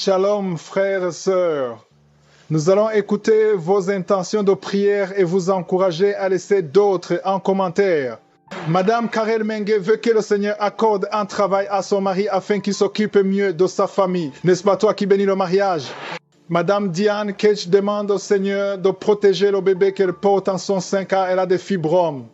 Shalom, frères et sœurs. Nous allons écouter vos intentions de prière et vous encourager à laisser d'autres en commentaire. Madame Karel Mengue veut que le Seigneur accorde un travail à son mari afin qu'il s'occupe mieux de sa famille. N'est-ce pas toi qui bénis le mariage? Madame Diane Ketch demande au Seigneur de protéger le bébé qu'elle porte en son sein car elle a des fibromes.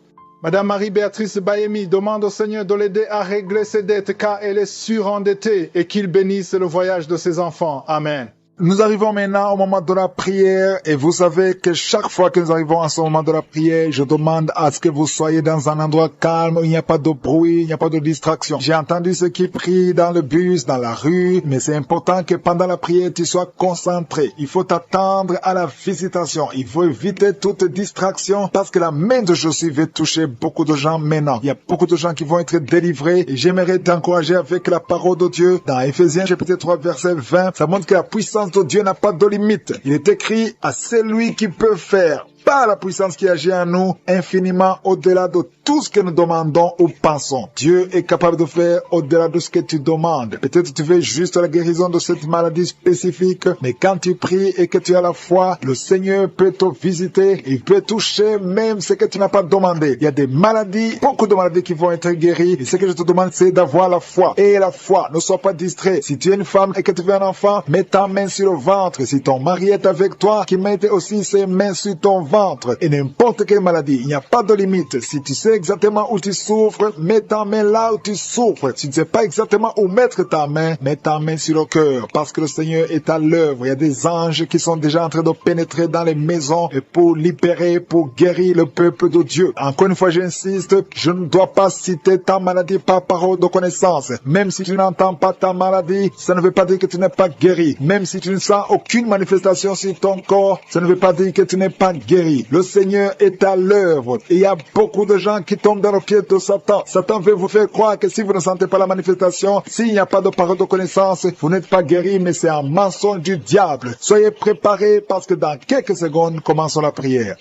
Madame Marie-Béatrice Bayemi demande au Seigneur de l'aider à régler ses dettes car elle est surendettée et qu'il bénisse le voyage de ses enfants. Amen. Nous arrivons maintenant au moment de la prière et vous savez que chaque fois que nous arrivons à ce moment de la prière, je demande à ce que vous soyez dans un endroit calme où il n'y a pas de bruit, il n'y a pas de distraction. J'ai entendu ceux qui prient dans le bus, dans la rue, mais c'est important que pendant la prière, tu sois concentré. Il faut t'attendre à la visitation. Il faut éviter toute distraction parce que la main de Jésus va toucher beaucoup de gens maintenant. Il y a beaucoup de gens qui vont être délivrés et j'aimerais t'encourager avec la parole de Dieu. Dans Éphésiens chapitre 3 verset 20, ça montre que la puissance de Dieu n'a pas de limite. Il est écrit à celui qui peut faire par la puissance qui agit en nous infiniment au-delà de tout ce que nous demandons ou pensons. Dieu est capable de faire au-delà de ce que tu demandes. Peut-être tu veux juste la guérison de cette maladie spécifique, mais quand tu pries et que tu as la foi, le Seigneur peut te visiter, il peut toucher même ce que tu n'as pas demandé. Il y a des maladies, beaucoup de maladies qui vont être guéries, et ce que je te demande c'est d'avoir la foi. Et la foi, ne sois pas distrait. Si tu es une femme et que tu veux un enfant, mets ta main sur le ventre. Si ton mari est avec toi, qu'il mette aussi ses mains sur ton ventre. Et n'importe quelle maladie, il n'y a pas de limite. Si tu sais exactement où tu souffres, mets ta main là où tu souffres. Si tu ne sais pas exactement où mettre ta main, mets ta main sur le cœur, parce que le Seigneur est à l'œuvre. Il y a des anges qui sont déjà en train de pénétrer dans les maisons et pour libérer, pour guérir le peuple de Dieu. Encore une fois, j'insiste, je ne dois pas citer ta maladie par parole de connaissance. Même si tu n'entends pas ta maladie, ça ne veut pas dire que tu n'es pas guéri. Même si tu ne sens aucune manifestation sur ton corps, ça ne veut pas dire que tu n'es pas guéri. Le Seigneur est à l'œuvre. Et il y a beaucoup de gens qui tombent dans le pied de Satan. Satan veut vous faire croire que si vous ne sentez pas la manifestation, s'il n'y a pas de parole de connaissance, vous n'êtes pas guéri, mais c'est un mensonge du diable. Soyez préparés parce que dans quelques secondes, commençons la prière.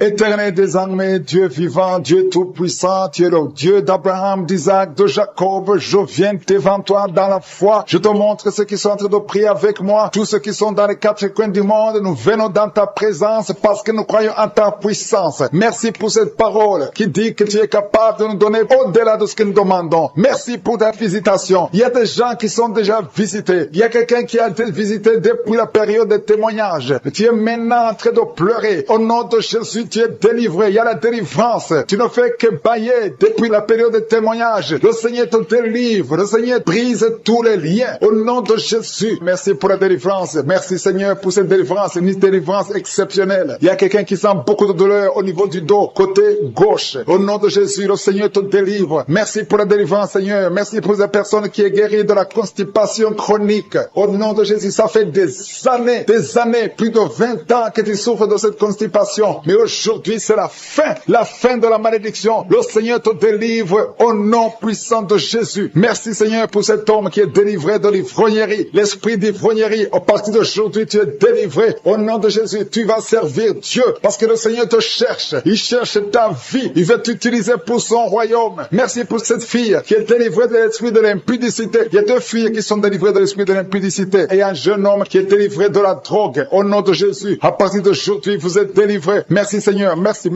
Éternel des armées, Dieu vivant, Dieu tout-puissant, tu es le Dieu d'Abraham, d'Isaac, de Jacob. Je viens devant toi dans la foi. Je te montre ceux qui sont en train de prier avec moi. Tous ceux qui sont dans les quatre coins du monde, nous venons dans ta présence parce que nous croyons en ta puissance. Merci pour cette parole qui dit que tu es capable de nous donner au-delà de ce que nous demandons. Merci pour ta visitation. Il y a des gens qui sont déjà visités. Il y a quelqu'un qui a été visité depuis la période des témoignages. Tu es maintenant en train de pleurer. Au nom de Jésus, tu es délivré, il y a la délivrance. Tu ne fais que bailler depuis la période de témoignage. Le Seigneur te délivre, le Seigneur brise tous les liens. Au nom de Jésus, merci pour la délivrance. Merci Seigneur pour cette délivrance, une délivrance exceptionnelle. Il y a quelqu'un qui sent beaucoup de douleur au niveau du dos, côté gauche. Au nom de Jésus, le Seigneur te délivre. Merci pour la délivrance Seigneur. Merci pour cette personne qui est guérie de la constipation chronique. Au nom de Jésus, ça fait des années, plus de 20 ans que tu souffres de cette constipation. Mais aujourd'hui, c'est la fin de la malédiction. Le Seigneur te délivre au nom puissant de Jésus. Merci Seigneur pour cet homme qui est délivré de l'ivrognerie. L'esprit d'ivrognerie, à partir d'aujourd'hui, tu es délivré. Au nom de Jésus, tu vas servir Dieu parce que le Seigneur te cherche. Il cherche ta vie. Il veut t'utiliser pour son royaume. Merci pour cette fille qui est délivrée de l'esprit de l'impudicité. Il y a deux filles qui sont délivrées de l'esprit de l'impudicité et un jeune homme qui est délivré de la drogue. Au nom de Jésus, à partir d'aujourd'hui, vous êtes délivrés. Merci Seigneur, merci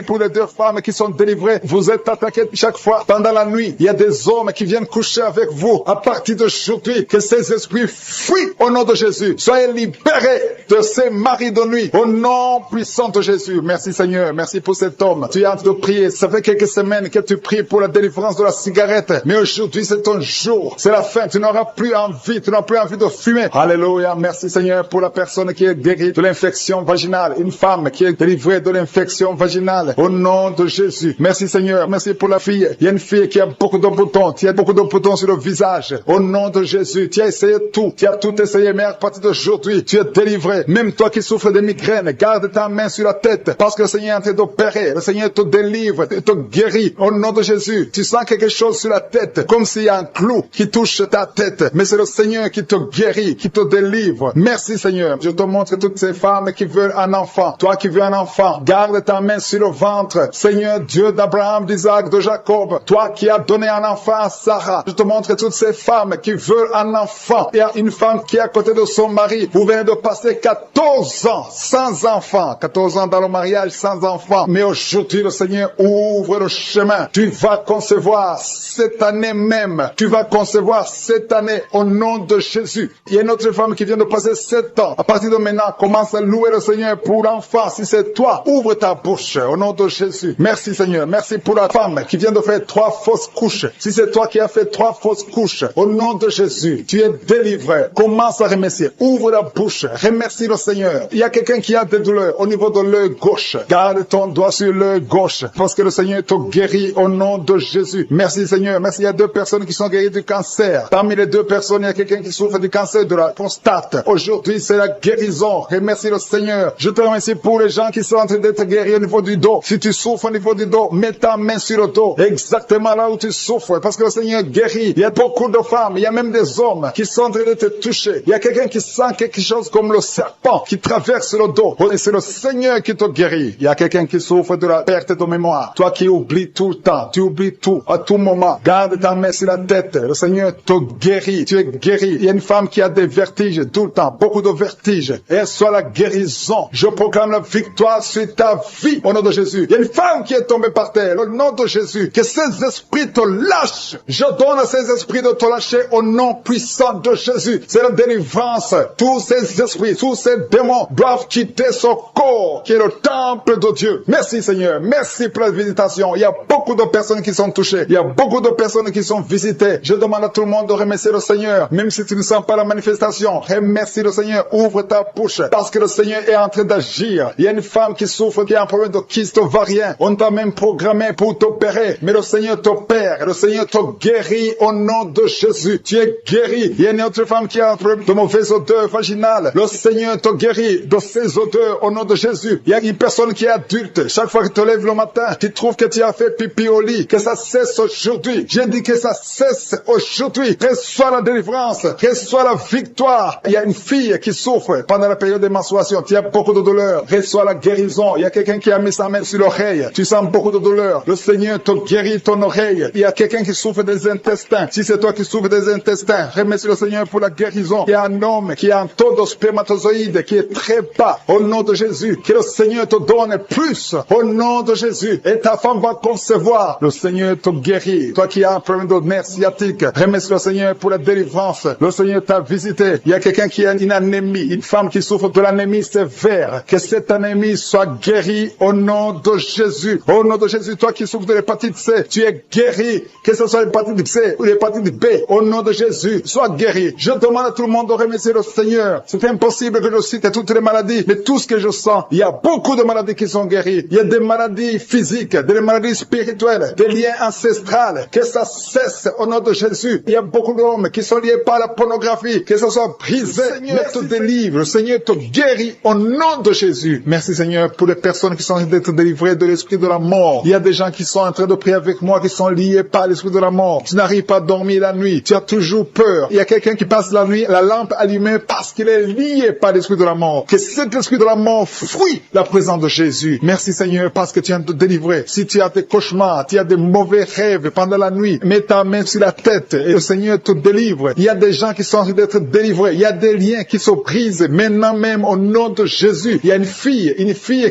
pour les deux femmes qui sont délivrées. Vous êtes attaqués chaque fois pendant la nuit. Il y a des hommes qui viennent coucher avec vous. À partir d'aujourd'hui, que ces esprits fuient au nom de Jésus. Soyez libérés de ces maris de nuit au nom puissant de Jésus. Merci Seigneur, merci pour cet homme. Tu es en train de prier. Ça fait quelques semaines que tu pries pour la délivrance de la cigarette. Mais aujourd'hui, c'est ton jour. C'est la fin. Tu n'auras plus envie. Tu n'auras plus envie de fumer. Alléluia. Merci Seigneur pour la personne qui est guérie de l'infection vaginale. Une femme qui est délivrée de l'infection vaginale. Au nom de Jésus. Merci Seigneur. Merci pour la fille. Il y a une fille qui a beaucoup de boutons. Tu as beaucoup de boutons sur le visage. Au nom de Jésus. Tu as essayé tout. Tu as tout essayé. Mais à partir d'aujourd'hui, tu es délivré. Même toi qui souffres de migraines, garde ta main sur la tête. Parce que le Seigneur est en train d'opérer. Le Seigneur te délivre. Il te guérit. Au nom de Jésus. Tu sens quelque chose sur la tête. Comme s'il y a un clou qui touche ta tête. Mais c'est le Seigneur qui te guérit, qui te délivre. Merci Seigneur. Je te montre toutes ces femmes qui veulent un enfant. Toi qui veux un enfant. enfant. Garde ta main sur le ventre. Seigneur Dieu d'Abraham, d'Isaac, de Jacob, toi qui as donné un enfant à Sarah, je te montre toutes ces femmes qui veulent un enfant. Il y a une femme qui est à côté de son mari. Vous venez de passer 14 ans sans enfant. 14 ans dans le mariage sans enfant. Mais aujourd'hui, le Seigneur ouvre le chemin. Tu vas concevoir cette année même. Tu vas concevoir cette année au nom de Jésus. Il y a une autre femme qui vient de passer 7 ans. À partir de maintenant, commence à louer le Seigneur pour l'enfant. Si c'est toi, ouvre ta bouche au nom de Jésus. Merci Seigneur. Merci pour la femme qui vient de faire 3 fausses couches. Si c'est toi qui as fait 3 fausses couches, au nom de Jésus, tu es délivré. Commence à remercier. Ouvre la bouche. Remercie le Seigneur. Il y a quelqu'un qui a des douleurs au niveau de l'œil gauche. Garde ton doigt sur l'œil gauche parce que le Seigneur te guérit au nom de Jésus. Merci Seigneur. Merci. Il y a 2 personnes qui sont guéries du cancer. Parmi les 2 personnes, il y a quelqu'un qui souffre du cancer de la prostate. Aujourd'hui, c'est la guérison. Remercie le Seigneur. Je te remercie pour les gens qui sont en train d'être guéris au niveau du dos. Si tu souffres au niveau du dos, mets ta main sur le dos. Exactement là où tu souffres. Parce que le Seigneur guérit. Il y a beaucoup de femmes. Il y a même des hommes qui sont en train d'être touchés. Il y a quelqu'un qui sent quelque chose comme le serpent qui traverse le dos. Et c'est le Seigneur qui te guérit. Il y a quelqu'un qui souffre de la perte de mémoire. Toi qui oublies tout le temps. Tu oublies tout à tout moment. Garde ta main sur la tête. Le Seigneur te guérit. Tu es guéri. Il y a une femme qui a des vertiges tout le temps. Beaucoup de vertiges. Et soit la guérison. Je proclame la victoire sur ta vie. Au nom de Jésus. Il y a une femme qui est tombée par terre. Au nom de Jésus. Que ces esprits te lâchent. Je donne à ces esprits de te lâcher au nom puissant de Jésus. C'est la délivrance. Tous ces esprits, tous ces démons doivent quitter son corps qui est le temple de Dieu. Merci Seigneur. Merci pour la visitation. Il y a beaucoup de personnes qui sont touchées. Il y a beaucoup de personnes qui sont visitées. Je demande à tout le monde de remercier le Seigneur. Même si tu ne sens pas la manifestation, remercie le Seigneur. Ouvre ta bouche parce que le Seigneur est en train d'agir. Il y a une femme qui souffre, qui a un problème de kyste ovarien. On t'a même programmé pour t'opérer. Mais le Seigneur t'opère. Le Seigneur te guérit au nom de Jésus. Tu es guéri. Il y a une autre femme qui a un problème de mauvaise odeur vaginale. Le Seigneur te guérit de ces odeurs au nom de Jésus. Il y a une personne qui est adulte. Chaque fois que tu te lèves le matin, tu trouves que tu as fait pipi au lit. Que ça cesse aujourd'hui. J'ai dit que ça cesse aujourd'hui. Reçois la délivrance. Reçois la victoire. Il y a une fille qui souffre pendant la période de menstruation. Tu as beaucoup de douleur. Reçois la guérison. Il y a quelqu'un qui a mis sa main sur l'oreille. Tu sens beaucoup de douleur. Le Seigneur te guérit ton oreille. Il y a quelqu'un qui souffre des intestins. Si c'est toi qui souffres des intestins, remercie le Seigneur pour la guérison. Il y a un homme qui a un taux de spermatozoïdes qui est très bas. Au nom de Jésus, que le Seigneur te donne plus. Au nom de Jésus. Et ta femme va concevoir. Le Seigneur te guérit. Toi qui as un problème de nerf sciatique, remercie le Seigneur pour la délivrance. Le Seigneur t'a visité. Il y a quelqu'un qui a une anémie, une femme qui souffre de l'anémie sévère. Que cette anémie soit guérie au nom de Jésus. Au nom de Jésus, toi qui souffres de l'hépatite C, tu es guéri. Que ce soit l'hépatite C ou l'hépatite B, au nom de Jésus, sois guéri. Je demande à tout le monde de remercier le Seigneur. C'est impossible que je cite toutes les maladies, mais tout ce que je sens, il y a beaucoup de maladies qui sont guéries. Il y a des maladies physiques, des maladies spirituelles, des liens ancestrales. Que ça cesse au nom de Jésus. Il y a beaucoup d'hommes qui sont liés par la pornographie. Que ce soit brisé. Le Seigneur te délivre. Le Seigneur te guérit au nom de Jésus. Merci Seigneur pour les personnes qui sont en train d'être délivrées de l'esprit de la mort. Il y a des gens qui sont en train de prier avec moi, qui sont liés par l'esprit de la mort. Tu n'arrives pas à dormir la nuit. Tu as toujours peur. Il y a quelqu'un qui passe la nuit, la lampe allumée parce qu'il est lié par l'esprit de la mort. Que cet esprit de la mort fuit la présence de Jésus. Merci Seigneur parce que tu viens de te délivrer. Si tu as des cauchemars, tu as des mauvais rêves pendant la nuit, mets ta main sur la tête et le Seigneur te délivre. Il y a des gens qui sont en train d'être délivrés. Il y a des liens qui se brisent maintenant même au nom de Jésus. Il y a une fille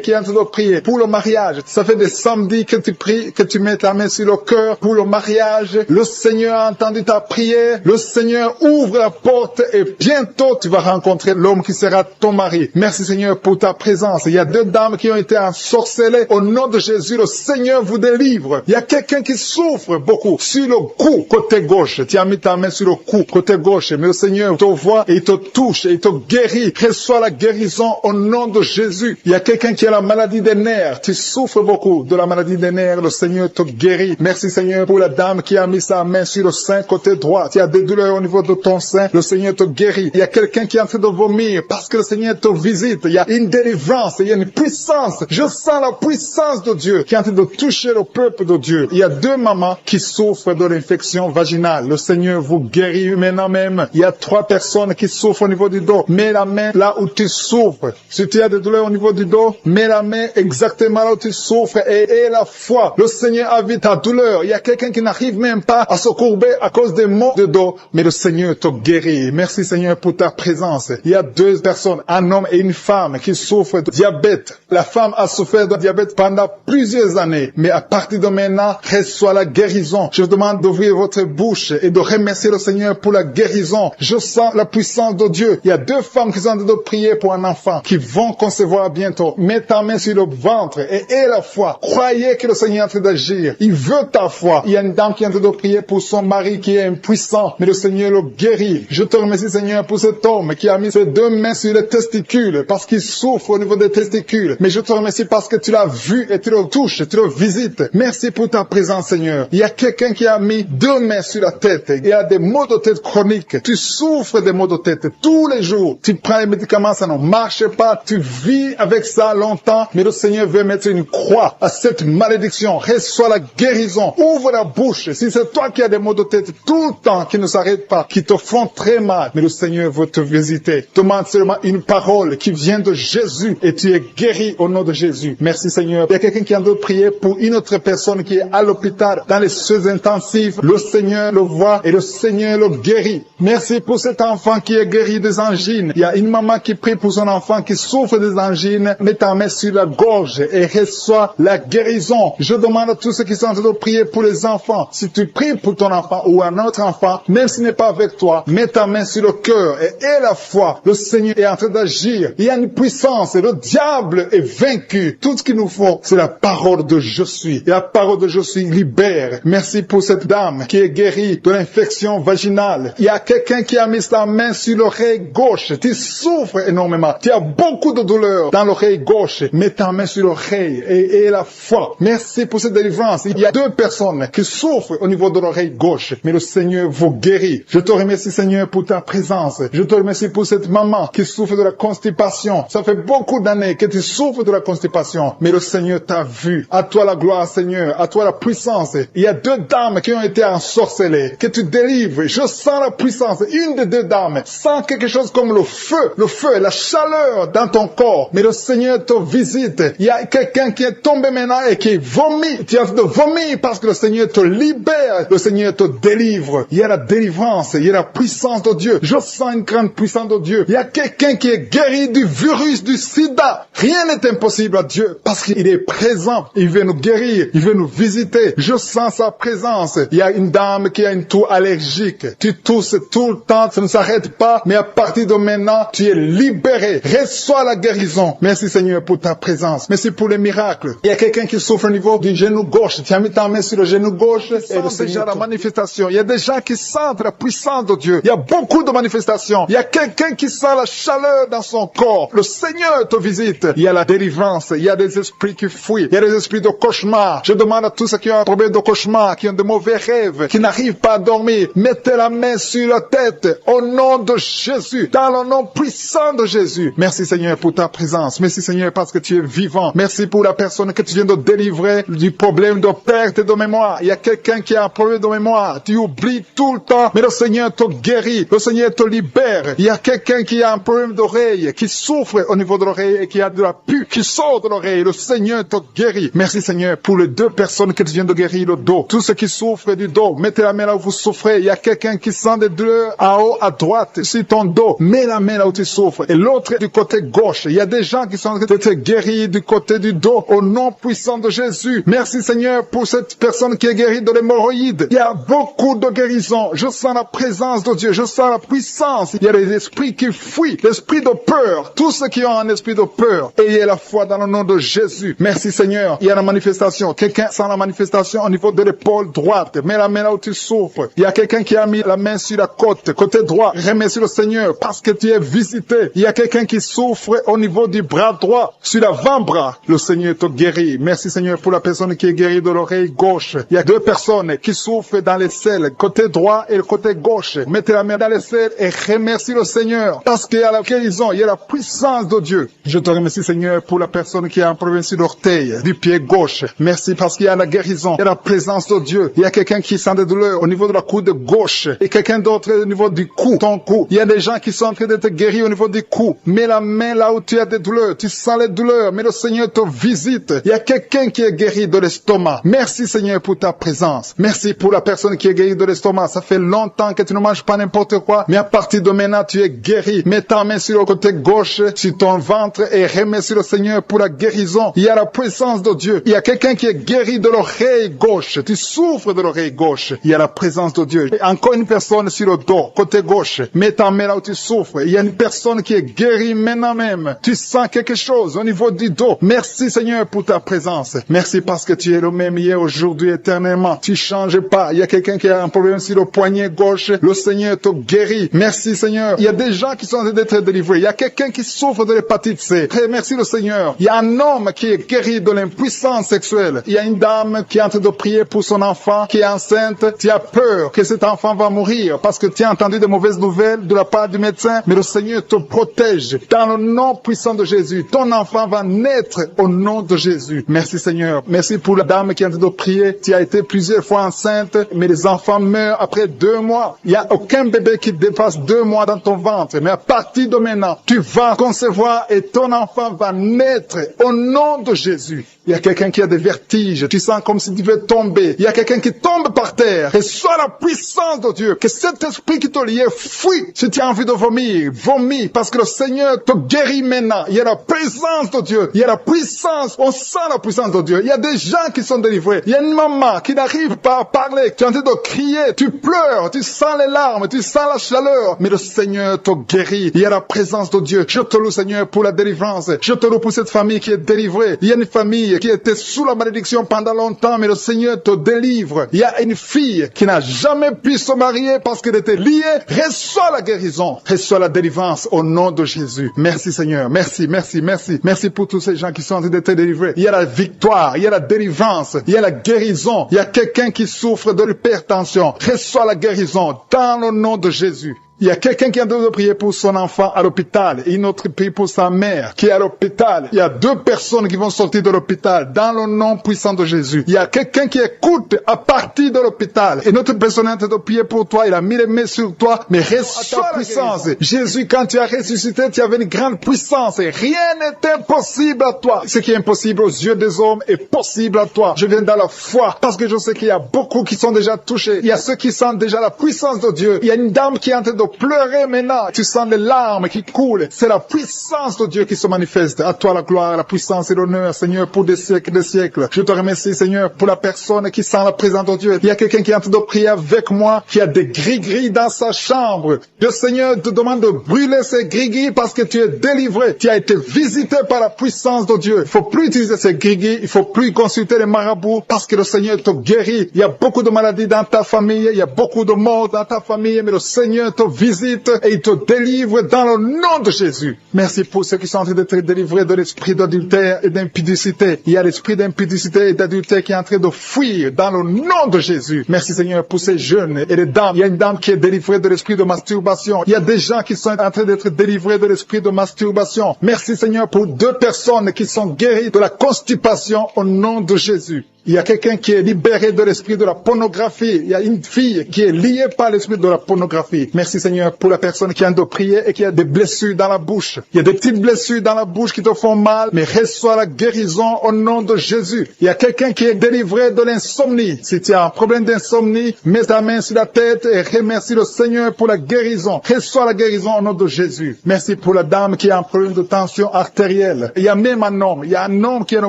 qui est en train de prier pour le mariage. Ça fait des samedis que tu pries, que tu mets ta main sur le cœur pour le mariage. Le Seigneur a entendu ta prière. Le Seigneur ouvre la porte et bientôt tu vas rencontrer l'homme qui sera ton mari. Merci Seigneur pour ta présence. Il y a 2 dames qui ont été ensorcelées. Au nom de Jésus, le Seigneur vous délivre. Il y a quelqu'un qui souffre beaucoup sur le cou, côté gauche. Tu as mis ta main sur le cou, côté gauche. Mais le Seigneur te voit et il te touche et il te guérit. Reçois la guérison au nom de Jésus. Il y a quelqu'un qui a la maladie des nerfs. Tu souffres beaucoup de la maladie des nerfs. Le Seigneur te guérit. Merci Seigneur pour la dame qui a mis sa main sur le sein côté droit. Tu as des douleurs au niveau de ton sein. Le Seigneur te guérit. Il y a quelqu'un qui est en train de vomir parce que le Seigneur te visite. Il y a une délivrance. Il y a une puissance. Je sens la puissance de Dieu qui est en train de toucher le peuple de Dieu. Il y a 2 mamans qui souffrent de l'infection vaginale. Le Seigneur vous guérit maintenant même. Il y a 3 personnes qui souffrent au niveau du dos. Mets la main là où tu souffres. Si tu as des douleurs au niveau du dos, mets Mets la main exactement là où tu souffres et la foi. Le Seigneur a vu ta douleur. Il y a quelqu'un qui n'arrive même pas à se courber à cause des maux de dos, mais le Seigneur te guérit. Merci Seigneur pour ta présence. Il y a deux personnes, un homme et une femme qui souffrent de diabète. La femme a souffert de diabète pendant plusieurs années, mais à partir de maintenant, reçoit la guérison. Je vous demande d'ouvrir votre bouche et de remercier le Seigneur pour la guérison. Je sens la puissance de Dieu. Il y a deux femmes qui sont en train de prier pour un enfant qui vont concevoir bientôt. Mets ta main sur le ventre et aie la foi. Croyez que le Seigneur est en train d'agir. Il veut ta foi. Il y a une dame qui est en train de prier pour son mari qui est impuissant, mais le Seigneur le guérit. Je te remercie Seigneur pour cet homme qui a mis ses deux mains sur les testicules parce qu'il souffre au niveau des testicules. Mais je te remercie parce que tu l'as vu et tu le touches, tu le visites. Merci pour ta présence Seigneur. Il y a quelqu'un qui a mis deux mains sur la tête. Il y a des maux de tête chroniques. Tu souffres des maux de tête tous les jours. Tu prends les médicaments, ça ne marche pas. Tu vis avec ça longtemps, mais le Seigneur veut mettre une croix à cette malédiction. Reçois la guérison. Ouvre la bouche. Si c'est toi qui as des maux de tête tout le temps, qui ne s'arrêtent pas, qui te font très mal, mais le Seigneur veut te visiter. Demande seulement une parole qui vient de Jésus et tu es guéri au nom de Jésus. Merci Seigneur. Il y a quelqu'un qui est en train de prier pour une autre personne qui est à l'hôpital, dans les soins intensifs. Le Seigneur le voit et le Seigneur le guérit. Merci pour cet enfant qui est guéri des angines. Il y a une maman qui prie pour son enfant qui souffre des angines. Mets ta main sur la gorge et reçois la guérison. Je demande à tous ceux qui sont en train de prier pour les enfants. Si tu pries pour ton enfant ou un autre enfant, même s'il n'est pas avec toi, mets ta main sur le cœur et aie la foi. Le Seigneur est en train d'agir. Il y a une puissance et le diable est vaincu. Tout ce qu'il nous faut, c'est la parole de je suis. Et la parole de je suis libère. Merci pour cette dame qui est guérie de l'infection vaginale. Il y a quelqu'un qui a mis sa main sur l'oreille gauche. Tu souffres énormément. Tu as beaucoup de douleur dans l'oreille gauche. Mets ta main sur l'oreille et la foi. Merci pour cette délivrance. Il y a deux personnes qui souffrent au niveau de l'oreille gauche, mais le Seigneur vous guérit. Je te remercie Seigneur pour ta présence. Je te remercie pour cette maman qui souffre de la constipation. Ça fait beaucoup d'années que tu souffres de la constipation, mais le Seigneur t'a vu. À toi la gloire Seigneur, à toi la puissance. Il y a deux dames qui ont été ensorcelées, que tu délivres. Je sens la puissance. Une des deux dames sent quelque chose comme le feu, la chaleur dans ton corps. Mais le Seigneur te visite. Il y a quelqu'un qui est tombé maintenant et qui vomit. Tu as de vomir parce que le Seigneur te libère. Le Seigneur te délivre. Il y a la délivrance. Il y a la puissance de Dieu. Je sens une grande puissance de Dieu. Il y a quelqu'un qui est guéri du virus du sida. Rien n'est impossible à Dieu parce qu'il est présent. Il veut nous guérir. Il veut nous visiter. Je sens sa présence. Il y a une dame qui a une toux allergique. Tu tousses tout le temps. Ça ne s'arrête pas. Mais à partir de maintenant, tu es libéré. Reçois la guérison. Merci Seigneur pour ta présence. Merci pour les miracles. Il y a quelqu'un qui souffre au niveau du genou gauche. Tu as mis ta main sur le genou gauche et le Seigneur la manifestation. Il y a des gens qui sentent la puissance de Dieu. Il y a beaucoup de manifestations. Il y a quelqu'un qui sent la chaleur dans son corps. Le Seigneur te visite. Il y a la délivrance. Il y a des esprits qui fuient. Il y a des esprits de cauchemar. Je demande à tous ceux qui ont un problème de cauchemar, qui ont de mauvais rêves, qui n'arrivent pas à dormir, mettez la main sur la tête au nom de Jésus, dans le nom puissant de Jésus. Merci Seigneur pour ta présence. Merci Seigneur parce que tu es vivant. Merci pour la personne que tu viens de délivrer du problème de perte de mémoire. Il y a quelqu'un qui a un problème de mémoire. Tu oublies tout le temps, mais le Seigneur te guérit. Le Seigneur te libère. Il y a quelqu'un qui a un problème d'oreille, qui souffre au niveau de l'oreille et qui a de la pus qui sort de l'oreille. Le Seigneur te guérit. Merci Seigneur pour les deux personnes que tu viens de guérir le dos. Tous ceux qui souffrent du dos, mettez la main là où vous souffrez. Il y a quelqu'un qui sent des douleurs en haut, à droite, sur ton dos. Mets la main là où tu souffres. Et l'autre du côté gauche. Il y a des gens qui sont en train de te guérir du côté du dos au nom puissant de Jésus. Merci Seigneur pour cette personne qui est guérie de l'hémorroïde. Il y a beaucoup de guérisons. Je sens la présence de Dieu. Je sens la puissance. Il y a des esprits qui fuient. L'esprit de peur. Tous ceux qui ont un esprit de peur. Ayez la foi dans le nom de Jésus. Merci Seigneur. Il y a la manifestation. Quelqu'un sent la manifestation au niveau de l'épaule droite. Mets la main là où tu souffres. Il y a quelqu'un qui a mis la main sur la côte. Côté droit. Remercie le Seigneur parce que tu es visité. Il y a quelqu'un qui souffre au niveau du bras droit. Sur l'avant-bras. Le Seigneur te guérit. Merci Seigneur pour la personne qui est guérie de l'oreille gauche. Il y a deux personnes qui souffrent dans les selles. Côté droit et le côté gauche. Mettez la main dans les selles et remercie le Seigneur. Parce qu'il y a la guérison. Il y a la puissance de Dieu. Je te remercie Seigneur pour la personne qui a un problème sur l'orteil du pied gauche. Merci parce qu'il y a la guérison. Il y a la présence de Dieu. Il y a quelqu'un qui sent des douleurs au niveau de la coude gauche. Et quelqu'un d'autre au niveau du ton cou. Il y a des gens qui sont en train d'être guéris au niveau du cou. Mets la main là où tu as des douleurs. Tu sens les douleur, mais le Seigneur te visite. Il y a quelqu'un qui est guéri de l'estomac. Merci Seigneur pour ta présence. Merci pour la personne qui est guérie de l'estomac. Ça fait longtemps que tu ne manges pas n'importe quoi, mais à partir de maintenant, tu es guéri. Mets ta main sur le côté gauche, sur ton ventre et remercie le Seigneur pour la guérison. Il y a la présence de Dieu. Il y a quelqu'un qui est guéri de l'oreille gauche. Tu souffres de l'oreille gauche. Il y a la présence de Dieu. Et encore une personne sur le dos, côté gauche. Mets ta main là où tu souffres. Il y a une personne qui est guérie maintenant même. Tu sens quelque chose au niveau du dos. Merci Seigneur pour ta présence. Merci parce que tu es le même hier, aujourd'hui, éternellement. Tu changes pas. Il y a quelqu'un qui a un problème sur le poignet gauche. Le Seigneur te guérit. Merci Seigneur. Il y a des gens qui sont en train d'être délivrés. Il y a quelqu'un qui souffre de l'hépatite C. Merci le Seigneur. Il y a un homme qui est guéri de l'impuissance sexuelle. Il y a une dame qui est en train de prier pour son enfant qui est enceinte. Tu as peur que cet enfant va mourir parce que tu as entendu de mauvaises nouvelles de la part du médecin. Mais le Seigneur te protège. Dans le nom puissant de Jésus, ton enfant va naître au nom de Jésus. Merci Seigneur. Merci pour la dame qui est en train de prier. Tu as été plusieurs fois enceinte, mais les enfants meurent après 2 mois. Il n'y a aucun bébé qui dépasse 2 mois dans ton ventre. Mais à partir de maintenant, tu vas concevoir et ton enfant va naître au nom de Jésus. Il y a quelqu'un qui a des vertiges. Tu sens comme si tu veux tomber. Il y a quelqu'un qui tombe par terre. Reçois la puissance de Dieu. Que cet esprit qui te liait fuit. Si tu as envie de vomir, vomis. Parce que le Seigneur te guérit maintenant. Il y a la présence de Dieu. Il y a la puissance. On sent la puissance de Dieu. Il y a des gens qui sont délivrés. Il y a une maman qui n'arrive pas à parler. Tu es en train de crier. Tu pleures. Tu sens les larmes. Tu sens la chaleur. Mais le Seigneur te guérit. Il y a la présence de Dieu. Je te loue, Seigneur, pour la délivrance. Je te loue pour cette famille qui est délivrée. Il y a une famille qui était sous la malédiction pendant longtemps, mais le Seigneur te délivre. Il y a une fille qui n'a jamais pu se marier parce qu'elle était liée. Reçois la guérison. Reçois la délivrance au nom de Jésus. Merci Seigneur. Merci, merci, merci. Merci pour tous ces gens qui sont en train d'être délivrés. Il y a la victoire. Il y a la délivrance. Il y a la guérison. Il y a quelqu'un qui souffre de l'hypertension. Reçois la guérison dans le nom de Jésus. Il y a quelqu'un qui est en train de prier pour son enfant à l'hôpital et une autre prie pour sa mère qui est à l'hôpital. Il y a 2 personnes qui vont sortir de l'hôpital dans le nom puissant de Jésus. Il y a quelqu'un qui écoute à partir de l'hôpital et notre personne est en train de prier pour toi. Il a mis les mains sur toi, mais reçois la puissance. Jésus, quand tu as ressuscité, tu avais une grande puissance et rien n'est impossible à toi. Ce qui est impossible aux yeux des hommes est possible à toi. Je viens dans la foi parce que je sais qu'il y a beaucoup qui sont déjà touchés. Il y a ceux qui sentent déjà la puissance de Dieu. Il y a une dame qui est en train de pleurer maintenant. Tu sens les larmes qui coulent. C'est la puissance de Dieu qui se manifeste. À toi la gloire, la puissance et l'honneur, Seigneur, pour des siècles et des siècles. Je te remercie, Seigneur, pour la personne qui sent la présence de Dieu. Il y a quelqu'un qui est en train de prier avec moi, qui a des gris-gris dans sa chambre. Le Seigneur te demande de brûler ces gris-gris parce que tu es délivré. Tu as été visité par la puissance de Dieu. Il faut plus utiliser ces gris-gris. Il faut plus consulter les marabouts parce que le Seigneur te guérit. Il y a beaucoup de maladies dans ta famille. Il y a beaucoup de morts dans ta famille, mais le Seigneur te visite et il te délivre dans le nom de Jésus. Merci pour ceux qui sont en train d'être délivrés de l'esprit d'adultère et d'impudicité. Il y a l'esprit d'impudicité et d'adultère qui est en train de fuir dans le nom de Jésus. Merci Seigneur pour ces jeunes et les dames. Il y a une dame qui est délivrée de l'esprit de masturbation. Il y a des gens qui sont en train d'être délivrés de l'esprit de masturbation. Merci Seigneur pour 2 personnes qui sont guéries de la constipation au nom de Jésus. Il y a quelqu'un qui est libéré de l'esprit de la pornographie. Il y a une fille qui est liée par l'esprit de la pornographie. Merci Seigneur pour la personne qui a de prier et qui a des blessures dans la bouche. Il y a des petites blessures dans la bouche qui te font mal, mais reçois la guérison au nom de Jésus. Il y a quelqu'un qui est délivré de l'insomnie. Si tu as un problème d'insomnie, mets ta main sur la tête et remercie le Seigneur pour la guérison. Reçois la guérison au nom de Jésus. Merci pour la dame qui a un problème de tension artérielle. Il y a même un homme. Il y a un homme qui a le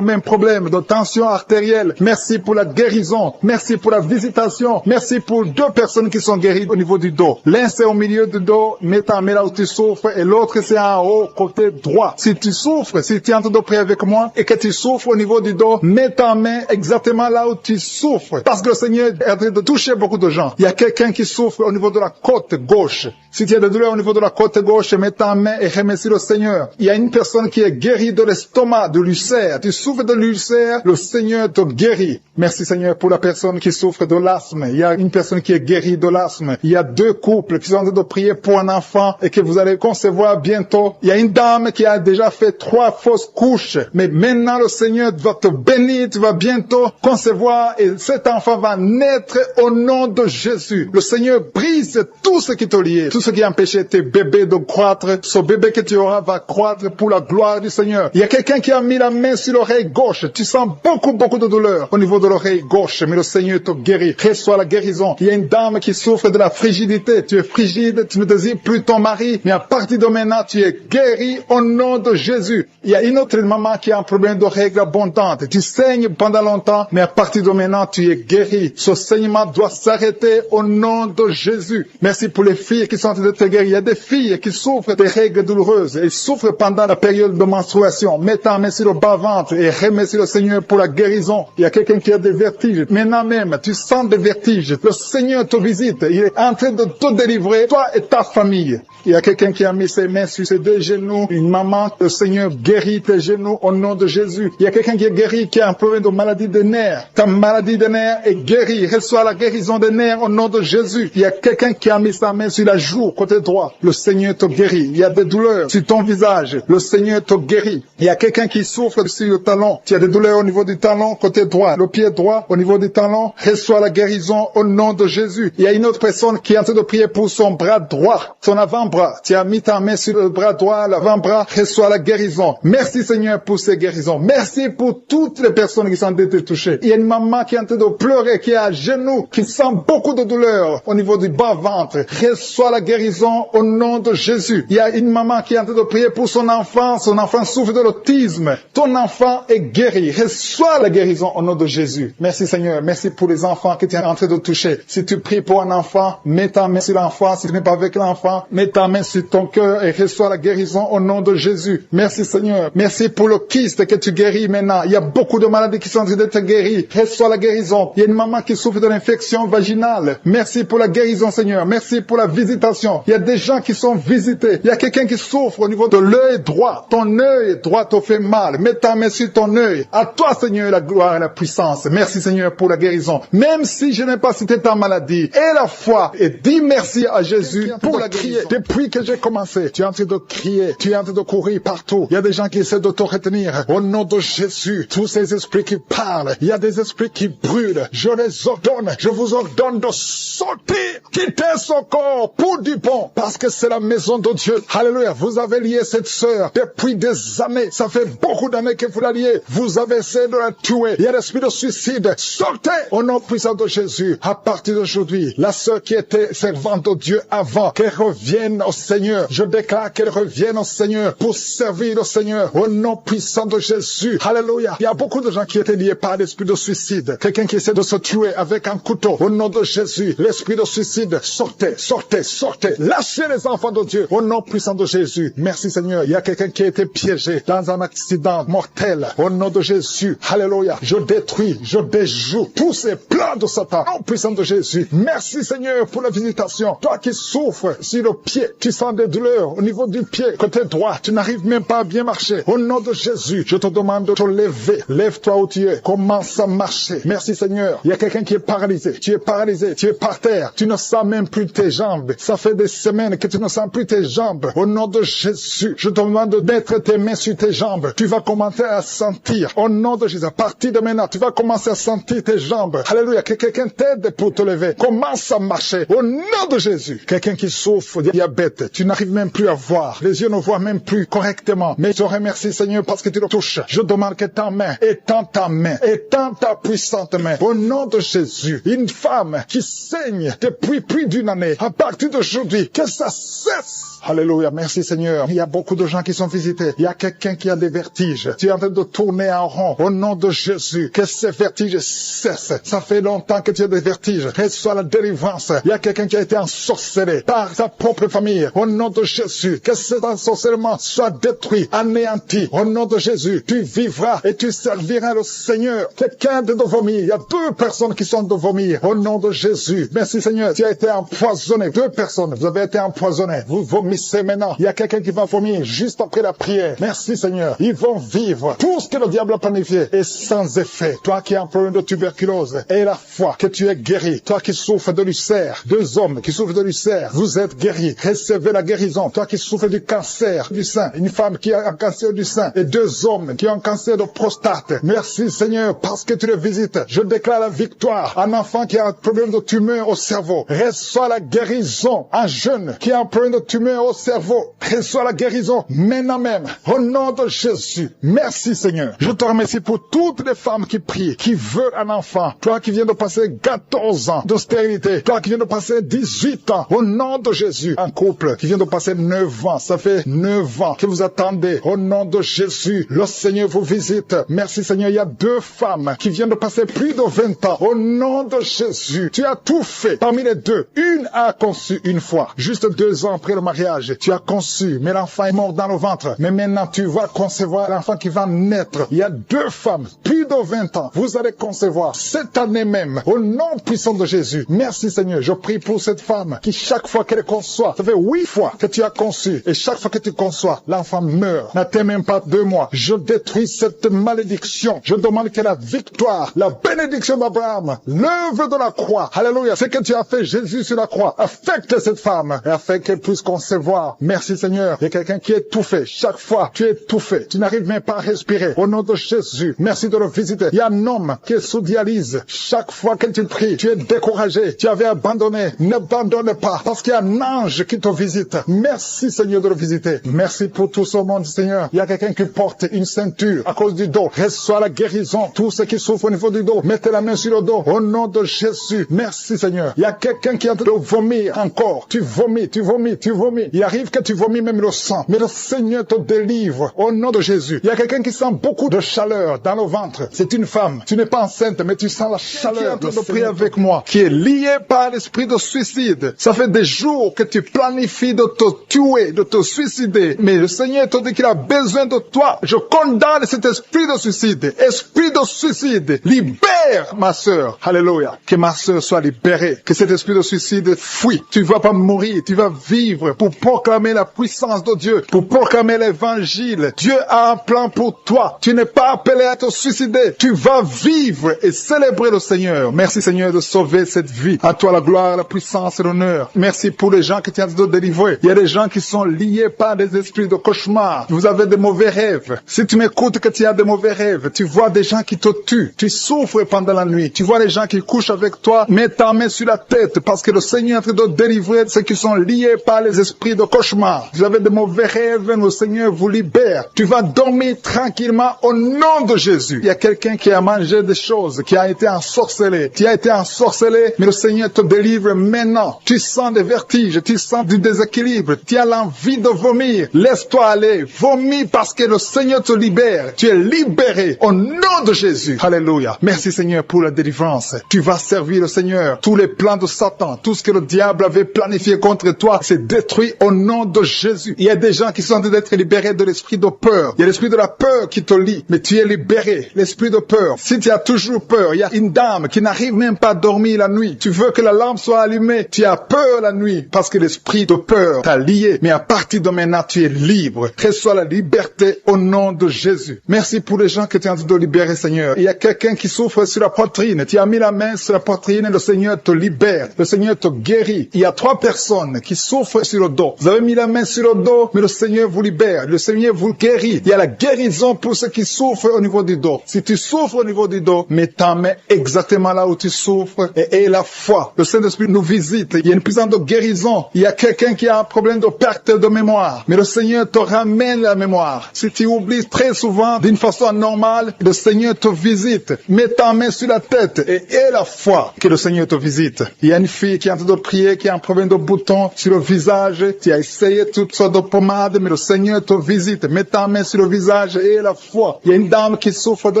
même problème de tension artérielle. Merci pour la guérison. Merci pour la visitation. Merci pour 2 personnes qui sont guéries au niveau du dos. L'un c'est au milieu du dos, mets ta main là où tu souffres, et l'autre c'est en haut, côté droit. Si tu souffres, si tu es en train de prier avec moi et que tu souffres au niveau du dos, mets ta main exactement là où tu souffres. Parce que le Seigneur est en train de toucher beaucoup de gens. Il y a quelqu'un qui souffre au niveau de la côte gauche. Si tu as des douleurs au niveau de la côte gauche, mets ta main et remercie le Seigneur. Il y a une personne qui est guérie de l'estomac, de l'ulcère. Tu souffres de l'ulcère, le Seigneur te guérit guéris. Merci Seigneur pour la personne qui souffre de l'asthme. Il y a une personne qui est guérie de l'asthme. Il y a 2 couples qui sont en train de prier pour un enfant et que vous allez concevoir bientôt. Il y a une dame qui a déjà fait 3 fausses couches. Mais maintenant le Seigneur va te bénir, tu vas bientôt concevoir et cet enfant va naître au nom de Jésus. Le Seigneur brise tout ce qui te lie, tout ce qui empêchait tes bébés de croître. Ce bébé que tu auras va croître pour la gloire du Seigneur. Il y a quelqu'un qui a mis la main sur l'oreille gauche. Tu sens beaucoup de douleur au niveau de l'oreille gauche, mais le Seigneur te guérit. Reçois la guérison. Il y a une dame qui souffre de la frigidité. Tu es frigide, tu ne désires plus ton mari, mais à partir de maintenant, tu es guéri au nom de Jésus. Il y a une autre maman qui a un problème de règles abondantes. Tu saignes pendant longtemps, mais à partir de maintenant, tu es guéri. Ce saignement doit s'arrêter au nom de Jésus. Merci pour les filles qui sont en train de te guérir. Il y a des filles qui souffrent des règles douloureuses. Elles souffrent pendant la période de menstruation. Mets ta main sur le bas-ventre et remercie le Seigneur pour la guérison. Il y a quelqu'un qui a des vertiges. Maintenant même, tu sens des vertiges. Le Seigneur te visite. Il est en train de te délivrer, toi et ta famille. Il y a quelqu'un qui a mis ses mains sur ses 2 genoux. Une maman, le Seigneur guérit tes genoux au nom de Jésus. Il y a quelqu'un qui est guéri, qui a un problème de maladie des nerfs. Ta maladie des nerfs est guérie. Reçois la guérison des nerfs au nom de Jésus. Il y a quelqu'un qui a mis sa main sur la joue, côté droit. Le Seigneur te guérit. Il y a des douleurs sur ton visage. Le Seigneur te guérit. Il y a quelqu'un qui souffre sur le talon. Tu as des douleurs au niveau du talon, côté droit. Le pied droit, au niveau du talon. Reçois la guérison au nom de Jésus. Il y a une autre personne qui est en train de prier pour son bras droit, son avant-bras. Tu as mis ta main sur le bras droit, l'avant-bras. Reçois la guérison. Merci Seigneur pour ces guérisons. Merci pour toutes les personnes qui sont en train de toucher. Il y a une maman qui est en train de pleurer, qui est à genoux, qui sent beaucoup de douleur au niveau du bas-ventre. Reçois la guérison au nom de Jésus. Il y a une maman qui est en train de prier pour son enfant. Son enfant souffre de l'autisme. Ton enfant est guéri. Reçois la guérison au nom de Jésus. Merci Seigneur. Merci pour les enfants que tu es en train de toucher. Si tu pries pour un enfant, mets ta main sur l'enfant. Si tu n'es pas avec l'enfant, mets ta main sur ton cœur et reçois la guérison au nom de Jésus. Merci Seigneur. Merci pour le kyste que tu guéris maintenant. Il y a beaucoup de maladies qui sont en train d'être guéries. Reçois la guérison. Il y a une maman qui souffre de l'infection vaginale. Merci pour la guérison Seigneur. Merci pour la visitation. Il y a des gens qui sont visités. Il y a quelqu'un qui souffre au niveau de l'œil droit. Ton œil droit te fait mal. Mets ta main sur ton œil. À toi Seigneur la gloire et la puissance. Merci Seigneur pour la guérison. Même si je n'ai pas cité ta maladie, et la foi, et dis merci à Jésus pour la guérison. Depuis que j'ai commencé, tu es en train de crier, tu es en train de courir partout. Il y a des gens qui essaient de te retenir. Au nom de Jésus, tous ces esprits qui parlent, il y a des esprits qui brûlent. Je les ordonne, je vous ordonne de sortir, quitter son corps pour du bon, parce que c'est la maison de Dieu. Alléluia, vous avez lié cette sœur depuis des années. Ça fait beaucoup d'années que vous la liez. Vous avez essayé de la tuer. Il y a l'esprit de suicide. Sortez au nom puissant de Jésus. À partir d'aujourd'hui, la sœur qui était servante de Dieu avant, qu'elle revienne au Seigneur. Je déclare qu'elle revienne au Seigneur pour servir le Seigneur au nom puissant de Jésus. Alléluia. Il y a beaucoup de gens qui étaient liés par l'esprit de suicide. Quelqu'un qui essaie de se tuer avec un couteau. Au nom de Jésus, l'esprit de suicide, sortez, sortez, sortez. Lâchez les enfants de Dieu au nom puissant de Jésus. Merci Seigneur. Il y a quelqu'un qui a été piégé dans un accident mortel. Au nom de Jésus. Alléluia. Je détruis, je déjoue tous ces plans de Satan. Au nom puissant de Jésus. Merci Seigneur pour la visitation. Toi qui souffres sur le pied, tu sens des douleurs au niveau du pied, côté droit, tu n'arrives même pas à bien marcher. Au nom de Jésus, je te demande de te lever. Lève-toi où tu es. Commence à marcher. Merci Seigneur. Il y a quelqu'un qui est paralysé. Tu es paralysé. Tu es par terre. Tu ne sens même plus tes jambes. Ça fait des semaines que tu ne sens plus tes jambes. Au nom de Jésus, je te demande de mettre tes mains sur tes jambes. Tu vas commencer à sentir. Au nom de Jésus, à partir de maintenant, tu vas commencer à sentir tes jambes. Alléluia. Que quelqu'un t'aide pour te lever. Commence à marcher. Au nom de Jésus. Quelqu'un qui souffre de diabète. Tu n'arrives même plus à voir. Les yeux ne voient même plus correctement. Mais je te remercie Seigneur parce que tu le touches. Je demande que ta main, étends ta main, étends ta puissante main. Au nom de Jésus, une femme qui saigne depuis plus d'une année, à partir d'aujourd'hui, que ça cesse. Alléluia, merci Seigneur. Il y a beaucoup de gens qui sont visités. Il y a quelqu'un qui a des vertiges. Tu es en train de tourner en rond. Au nom de Jésus, que ces vertiges cessent. Ça fait longtemps que tu as des vertiges. Reçois la délivrance. Il y a quelqu'un qui a été ensorcelé par sa propre famille. Au nom de Jésus, que cet ensorcellement soit détruit, anéanti. Au nom de Jésus, tu vivras et tu serviras le Seigneur. Quelqu'un de vomir. Il y a 2 personnes qui sont de vomir. Au nom de Jésus. Merci Seigneur. Tu as été empoisonné. 2 personnes. Vous avez été empoisonnés. Vous vomissez maintenant. Il y a quelqu'un qui va vomir juste après la prière. Merci Seigneur. Ils vont vivre. Tout ce que le diable a planifié est sans effet. fait. Toi qui es un problème de tuberculose, aie la foi que tu es guéri. Toi qui souffres de l'ulcère, 2 hommes qui souffrent de l'ulcère, vous êtes guéris. Recevez la guérison. Toi qui souffres du cancer du sein, une femme qui a un cancer du sein et 2 hommes qui ont un cancer de prostate. Merci Seigneur parce que tu les visites. Je déclare la victoire. Un enfant qui a un problème de tumeur au cerveau, reçoit la guérison. Un jeune qui a un problème de tumeur au cerveau, reçoit la guérison maintenant même. Au nom de Jésus. Merci Seigneur. Je te remercie pour toutes les femmes qui prient, qui veulent un enfant. Toi qui viens de passer 14 ans de stérilité. Toi qui viens de passer 18 ans. Au nom de Jésus. Un couple qui vient de passer 9 ans. Ça fait 9 ans que vous attendez. Au nom de Jésus. Le Seigneur vous visite. Merci Seigneur. Il y a 2 femmes qui viennent de passer plus de 20 ans. Au nom de Jésus. Tu as tout fait. Parmi les 2, une a conçu une fois. Juste 2 ans après le mariage. Tu as conçu. Mais l'enfant est mort dans le ventre. Mais maintenant tu vas concevoir l'enfant qui va naître. Il y a 2 femmes. Plus de 20 ans. Vous allez concevoir cette année même. Au nom puissant de Jésus. Merci Seigneur. Je prie pour cette femme qui chaque fois qu'elle conçoit, ça fait 8 fois que tu as conçu. Et chaque fois que tu conçois, l'enfant meurt. N'attends même pas 2 mois. Je détruis cette malédiction. Je demande que la victoire, la bénédiction d'Abraham, l'œuvre de la croix, alléluia, ce que tu as fait Jésus sur la croix, affecte cette femme et afin qu'elle puisse concevoir. Merci Seigneur. Il y a quelqu'un qui est étouffé. Chaque fois, tu es étouffé. Tu n'arrives même pas à respirer. Au nom de Jésus, merci de le visiter. Il y a un homme qui est sous dialyse. Chaque fois que tu pries, tu es découragé. Tu avais abandonné. N'abandonne pas parce qu'il y a un ange qui te visite. Merci Seigneur de le visiter. Merci pour tout ce monde Seigneur. Il y a quelqu'un qui porte une ceinture à cause du dos. Reçois la guérison. Tous ceux qui souffrent au niveau du dos, mettez la main sur le dos. Au nom de Jésus. Merci Seigneur. Il y a quelqu'un qui est en train de vomir encore. Tu vomis, tu vomis, tu vomis. Il arrive que tu vomis même le sang. Mais le Seigneur te délivre. Au nom de Jésus. Il y a quelqu'un qui sent beaucoup de chaleur dans le ventre. C'est une femme. Tu n'es pas enceinte, mais tu sens la chaleur. Qui est en train de prier avec moi, qui est lié par l'esprit de suicide. Ça fait des jours que tu planifies de te tuer, de te suicider. Mais le Seigneur te dit qu'il a besoin de toi. Je condamne cet esprit de suicide. Esprit de suicide. Libère ma sœur. Alléluia. Que ma sœur soit libérée. Que cet esprit de suicide fuit. Tu ne vas pas mourir. Tu vas vivre pour proclamer la puissance de Dieu. Pour proclamer l'évangile. Dieu a un plan pour toi. Tu n'es pas appelé à te suicider. Tu vas vivre et célébrer le Seigneur. Merci Seigneur de sauver cette vie. À toi la gloire, la puissance et l'honneur. Merci pour les gens que tu as de délivrer. Il y a des gens qui sont liés par des esprits de cauchemar. Vous avez des mauvais rêves. Si tu m'écoutes que tu as des mauvais rêves, tu vois des gens qui te tuent. Tu souffres pendant la nuit. Tu vois les gens qui couchent avec toi. Mets ta main sur la tête parce que le Seigneur est en train de délivrer ceux qui sont liés par les esprits de cauchemar. Vous avez des mauvais rêves, le Seigneur vous libère. Tu vas dormir tranquillement au nom de Jésus. Il y a quelqu'un qui a mangé des choses, qui a été ensorcelé. Tu as été ensorcelé, mais le Seigneur te délivre maintenant. Tu sens des vertiges, tu sens du déséquilibre, tu as l'envie de vomir. Laisse-toi aller, vomis parce que le Seigneur te libère. Tu es libéré au nom de Jésus. Alléluia. Merci Seigneur pour la délivrance. Tu vas servir le Seigneur. Tous les plans de Satan, tout ce que le diable avait planifié contre toi, c'est détruit au nom de Jésus. Il y a des gens qui sont en train d'être libérés de l'esprit de peur. Il y a l'esprit de la peur qui te lie, mais tu es libéré. L'esprit de peur. Si tu as toujours peur, il y a une dame qui n'arrive même pas à dormir la nuit. Tu veux que la lampe soit allumée. Tu as peur la nuit parce que l'esprit de peur t'a lié. Mais à partir de maintenant, tu es libre. Reçois la liberté au nom de Jésus. Merci pour les gens que tu es en train de libérer, Seigneur. Il y a quelqu'un qui souffre sur la poitrine. Tu as mis la main sur la poitrine et le Seigneur te libère. Le Seigneur te guérit. Il y a 3 personnes qui souffrent sur le dos. Vous avez mis la main sur le dos, mais le Seigneur vous libère. Le Seigneur vous guérit. Il y a la guérison pour ceux qui souffrent au niveau du dos. Si tu souffres au niveau du dos, mets ta main exactement là où tu souffres et aie la foi. Le Saint-Esprit nous visite. Il y a une puissance de guérison. Il y a quelqu'un qui a un problème de perte de mémoire. Mais le Seigneur te ramène la mémoire. Si tu oublies très souvent d'une façon normale, le Seigneur te visite. Mets ta main sur la tête et aie la foi que le Seigneur te visite. Il y a une fille qui est en train de prier, qui a un problème de bouton sur le visage. Tu as essayé toutes sortes de pommades, mais le Seigneur te visite. Mets ta main sur le visage et aie la foi. Il y a une dame qui souffre de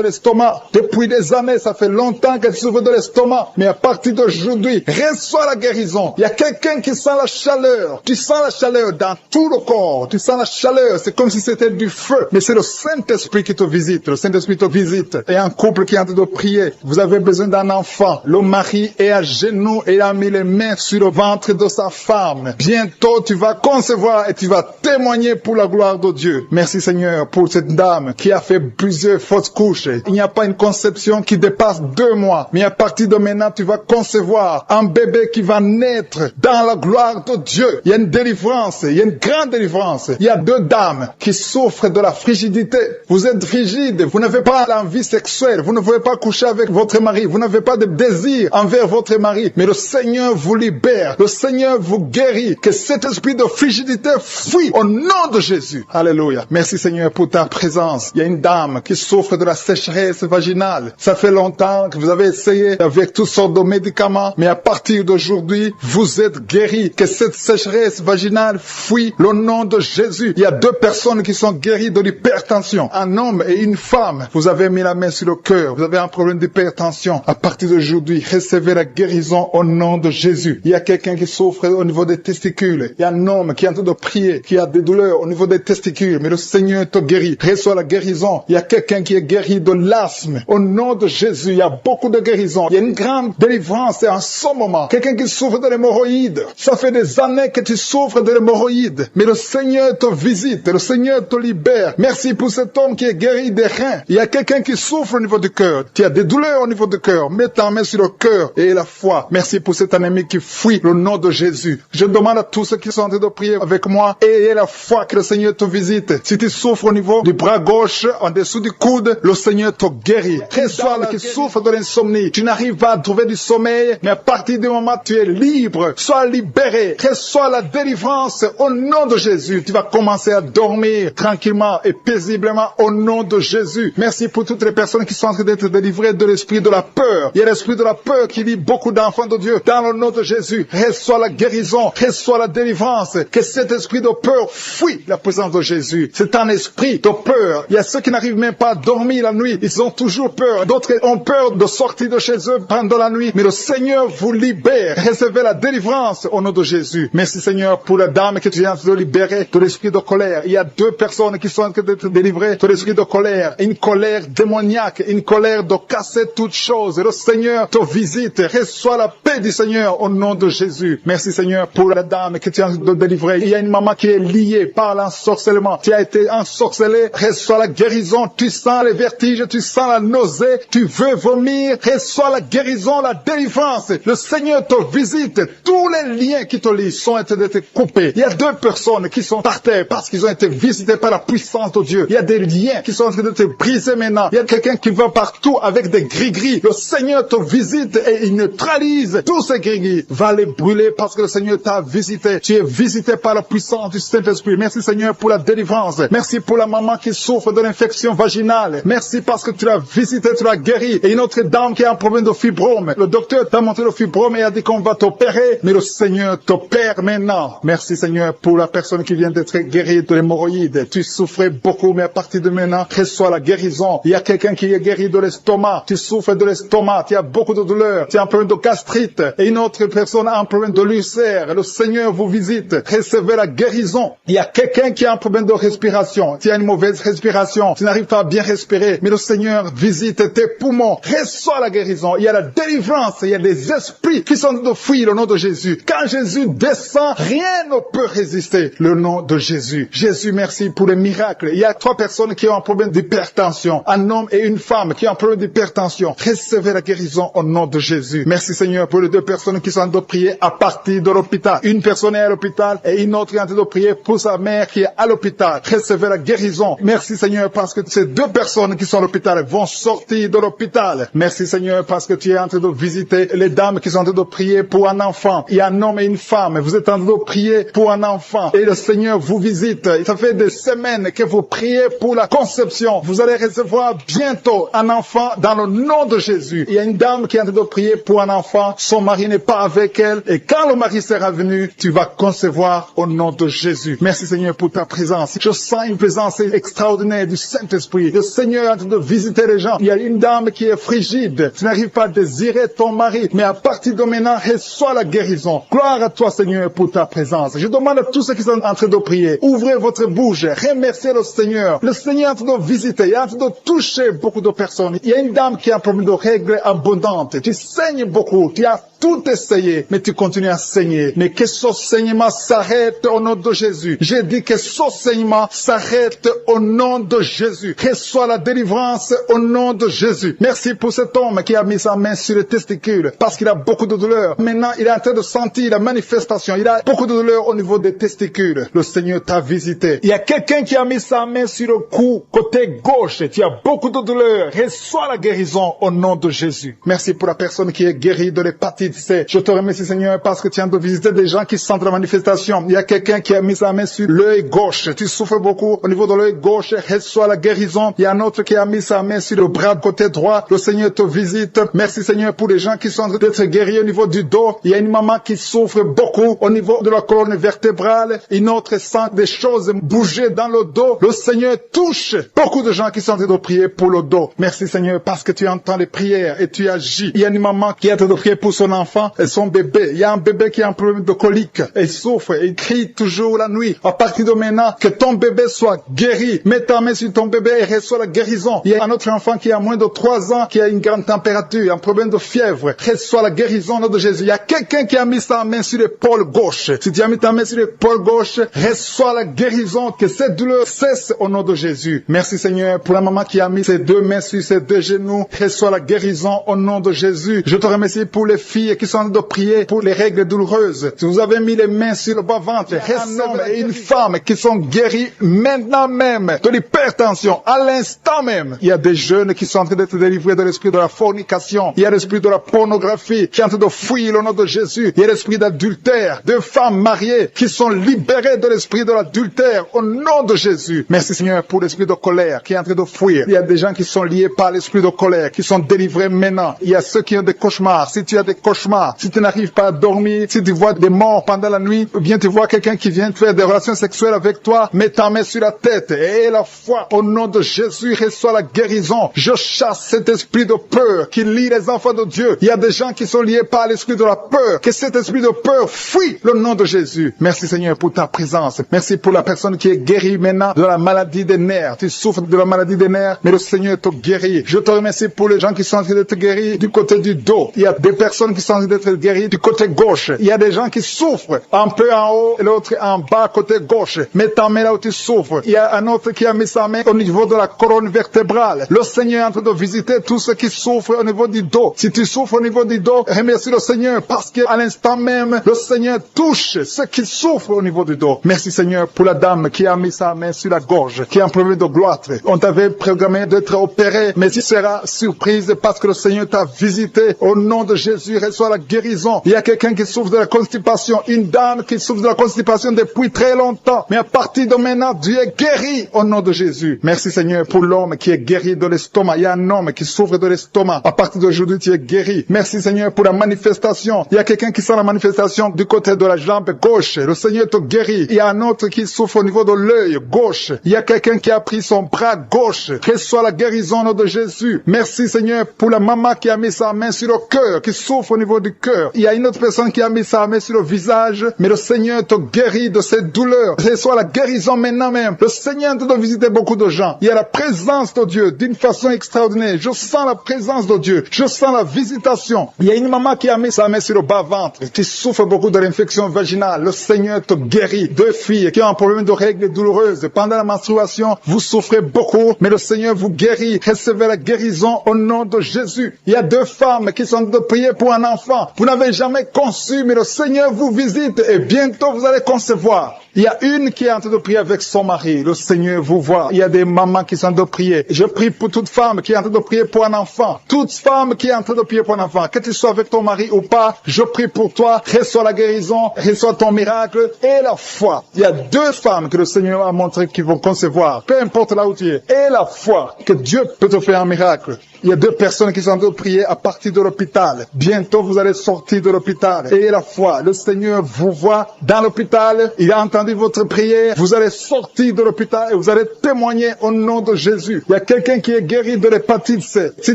l'estomac. Depuis des années, ça fait longtemps qu'elle souffre de l'estomac. Mais à partir d'aujourd'hui, reçois la guérison. Il y a quelqu'un qui sent la chaleur. Tu sens la chaleur dans tout le corps. Tu sens la chaleur. C'est comme si c'était du feu. Mais c'est le Saint-Esprit qui te visite. Le Saint-Esprit te visite. Et un couple qui est en train de prier. Vous avez besoin d'un enfant. Le mari est à genoux et a mis les mains sur le ventre de sa femme. Bientôt, tu vas concevoir et tu vas témoigner pour la gloire de Dieu. Merci Seigneur pour cette dame qui a fait plusieurs fausses couches. Il n'y a pas une conception qui dépasse 2 mois. Mais à partir de maintenant, tu vas concevoir un bébé qui va naître dans la gloire de Dieu. Il y a une délivrance, il y a une grande délivrance. Il y a 2 dames qui souffrent de la frigidité. Vous êtes frigide, vous n'avez pas l'envie sexuelle, vous ne pouvez pas coucher avec votre mari, vous n'avez pas de désir envers votre mari. Mais le Seigneur vous libère, le Seigneur vous guérit. Que cet esprit de frigidité fuit au nom de Jésus. Alléluia. Merci Seigneur pour ta présence. Il y a une dame qui souffre de la sécheresse vaginale. Ça fait longtemps que vous avez essayé avec toutes sortes de médicaments, mais à partir d'aujourd'hui, vous êtes guéris. Que cette sécheresse vaginale fuit au nom de Jésus. Il y a 2 personnes qui sont guéries de l'hypertension. Un homme et une femme. Vous avez mis la main sur le cœur. Vous avez un problème d'hypertension. À partir d'aujourd'hui, recevez la guérison au nom de Jésus. Il y a quelqu'un qui souffre au niveau des testicules. Il y a un homme qui est en train de prier, qui a des douleurs au niveau des testicules. Mais le Seigneur te guérit. Reçois la guérison. Il y a quelqu'un qui est guéri de l'asthme. Au nom de Jésus, il y a beaucoup de guérisons. Il y a une grande délivrance en ce moment. Quelqu'un qui souffre de l'hémorroïde. Ça fait des années que tu souffres de l'hémorroïde. Mais le Seigneur te visite. Le Seigneur te libère. Merci pour cet homme qui est guéri des reins. Il y a quelqu'un qui souffre au niveau du cœur. Tu as des douleurs au niveau du cœur. Mets ta main sur le cœur et la foi. Merci pour cet ennemi qui fuit le nom de Jésus. Je demande à tous ceux qui sont en train de prier avec moi, ayez la foi que le Seigneur te visite. Si tu souffres au niveau du bras gauche, en dessous du coude, le Seigneur te guérit. Reçois qui souffre de l'insomnie. Tu n'arrives pas à trouver du sommeil, mais à partir du moment où tu es libre, sois libéré. Reçois la délivrance au nom de Jésus. Tu vas commencer à dormir tranquillement et paisiblement au nom de Jésus. Merci pour toutes les personnes qui sont en train d'être délivrées de l'esprit de la peur. Il y a l'esprit de la peur qui lie beaucoup d'enfants de Dieu. Dans le nom de Jésus, reçois la guérison, reçois la délivrance. Que cet esprit de peur fuit la présence de Jésus. C'est un esprit de peur. Il y a ceux qui n'arrivent même pas à dormir la nuit. Ils ont toujours peur. D'autres ont peur de sortir de chez eux pendant la nuit. Mais le Seigneur vous libère. Recevez la délivrance au nom de Jésus. Merci Seigneur pour la dame que tu viens de libérer de l'esprit de colère. Il y a 2 personnes qui sont en train d'être délivrées de l'esprit de colère. Une colère démoniaque, une colère de casser toutes choses. Le Seigneur te visite. Reçois la paix du Seigneur au nom de Jésus. Merci Seigneur pour la dame que tu viens de délivrer. Il y a une maman qui est liée par l'ensorcellement. Tu as été ensorcelé. Reçois la guérison. Tu sens les vertiges, tu sens la nausée, tu veux vomir. Reçois la guérison, la délivrance. Le Seigneur te visite. Tous les liens qui te lient sont en train d'être coupés. Il y a 2 personnes qui sont par terre parce qu'ils ont été visités par la puissance de Dieu. Il y a des liens qui sont en train d'être brisés maintenant. Il y a quelqu'un qui va partout avec des gris-gris. Le Seigneur te visite et il neutralise tous ces gris-gris. Va les brûler parce que le Seigneur t'a visité. Tu es visité par la puissance du Saint-Esprit. Merci Seigneur pour la délivrance. Merci pour la maman qui souffre de l'infection vaginale. Merci parce que tu l'as visité, tu l'as guéri. Et une autre dame qui a un problème de fibrome. Le docteur t'a montré le fibrome et a dit qu'on va t'opérer. Mais le Seigneur t'opère maintenant. Merci Seigneur pour la personne qui vient d'être guérie de l'hémorroïde. Tu souffrais beaucoup, mais à partir de maintenant, reçois la guérison. Il y a quelqu'un qui est guéri de l'estomac. Tu souffres de l'estomac. Tu as beaucoup de douleurs. Tu as un problème de gastrite. Et une autre personne a un problème de l'ulcère. Le Seigneur vous visite. Recevez la guérison. Il y a quelqu'un qui a un problème de respiration. Tu as une mauvaise respiration. Tu n'arrives pas à bien respirer. Mais le Seigneur visite tes poumons. Reçois la guérison. Il y a la délivrance. Il y a des esprits qui sont de fuir le nom de Jésus. Quand Jésus descend, rien ne peut résister le nom de Jésus. Jésus, merci pour les miracles. Il y a 3 personnes qui ont un problème d'hypertension. Un homme et une femme qui ont un problème d'hypertension. Recevez la guérison au nom de Jésus. Merci Seigneur pour les 2 personnes qui sont en train de prier à partir de l'hôpital. Une personne est à l'hôpital et une autre est en train de prier pour sa mère qui est à l'hôpital. Recevez la guérison. Merci Seigneur parce que ces 2 personnes qui sont à l'hôpital vont sortir de l'hôpital. Merci Seigneur parce que tu es en train de visiter les dames qui sont en train de prier pour un enfant. Il y a un homme et une femme. Vous êtes en train de prier pour un enfant et le Seigneur vous visite. Ça fait des semaines que vous priez pour la conception. Vous allez recevoir bientôt un enfant dans le nom de Jésus. Il y a une dame qui est en train de prier pour un enfant. Son mari n'est pas avec elle et quand le mari sera venu, tu vas concevoir au nom de Jésus. Merci Seigneur pour ta présence. Je sens une présence extraordinaire du Saint-Esprit. Le Seigneur est en train de visiter les gens. Il y a une dame qui est frigide. Tu n'arrives pas à désirer ton mari, mais à partir de maintenant, reçois la guérison. Gloire à toi Seigneur pour ta présence. Je demande à tous ceux qui sont en train de prier, ouvrez votre bouche, remerciez le Seigneur. Le Seigneur est en train de visiter, il est en train de toucher beaucoup de personnes. Il y a une dame qui a un problème de règles abondantes. Tu saignes beaucoup, tu as tout essayé, mais tu continues à saigner. Mais que ce saignement s'arrête au nom de Jésus. J'ai dit que ce saignement s'arrête au nom de Jésus. Reçois la délivrance au nom de Jésus. Merci pour cet homme qui a mis sa main sur les testicules parce qu'il a beaucoup de douleur. Maintenant, il est en train de sentir la manifestation. Il a beaucoup de douleur au niveau des testicules. Le Seigneur t'a visité. Il y a quelqu'un qui a mis sa main sur le cou, côté gauche. Tu as beaucoup de douleur. Reçois la guérison au nom de Jésus. Merci pour la personne qui est guérie de l'hépatite C. Je te remercie, Seigneur, parce que tu viens de visiter des gens qui sentent la manifestation. Il y a quelqu'un qui a mis sa main sur l'œil gauche. Tu souffres beaucoup au niveau de l'œil gauche. Reçois la guérison. Il y a un autre qui a mis sa main sur le bras côté droit. Le Seigneur te visite. Merci, Seigneur, pour les gens qui sont en train d'être guéris au niveau du dos. Il y a une maman qui souffre beaucoup au niveau de la colonne vertébrale. Une autre sent des choses bouger dans le dos. Le Seigneur touche beaucoup de gens qui sont en train de prier pour le dos. Merci, Seigneur, parce que tu entends les prières et tu agis. Il y a une maman qui est en train de prier pour son enfant et son bébé. Il y a un bébé qui a un problème de colique. Il souffre, il crie toujours la nuit. À partir de maintenant, que ton bébé soit guéri. Mets ta main sur ton bébé et reçois la guérison. Il y a un autre enfant qui a moins de 3 ans, qui a une grande température, un problème de fièvre. Reçois la guérison au nom de Jésus. Il y a quelqu'un qui a mis sa main sur l'épaule gauche. Si tu as mis ta main sur l'épaule gauche, reçois la guérison. Que cette douleur cesse au nom de Jésus. Merci, Seigneur, pour la maman qui a mis ses 2 mains sur ses 2 genoux. Reçois la guérison au nom de Jésus. Je te remercie pour les filles qui sont en train de prier pour les règles douloureuses. Si vous avez mis les mains sur le bas-ventre, un homme et une femme qui sont guéris maintenant même de l'hypertension, à l'instant même. Il y a des jeunes qui sont en train d'être délivrés de l'esprit de la fornication. Il y a l'esprit de la pornographie qui est en train de fuir au nom de Jésus. Il y a l'esprit d'adultère. 2 femmes mariées qui sont libérées de l'esprit de l'adultère au nom de Jésus. Merci, Seigneur, pour l'esprit de colère qui est en train de fuir. Il y a des gens qui sont liés par l'esprit de colère, qui sont délivrés maintenant. Il y a ceux qui ont des cauchemars. Si tu as des cauchemars, si tu n'arrives pas à dormir, si tu vois des morts pendant la nuit, ou bien tu vois quelqu'un qui vient faire des relations sexuelles avec toi, mets ta main sur la tête et la foi au nom de Jésus reçoit la guérison. Je chasse cet esprit de peur qui lie les enfants de Dieu. Il y a des gens qui sont liés par l'esprit de la peur. Que cet esprit de peur fuit le nom de Jésus. Merci, Seigneur, pour ta présence. Merci pour la personne qui est guérie maintenant de la maladie des nerfs. Tu souffres de la maladie des nerfs, mais le Seigneur te guérit. Je te remercie pour les gens qui sont en train d'être guéris du côté du dos. Il y a des personnes qui sont en train d'être guéries du côté gauche. Il y a des gens qui souffrent un peu en haut et l'autre en bas côté gauche. Mets ta main là où tu souffres. Il y a un autre qui a mis sa main au niveau de la colonne vertébrale. Le Seigneur est en train de visiter tous ceux qui souffrent au niveau du dos. Si tu souffres au niveau du dos, remercie le Seigneur parce qu'à l'instant même, le Seigneur touche ceux qui souffrent au niveau du dos. Merci, Seigneur, pour la dame qui a mis sa main sur la gorge, qui a un problème de gloître. On t'avait programmé d'être opéré, mais tu seras surprise parce que le Seigneur t'a visité. Au nom de Jésus, reçois la guérison. Il y a quelqu'un qui souffre de la constipation, une dame qui souffre de la constipation depuis très longtemps. Mais à partir de maintenant, Dieu est guéri au nom de Jésus. Merci, Seigneur, pour l'homme qui est guéri de l'estomac. Il y a un homme qui souffre de l'estomac. À partir d'aujourd'hui, tu es guéri. Merci, Seigneur, pour la manifestation. Il y a quelqu'un qui sent la manifestation du côté de la jambe gauche. Le Seigneur te guérit. Il y a un autre qui souffre au niveau de l'œil gauche. Il y a quelqu'un qui a pris son bras gauche. Reçois la guérison au nom de Jésus. Merci, Seigneur, pour la maman qui a mis sa main sur le cœur, qui souffre au niveau du cœur. Il y a une autre personne qui a mis sa main sur le visage, mais le Seigneur te guérit de cette douleur. Reçois la guérison maintenant même. Le Seigneur est en train de visiter beaucoup de gens. Il y a la présence de Dieu d'une façon extraordinaire. Je sens la présence de Dieu. Je sens la visitation. Il y a une maman qui a mis sa main sur le bas-ventre, qui souffre beaucoup de l'infection vaginale. Le Seigneur te guérit. 2 filles qui ont un problème de règles douloureuses. Pendant la menstruation, vous souffrez beaucoup, mais le Seigneur vous guérit. Recevez la guérison au nom de Jésus. Il y a 2 femmes qui sont en train de prier pour un enfant. Vous n'avez jamais conçu, mais le Seigneur vous visite et bientôt vous allez concevoir. Il y a une qui est en train de prier avec son mari. Le Seigneur vous voit. Il y a des mamans qui sont en train de prier. Je prie pour toute femme qui est en train de prier pour un enfant. Toute femme qui est en train de prier pour un enfant. Que tu sois avec ton mari ou pas, je prie pour toi. Reçois la guérison, reçois ton miracle et la foi. Il y a 2 femmes que le Seigneur a montré qu'ils vont concevoir. Peu importe là où tu es. Et la foi que Dieu peut te faire un miracle. Il y a 2 personnes qui sont en train de prier à partir de l'hôpital. Bientôt vous allez sortir de l'hôpital. Et la foi, le Seigneur vous voit dans l'hôpital. Il a entendu entendu votre prière, vous allez sortir de l'hôpital et vous allez témoigner au nom de Jésus. Il y a quelqu'un qui est guéri de l'hépatite C. Si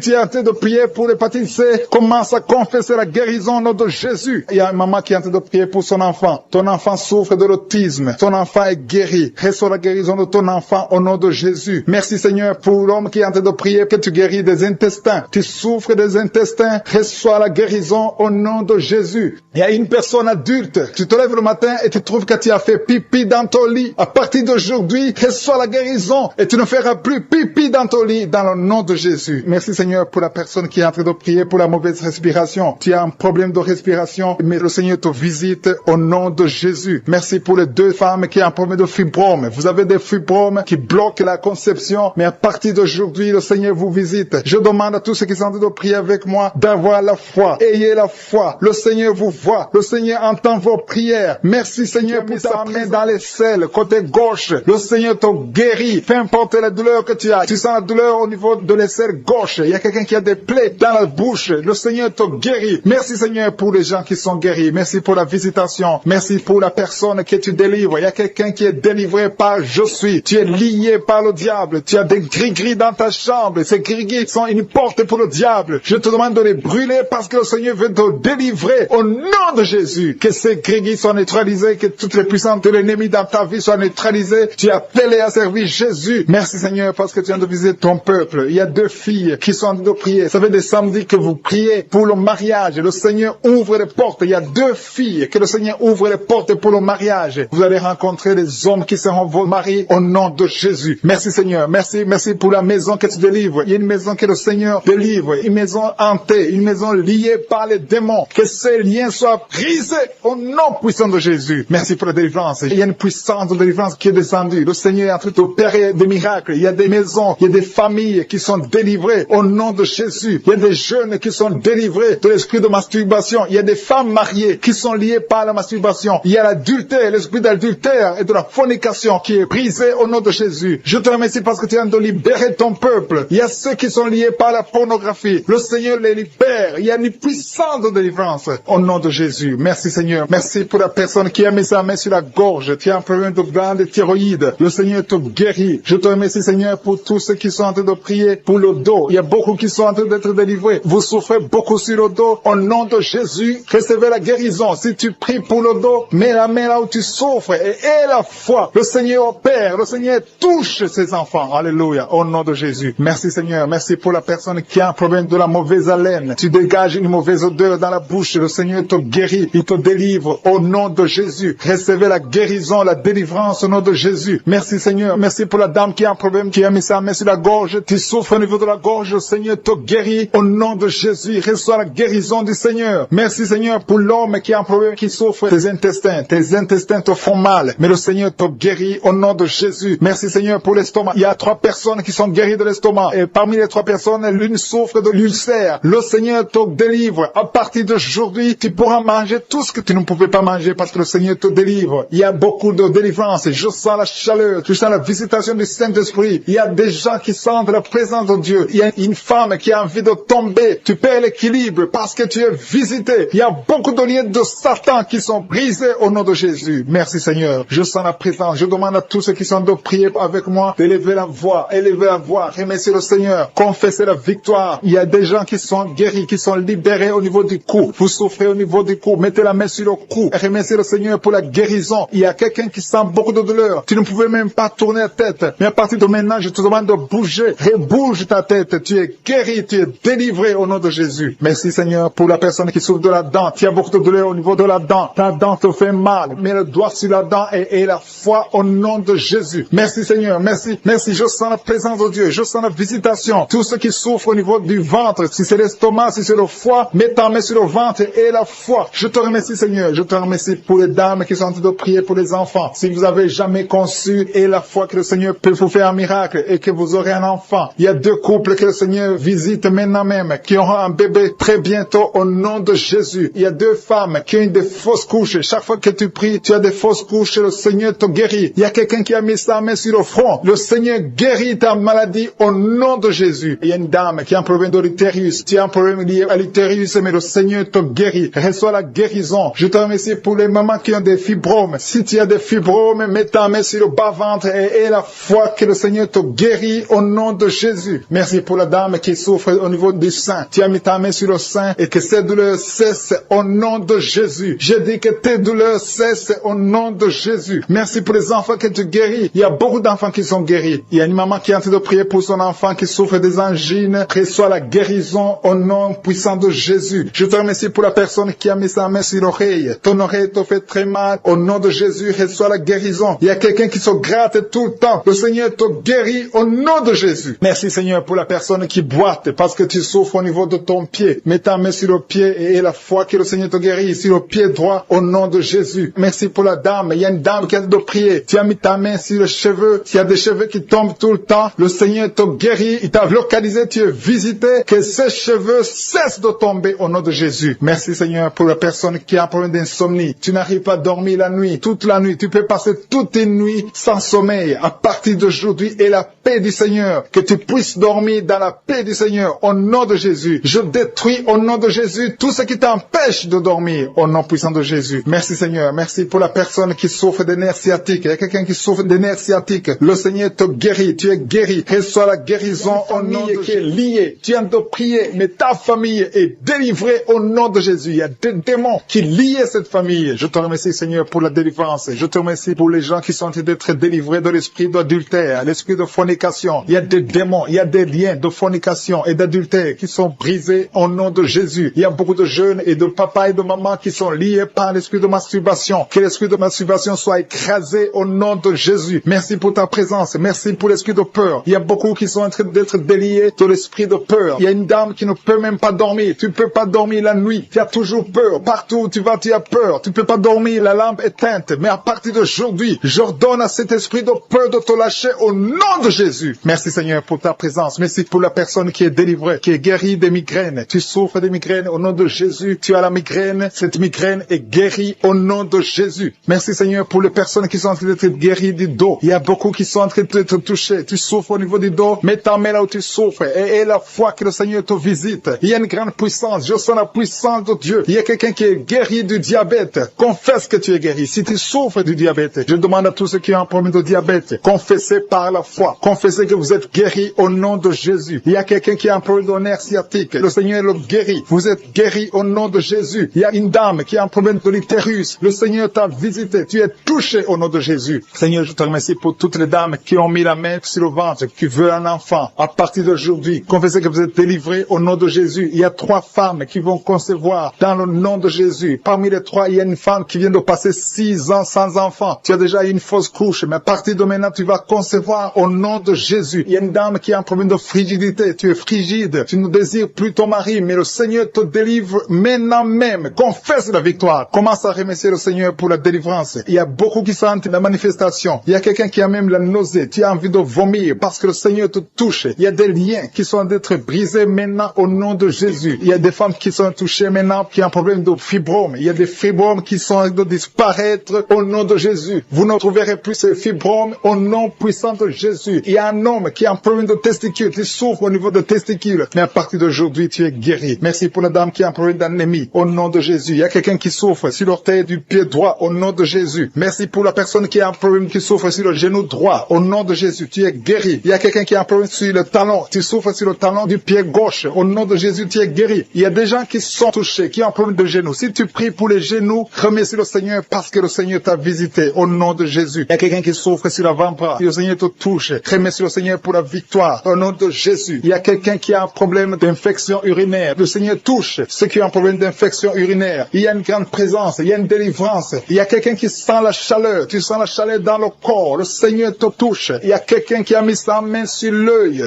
tu es en train de prier pour l'hépatite C, commence à confesser la guérison au nom de Jésus. Il y a une maman qui est en train de prier pour son enfant. Ton enfant souffre de l'autisme. Ton enfant est guéri. Reçois la guérison de ton enfant au nom de Jésus. Merci Seigneur pour l'homme qui est en train de prier que tu guéris des intestins. Tu souffres des intestins. Reçois la guérison au nom de Jésus. Il y a une personne adulte. Tu te lèves le matin et tu trouves que tu as fait pipi dans ton lit. À partir d'aujourd'hui, reçois la guérison et tu ne feras plus pipi dans ton lit dans le nom de Jésus. Merci Seigneur pour la personne qui est en train de prier pour la mauvaise respiration. Tu as un problème de respiration, mais le Seigneur te visite au nom de Jésus. Merci pour les deux femmes qui ont un problème de fibrome. Vous avez des fibromes qui bloquent la conception, mais à partir d'aujourd'hui, le Seigneur vous visite. Je demande à tous ceux qui sont en train de prier avec moi d'avoir la foi. Ayez la foi. Le Seigneur vous voit. Le Seigneur entend vos prières. Merci Seigneur pour ta main dans les selles, côté gauche. Le Seigneur te guérit. Peu importe la douleur que tu as. Tu sens la douleur au niveau de l'aisselle gauche. Il y a quelqu'un qui a des plaies dans la bouche. Le Seigneur te guérit. Merci Seigneur pour les gens qui sont guéris. Merci pour la visitation. Merci pour la personne que tu délivres. Il y a quelqu'un qui est délivré par je suis. Tu es lié par le diable. Tu as des gris-gris dans ta chambre. Ces gris-gris sont une porte pour le diable. Je te demande de les brûler parce que le Seigneur veut te délivrer au nom de Jésus. Que ces gris-gris soient neutralisés. Que toutes les puissances de l'ennemi dans ta vie soient neutralisées. Tu es appelé à servir Jésus. Merci Seigneur parce que tu viens de visiter ton peuple. Il y a deux filles qui sont en train de prier. Ça fait des samedis que vous priez pour le mariage. Le Seigneur ouvre les portes. Il y a deux filles que le Seigneur ouvre les portes pour le mariage. Vous allez rencontrer les hommes qui seront vos maris au nom de Jésus. Merci Seigneur. Merci pour la maison que tu délivres. Il y a une maison que le Seigneur délivre. Une maison hantée. Une maison liée par les démons. Que ces liens soient brisés au nom puissant de Jésus. Merci pour la délivrance. Il y a une puissance de délivrance qui est descendue. Le Seigneur est en train d'opérer des miracles. Il y a des maisons, il y a des familles qui sont délivrées au nom de Jésus. Il y a des jeunes qui sont délivrés de l'esprit de masturbation. Il y a des femmes mariées qui sont liées par la masturbation. Il y a l'adultère, l'esprit d'adultère et de la fornication qui est brisé au nom de Jésus. Je te remercie parce que tu viens de libérer ton peuple. Il y a ceux qui sont liés par la pornographie. Le Seigneur les libère. Il y a une puissance de délivrance au nom de Jésus. Merci Seigneur. Merci pour la personne qui a mis sa main sur la gorge. Tu as un problème de glande thyroïde. Le Seigneur te guérit. Je te remercie Seigneur pour tous ceux qui sont en train de prier pour le dos. Il y a beaucoup qui sont en train d'être délivrés. Vous souffrez beaucoup sur le dos. Au nom de Jésus, recevez la guérison. Si tu pries pour le dos, mets la main là où tu souffres et aie la foi. Le Seigneur opère. Le Seigneur touche ses enfants. Alléluia. Au nom de Jésus. Merci Seigneur. Merci pour la personne qui a un problème de la mauvaise haleine. Tu dégages une mauvaise odeur dans la bouche. Le Seigneur te guérit. Il te délivre. Au nom de Jésus. Recevez la guérison, la délivrance au nom de Jésus. Merci Seigneur. Merci pour la dame qui a un problème, qui a mis sa main sur la gorge. Tu souffres au niveau de la gorge. Le Seigneur te guérit. Au nom de Jésus. Reçois la guérison du Seigneur. Merci Seigneur pour l'homme qui a un problème, qui souffre des intestins. Tes intestins te font mal. Mais le Seigneur te guérit au nom de Jésus. Merci Seigneur pour l'estomac. Il y a 3 personnes qui sont guéries de l'estomac. Et parmi les 3 personnes, l'une souffre de l'ulcère. Le Seigneur te délivre. À partir d'aujourd'hui, tu pourras manger tout ce que tu ne pouvais pas manger parce que le Seigneur te délivre. Il y a beaucoup de délivrance. Je sens la chaleur. Je sens la visitation du Saint-Esprit. Il y a des gens qui sentent la présence de Dieu. Il y a une femme qui a envie de tomber. Tu perds l'équilibre parce que tu es visité. Il y a beaucoup de liens de Satan qui sont brisés au nom de Jésus. Merci Seigneur. Je sens la présence. Je demande à tous ceux qui sont de prier avec moi d'élever la voix. Élever la voix. Remercier le Seigneur. Confesser la victoire. Il y a des gens qui sont guéris, qui sont libérés au niveau du cou. Vous souffrez au niveau du cou. Mettez la main sur le cou. Remerciez le Seigneur pour la guérison. Il y a quelqu'un qui sent beaucoup de douleur. Tu ne pouvais même pas tourner la tête. Mais à partir de maintenant, je te demande de bouger. Rebouge ta tête. Tu es guéri. Tu es délivré au nom de Jésus. Merci Seigneur pour la personne qui souffre de la dent. Tu as beaucoup de douleur au niveau de la dent. Ta dent te fait mal. Mets le doigt sur la dent et la foi au nom de Jésus. Merci Seigneur. Merci. Merci. Je sens la présence de Dieu. Je sens la visitation. Tous ceux qui souffrent au niveau du ventre, si c'est l'estomac, si c'est le foie, mets ta main sur le ventre et la foi. Je te remercie Seigneur. Je te remercie pour les dames qui sont en train de prier pour les enfants. Si vous avez jamais conçu et la foi que le Seigneur peut vous faire un miracle et que vous aurez un enfant. Il y a 2 couples que le Seigneur visite maintenant même qui auront un bébé très bientôt au nom de Jésus. Il y a 2 femmes qui ont des fausses couches. Chaque fois que tu pries, tu as des fausses couches. Le Seigneur te guérit. Il y a quelqu'un qui a mis sa main sur le front. Le Seigneur guérit ta maladie au nom de Jésus. Il y a une dame qui a un problème de l'utérus. Tu as un problème lié à l'utérus, mais le Seigneur te guérit. Reçois la guérison. Je te remercie pour les mamans qui ont des fibromes. Si Si tu as des fibromes, mets ta main sur le bas-ventre et la foi que le Seigneur te guérit au nom de Jésus. Merci pour la dame qui souffre au niveau du sein. Tu as mis ta main sur le sein et que ces douleurs cessent au nom de Jésus. Je dis que tes douleurs cessent au nom de Jésus. Merci pour les enfants que tu guéris. Il y a beaucoup d'enfants qui sont guéris. Il y a une maman qui est en train de prier pour son enfant qui souffre des angines. Reçois la guérison au nom puissant de Jésus. Je te remercie pour la personne qui a mis sa main sur l'oreille. Ton oreille te fait très mal. Au nom de Jésus, reçois la guérison. Il y a quelqu'un qui se gratte tout le temps. Le Seigneur te guérit au nom de Jésus. Merci Seigneur pour la personne qui boite parce que tu souffres au niveau de ton pied. Mets ta main sur le pied et la foi que le Seigneur te guérit sur le pied droit au nom de Jésus. Merci pour la dame. Il y a une dame qui a de prier. Tu as mis ta main sur les cheveux. S'il y a des cheveux qui tombent tout le temps, le Seigneur te guérit. Il t'a localisé, tu es visité. Que ces cheveux cessent de tomber au nom de Jésus. Merci Seigneur pour la personne qui a un problème d'insomnie. Tu n'arrives pas à dormir la nuit, toute la nuit. Tu peux passer toute une nuit sans sommeil. À partir d'aujourd'hui, et la paix du Seigneur, que tu puisses dormir dans la paix du Seigneur au nom de Jésus. Je détruis au nom de Jésus tout ce qui t'empêche de dormir au nom puissant de Jésus. Merci Seigneur. Merci pour la personne qui souffre des nerfs sciatiques. Il y a quelqu'un qui souffre des nerfs sciatiques. Le Seigneur te guérit. Tu es guéri. Reçois la guérison au nom de Jésus. Qui est liée. Tu viens de prier, mais ta famille est délivrée au nom de Jésus. Il y a des démons qui lient cette famille. Je te remercie Seigneur pour la délivrance. Je te remercie pour les gens qui sont en train d'être délivrés de l'esprit d'adultère, l'esprit de fornication. Il y a des démons, il y a des liens de fornication et d'adultère qui sont brisés au nom de Jésus. Il y a beaucoup de jeunes et de papas et de mamans qui sont liés par l'esprit de masturbation. Que l'esprit de masturbation soit écrasé au nom de Jésus. Merci pour ta présence. Merci pour l'esprit de peur. Il y a beaucoup qui sont en train d'être déliés de l'esprit de peur. Il y a une dame qui ne peut même pas dormir. Tu ne peux pas dormir la nuit. Tu as toujours peur. Partout où tu vas, tu as peur. Tu ne peux pas dormir, la lampe éteinte. Mais à partir d'aujourd'hui, j'ordonne à cet esprit de peur de te lâcher au nom de Jésus. Merci Seigneur pour ta présence. Merci pour la personne qui est délivrée, qui est guérie des migraines. Tu souffres des migraines au nom de Jésus. Tu as la migraine. Cette migraine est guérie au nom de Jésus. Merci Seigneur pour les personnes qui sont en train d'être guéries du dos. Il y a beaucoup qui sont en train d'être touchés. Tu souffres au niveau du dos. Mets ta main là où tu souffres et la foi que le Seigneur te visite. Il y a une grande puissance. Je sens la puissance de Dieu. Il y a quelqu'un qui est guéri du diabète. Confesse que tu es guéri. Si tu souffres du diabète, je demande à tous ceux qui ont un problème de diabète, confessez par la foi. Confessez que vous êtes guéri au nom de Jésus. Il y a quelqu'un qui a un problème de nerf sciatique. Le Seigneur le guérit. Vous êtes guéri au nom de Jésus. Il y a une dame qui a un problème de l'utérus. Le Seigneur t'a visité. Tu es touché au nom de Jésus. Seigneur, je te remercie pour toutes les dames qui ont mis la main sur le ventre, qui veulent un enfant. À partir d'aujourd'hui, confessez que vous êtes délivrés au nom de Jésus. Il y a 3 femmes qui vont concevoir dans le nom de Jésus. Parmi les 3, il y a une femme qui vient de passer 6 ans sans enfant. Tu as déjà eu une fausse couche, mais à partir de maintenant, tu vas concevoir au nom de Jésus. Il y a une dame qui a un problème de frigidité. Tu es frigide. Tu ne désires plus ton mari, mais le Seigneur te délivre maintenant même. Confesse la victoire. Commence à remercier le Seigneur pour la délivrance. Il y a beaucoup qui sentent la manifestation. Il y a quelqu'un qui a même la nausée. Tu as envie de vomir parce que le Seigneur te touche. Il y a des liens qui sont d'être brisés maintenant au nom de Jésus. Il y a des femmes qui sont touchées maintenant qui ont un problème de fibrome. Il y a des fibromes qui sont de disparaître au nom de Jésus. Vous ne trouverez plus ces fibromes au nom puissant de Jésus. Il y a un homme qui a un problème de testicules, qui souffre au niveau de testicules. Mais à partir d'aujourd'hui, tu es guéri. Merci pour la dame qui a un problème d'anémie au nom de Jésus. Il y a quelqu'un qui souffre sur l'orteil du pied droit au nom de Jésus. Merci pour la personne qui a un problème qui souffre sur le genou droit au nom de Jésus. Tu es guéri. Il y a quelqu'un qui a un problème sur le talon. Tu souffres sur le talon du pied gauche. Au nom de Jésus, tu es guéri. Il y a des gens qui sont touchés, qui ont un problème de genou. Si tu pries pour les genoux, remercie le Seigneur parce que le Seigneur t'a visité au nom de Jésus. Il y a quelqu'un qui souffre sur l'avant-bras. Le Seigneur te touche. Remercie le Seigneur pour la victoire au nom de Jésus. Il y a quelqu'un qui a un problème d'infection urinaire. Le Seigneur touche ceux qui ont un problème d'infection urinaire. Il y a une grande présence. Il y a une délivrance. Il y a quelqu'un qui sent la chaleur. Tu sens la chaleur dans le corps. Le Seigneur te touche. Il y a quelqu'un qui a mis sa main sur l'œil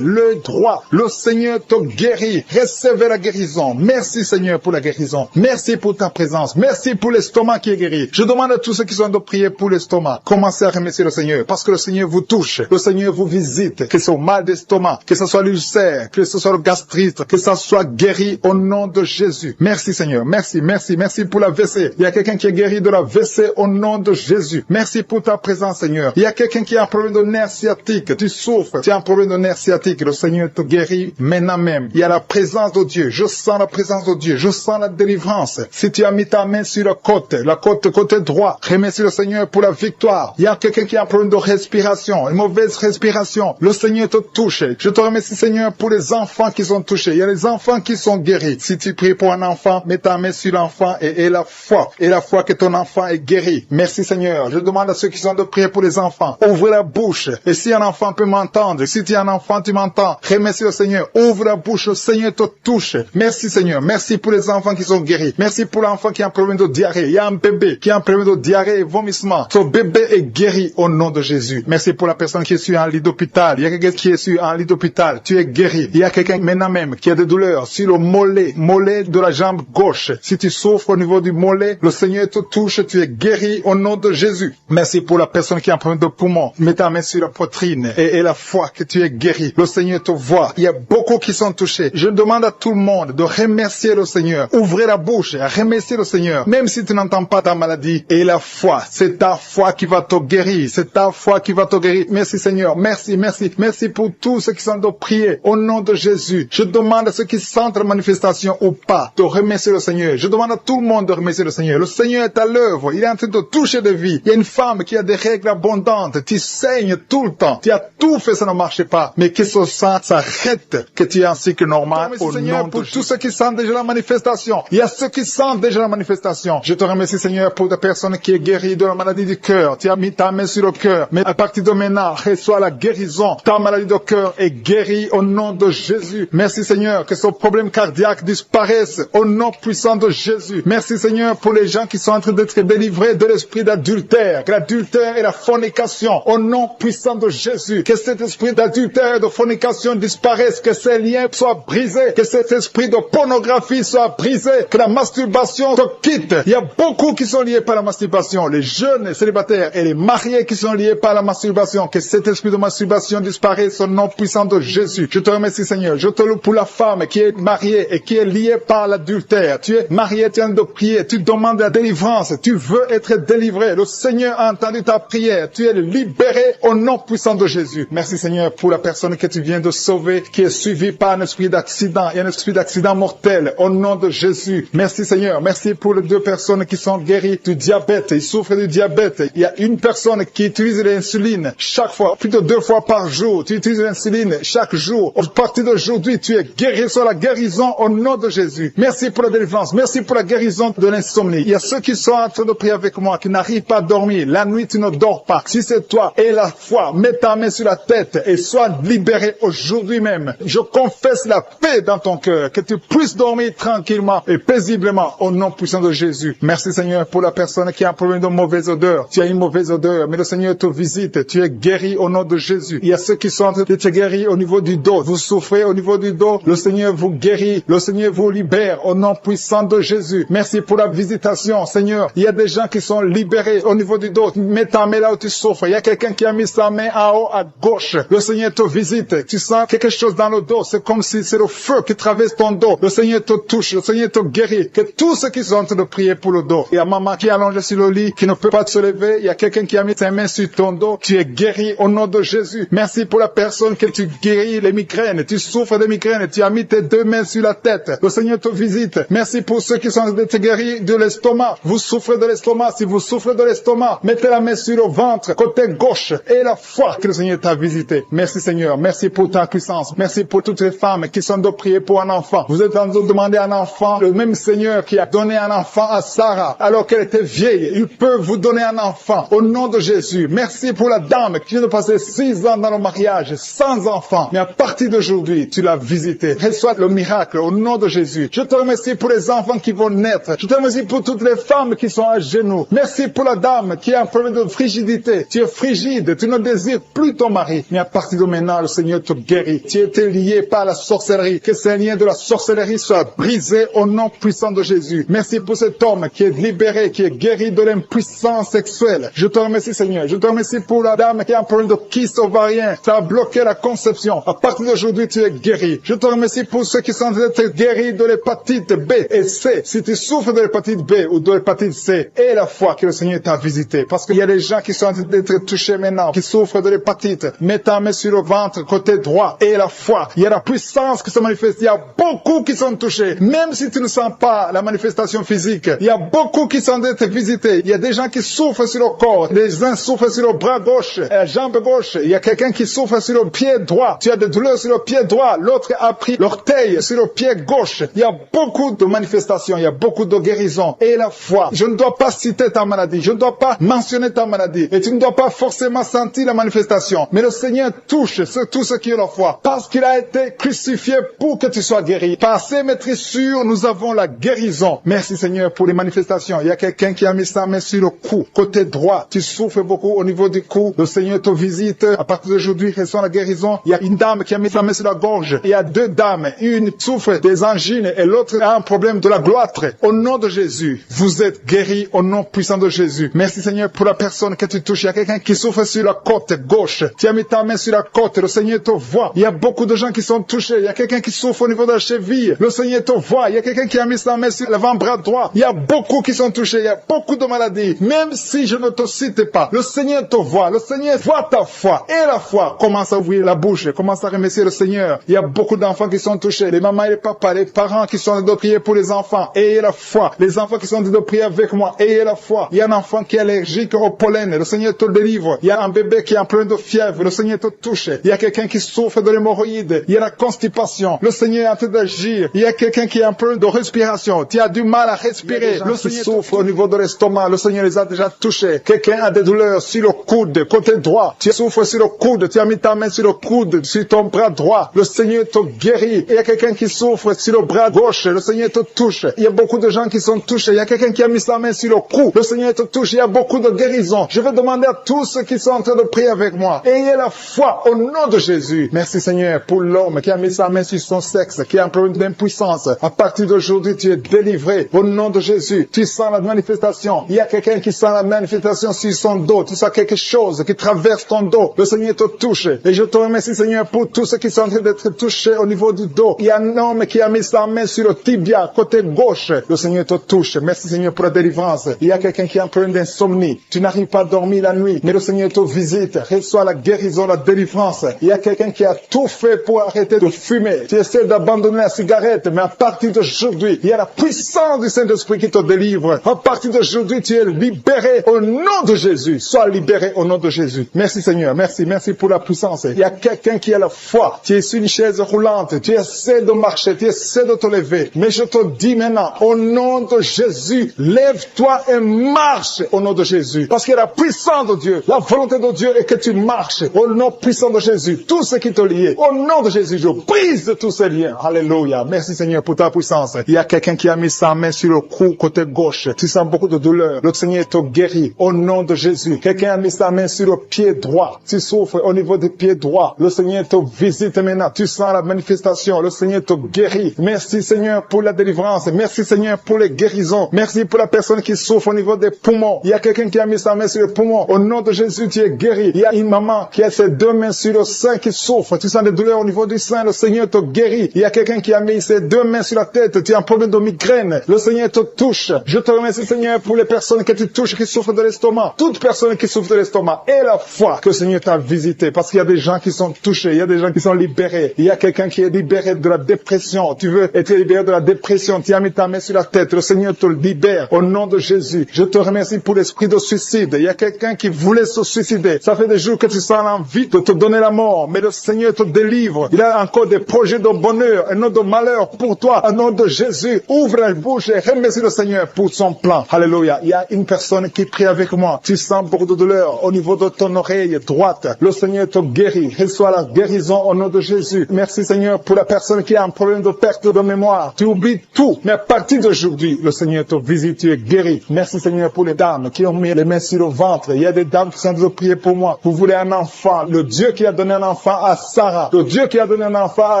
droit. Le Seigneur te guérit. Recevez la guérison. Merci Seigneur pour la guérison. Merci pour ta présence. Merci pour l'estomac qui est guéri. Je demande à tous ceux qui sont de prier pour l'estomac. Commencez à remercier le Seigneur parce que le Seigneur vous touche. Le Seigneur vous visite. Que ce soit mal d'estomac, que ce soit l'ulcère, que ce soit le gastrite, que ça soit guéri au nom de Jésus. Merci Seigneur. Merci, merci, merci pour la WC. Il y a quelqu'un qui est guéri de la WC au nom de Jésus. Merci pour ta présence Seigneur. Il y a quelqu'un qui a un problème de nerf sciatique. Tu souffres. Tu as un problème de nerf sciatique. Le Seigneur te guérit maintenant même. Il y a la présence de Dieu. Je sens la présence de Dieu. Je sens la délivrance. Si tu as mis ta main sur la côte côté droit, Remercie le Seigneur pour la victoire. Il y a quelqu'un qui a un problème de respiration, une mauvaise respiration. Le Seigneur te touche. Je te remercie, Seigneur, pour les enfants qui sont touchés. Il y a les enfants qui sont guéris. Si tu pries pour un enfant, mets ta main sur l'enfant et la foi. Et la foi que ton enfant est guéri. Merci, Seigneur. Je demande à ceux qui sont de prier pour les enfants. Ouvre la bouche. Et si un enfant peut m'entendre, si tu es un enfant, tu m'entends. Remercie le Seigneur. Ouvre la bouche. Le Seigneur te touche. Merci, Seigneur. Merci pour les enfants qui sont guéris. Merci pour l'enfant qui a un problème de diarrhée. Il y a un bébé qui a un problème de diarrhée et vomissement. Ton bébé est guéri au nom de Jésus. Merci pour la personne qui est sur un lit d'hôpital. Il y a quelqu'un qui est sur un lit d'hôpital. Tu es guéri. Il y a quelqu'un maintenant même qui a des douleurs sur le mollet de la jambe gauche. Si tu souffres au niveau du mollet, le Seigneur te touche. Tu es guéri au nom de Jésus. Merci pour la personne qui a un problème de poumon. Mets ta main sur la poitrine et la foi que tu es guéri. Le Seigneur te voit. Il y a beaucoup qui sont touchés. Je demande à tout le monde de remercier le Seigneur. Ouvrez la bouche et remercier le Seigneur. Même si tu n'entends pas ta maladie. Et la foi, c'est ta foi qui va te guérir. C'est ta foi qui va te guérir. Merci Seigneur. Merci, merci. Merci pour tous ceux qui sont de prier. Au nom de Jésus. Je demande à ceux qui sentent la manifestation ou pas de remercier le Seigneur. Je demande à tout le monde de remercier le Seigneur. Le Seigneur est à l'œuvre. Il est en train de toucher de vie. Il y a une femme qui a des règles abondantes. Tu saignes tout le temps. Tu as tout fait, ça ne marche pas. Mais que ce sang s'arrête, que tu es en cycle normal. Au nom de Jésus. Tous ceux qui sentent déjà la manifestation. Il y a ceux qui sentent déjà la manifestation. Je te remercie Seigneur pour la personne qui est guérie de la maladie du cœur. Tu as mis ta main sur le cœur. Mais à partir de maintenant, reçois la guérison. Ta maladie de cœur est guérie au nom de Jésus. Merci Seigneur que ce problème cardiaque disparaisse au nom puissant de Jésus. Merci Seigneur pour les gens qui sont en train d'être délivrés de l'esprit d'adultère. Que l'adultère et la fornication au nom puissant de Jésus. Que cet esprit d'adultère et de fornication disparaisse. Que ces liens soient brisés. Que cet esprit de pornographie soit brisé. Que la masturbation te quitte. Il y a beaucoup qui sont liés par la masturbation. Les jeunes célibataires et les mariés qui sont liés par la masturbation. Que cet esprit de masturbation disparaisse au nom puissant de Jésus. Je te remercie Seigneur. Je te loue pour la femme qui est mariée et qui est liée par l'adultère. Tu es marié, tu es en train de prier. Tu demandes la délivrance. Tu veux être délivré. Le Seigneur a entendu ta prière. Tu es libéré au nom puissant de Jésus. Merci Seigneur pour la personne que tu viens de sauver, qui est suivie par un esprit d'accident. Il y a un esprit d'accident mortel au nom de Jésus. Merci Seigneur. Merci pour les 2 personnes qui sont guéries du diabète. Ils souffrent du diabète. Il y a une personne qui utilise l'insuline chaque fois, plus de 2 fois par jour. Tu utilises l'insuline chaque jour. À partir d'aujourd'hui, tu es guéri sur la guérison au nom de Jésus. Merci pour la délivrance. Merci pour la guérison de l'insomnie. Il y a ceux qui sont en train de prier avec moi, qui n'arrivent pas à dormir. La nuit, tu ne dors pas. Si c'est toi, et la foi, mets ta main sur la tête et sois libéré aujourd'hui même. Je confesse la paix dans ton cœur, que tu puisses dormir tranquillement et paisiblement au nom puissant de Jésus. Merci Seigneur pour la personne qui a un problème de mauvaise odeur. Tu as une mauvaise odeur, mais le Seigneur te visite. Tu es guéri au nom de Jésus. Il y a ceux qui sont en train d'être guéris au niveau du dos. Vous souffrez au niveau du dos. Le Seigneur vous guérit. Le Seigneur vous libère au nom puissant de Jésus. Merci pour la visitation, Seigneur. Il y a des gens qui sont libérés au niveau du dos. Mets ta main là où tu souffres. Il y a quelqu'un qui a mis sa main en haut à gauche. Le Seigneur te visite. Tu sens quelque chose dans le dos. C'est comme si c'est le feu qui traverse ton dos. Le Seigneur te touche. Le Seigneur te guérit. Que tous ceux qui sont en train de prier pour le dos. Il y a maman qui est allongée sur le lit, qui ne peut pas se lever. Il y a quelqu'un qui a mis sa main sur ton dos. Tu es guéri au nom de Jésus. Merci pour la personne que tu guéris les migraines. Tu souffres de migraines. Tu as mis tes 2 mains sur la tête. Le Seigneur te visite. Merci pour ceux qui sont en train de guéris de l'estomac. Vous souffrez de l'estomac. Si vous souffrez de l'estomac, mettez la main sur le ventre, côté gauche, et la foi que le Seigneur t'a visité. Merci Seigneur. Merci pour ta puissance. Merci pour toutes les femmes qui sont de prier pour un enfant. Vous êtes en train de demander un enfant. Le même Seigneur qui a donné un enfant à Sarah alors qu'elle était vieille, il peut vous donner un enfant au nom de Jésus. Merci pour la dame qui vient de passer 6 ans dans le mariage sans enfant. Mais à partir d'aujourd'hui, tu l'as visité. Reçois le miracle au nom de Jésus. Je te remercie pour les enfants qui vont naître. Je te remercie pour toutes les femmes qui sont à genoux. Merci pour la dame qui a un problème de frigidité. Tu es frigide, tu ne désires plus ton mari. Mais à partir de maintenant, le Seigneur te guérit. Tu étais lié par la sorcellerie. Que ces liens de la sorcellerie soient brisés au nom puissant de Jésus. Merci pour cet homme qui est libéré, qui est guéri de l'impuissance sexuelle. Je te remercie Seigneur. Je te remercie pour la dame qui a un problème de kyste ovarien. Ça a bloqué la conception. À partir d'aujourd'hui, tu es guéri. Je te remercie pour ceux qui sont en train d'être guéris de l'hépatite B et C. Si tu souffres de l'hépatite B ou de l'hépatite C, et la foi que le Seigneur t'a visité. Parce qu'il y a des gens qui sont en train d'être touchés maintenant, qui souffrent de l'hépatite. Mets ta main sur le ventre, côté droit, et la foi. Il y a la puissance qui se manifeste. Il y a beaucoup qui sont touchés. Même si tu ne sens pas la manifestation physique, il y a beaucoup qui sont d'être visités. Il y a des gens qui souffrent sur le corps. Les uns souffrent sur le bras gauche, la jambe gauche. Il y a quelqu'un qui souffre sur le pied droit. Tu as des douleurs sur le pied droit. L'autre a pris l'orteil sur le pied gauche. Il y a beaucoup de manifestations. Il y a beaucoup de guérisons. Et la foi. Je ne dois pas citer ta maladie. Je ne dois pas mentionner ta maladie. Et tu ne dois pas forcément sentir la manifestation. Mais le Seigneur touche tous ceux qui ont la foi. Parce qu'il a été crucifié pour que tu sois guéri. Par ses maîtrissures, nous avons la guérison. Merci Seigneur pour les manifestations. Il y a quelqu'un qui a mis sa main sur le cou, côté droit. Tu souffres beaucoup au niveau du cou. Le Seigneur te visite. À partir d'aujourd'hui, reçois la guérison. Il y a une dame qui a mis sa main sur la gorge. Il y a deux dames. Une souffre des angines et l'autre a un problème de la gloître. Au nom de Jésus, vous êtes guéris au nom puissant de Jésus. Merci Seigneur pour la personne que tu touches. Il y a quelqu'un qui souffre sur la côte gauche. Tu as mis ta main sur la côte. Le Seigneur te voit. Il y a beaucoup de gens qui sont touchés. Il y a quelqu'un qui souffre au niveau de la cheville. Le Seigneur te voit. Il y a quelqu'un qui a mis sa main sur l'avant-bras droit. Il y a beaucoup qui sont touchés. Il y a beaucoup de maladies. Même si je ne te cite pas, le Seigneur te voit. Le Seigneur voit ta foi. Et la foi commence à ouvrir la bouche. Commence à remercier le Seigneur. Il y a beaucoup d'enfants qui sont touchés. Les mamans et les papas, les parents qui sont en train de prier pour les enfants. Ayez la foi. Les enfants qui sont en train de prier avec moi. Ayez la foi. Il y a un enfant qui est allergique au pollen. Le Seigneur te délivre. Il y a un bébé qui est en plein de fièvre. Le Seigneur te touche. Il y a quelqu'un qui souffre de l'hémorroïde. Il y a la constipation. Le Seigneur est en train d'agir. Il y a quelqu'un qui est en plein de respiration. Tu as du mal à respirer. Le Seigneur souffre au niveau de l'estomac. Le Seigneur les a déjà touchés. Quelqu'un a des douleurs sur le coude, côté droit. Tu souffres sur le coude. Tu as mis ta main sur le coude, sur ton bras droit. Le Seigneur te guérit. Il y a quelqu'un qui souffre sur le bras gauche. Le Seigneur te touche. Il y a beaucoup de gens qui sont touchés. Il y a quelqu'un qui a mis sa main sur le cou. Le Seigneur te touche. Il y a beaucoup de guérisons. Je vais demander à tous ceux qui sont en train de prier avec moi. Ayez la foi au nom de Jésus. Merci Seigneur pour l'homme qui a mis sa main sur son sexe, qui a un problème d'impuissance. À partir d'aujourd'hui, tu es délivré au nom de Jésus. Tu sens la manifestation. Il y a quelqu'un qui sent la manifestation sur son dos. Tu sens quelque chose qui traverse ton dos. Le Seigneur te touche. Et je te remercie Seigneur pour tous ceux qui sont en train d'être touchés au niveau du dos. Il y a un homme qui a mis sa main sur le tibia, côté gauche. Le Seigneur te touche. Merci Seigneur pour la délivrance. Il y a quelqu'un qui a un problème d'insomnie. Tu n'arrives pas à dormir la nuit, mais le Seigneur te visite. Reçois la guérison, la délivrance. Il y a quelqu'un qui a tout fait pour arrêter de fumer. Tu essaies d'abandonner la cigarette, mais à partir d'aujourd'hui, il y a la puissance du Saint-Esprit qui te délivre. À partir d'aujourd'hui, tu es libéré au nom de Jésus. Sois libéré au nom de Jésus. Merci Seigneur. Merci pour la puissance. Il y a quelqu'un qui a la foi. Tu es sur une chaise roulante. Tu essaies de marcher. Tu essaies de te lever. Mais je te dis maintenant, au nom de Jésus, lève-toi et marche au nom de Jésus. Parce qu'il y a la puissance de Dieu. La volonté de Dieu est que tu marches au nom puissant de Jésus. Tout ce qui te lie, au nom de Jésus, je brise tous ces liens. Alléluia. Merci Seigneur pour ta puissance. Il y a quelqu'un qui a mis sa main sur le cou côté gauche. Tu sens beaucoup de douleur. Le Seigneur te guérit au nom de Jésus. Quelqu'un a mis sa main sur le pied droit. Tu souffres au niveau du pied droit. Le Seigneur te visite maintenant. Tu sens la manifestation. Le Seigneur te guérit. Merci Seigneur pour la délivrance. Merci Seigneur pour les guérisons. Merci pour la personne qui souffre au niveau des poumons. Il y a quelqu'un qui a mis sa main sur le poumon. Au nom de Jésus, tu es guéri. Il y a une maman qui a ses deux mains sur le sein qui souffre. Tu sens des douleurs au niveau du sein. Le Seigneur te guérit. Il y a quelqu'un qui a mis ses deux mains sur la tête. Tu as un problème de migraine. Le Seigneur te touche. Je te remercie Seigneur pour les personnes que tu touches qui souffrent de l'estomac. Toute personne qui souffre de l'estomac. Et la foi que le Seigneur t'a visité. Parce qu'il y a des gens qui sont touchés. Il y a des gens qui sont libérés. Il y a quelqu'un qui est libéré de la dépression. Tu veux être libéré de la dépression. Tu as mis ta main sur la tête. Le Seigneur te libère. Au nom de Jésus. Je te remercie pour l'esprit de suicide. Il y a quelqu'un qui voulait se suicider. Ça fait des jours que tu sens l'envie de te donner la mort. Mais le Seigneur te délivre. Il a encore des projets de bonheur et non de malheur pour toi. Au nom de Jésus. Ouvre la bouche et remercie le Seigneur pour son plan. Alléluia. Il y a une personne qui prie avec moi. Tu sens beaucoup de douleur au niveau de ton oreille droite. Le Seigneur te guérit. Reçois la guérison au nom de Jésus. Merci Seigneur pour la personne qui a un problème de perte de mémoire. Tu oublies tout. Mais à partir d'aujourd'hui, le Seigneur te visite. Tu es guéri. Merci Seigneur pour les dames qui ont mis les mains sur le ventre. Il y a des dames qui sont en train de prier pour moi. Vous voulez un enfant. Le Dieu qui a donné un enfant à Sarah. Le Dieu qui a donné un enfant à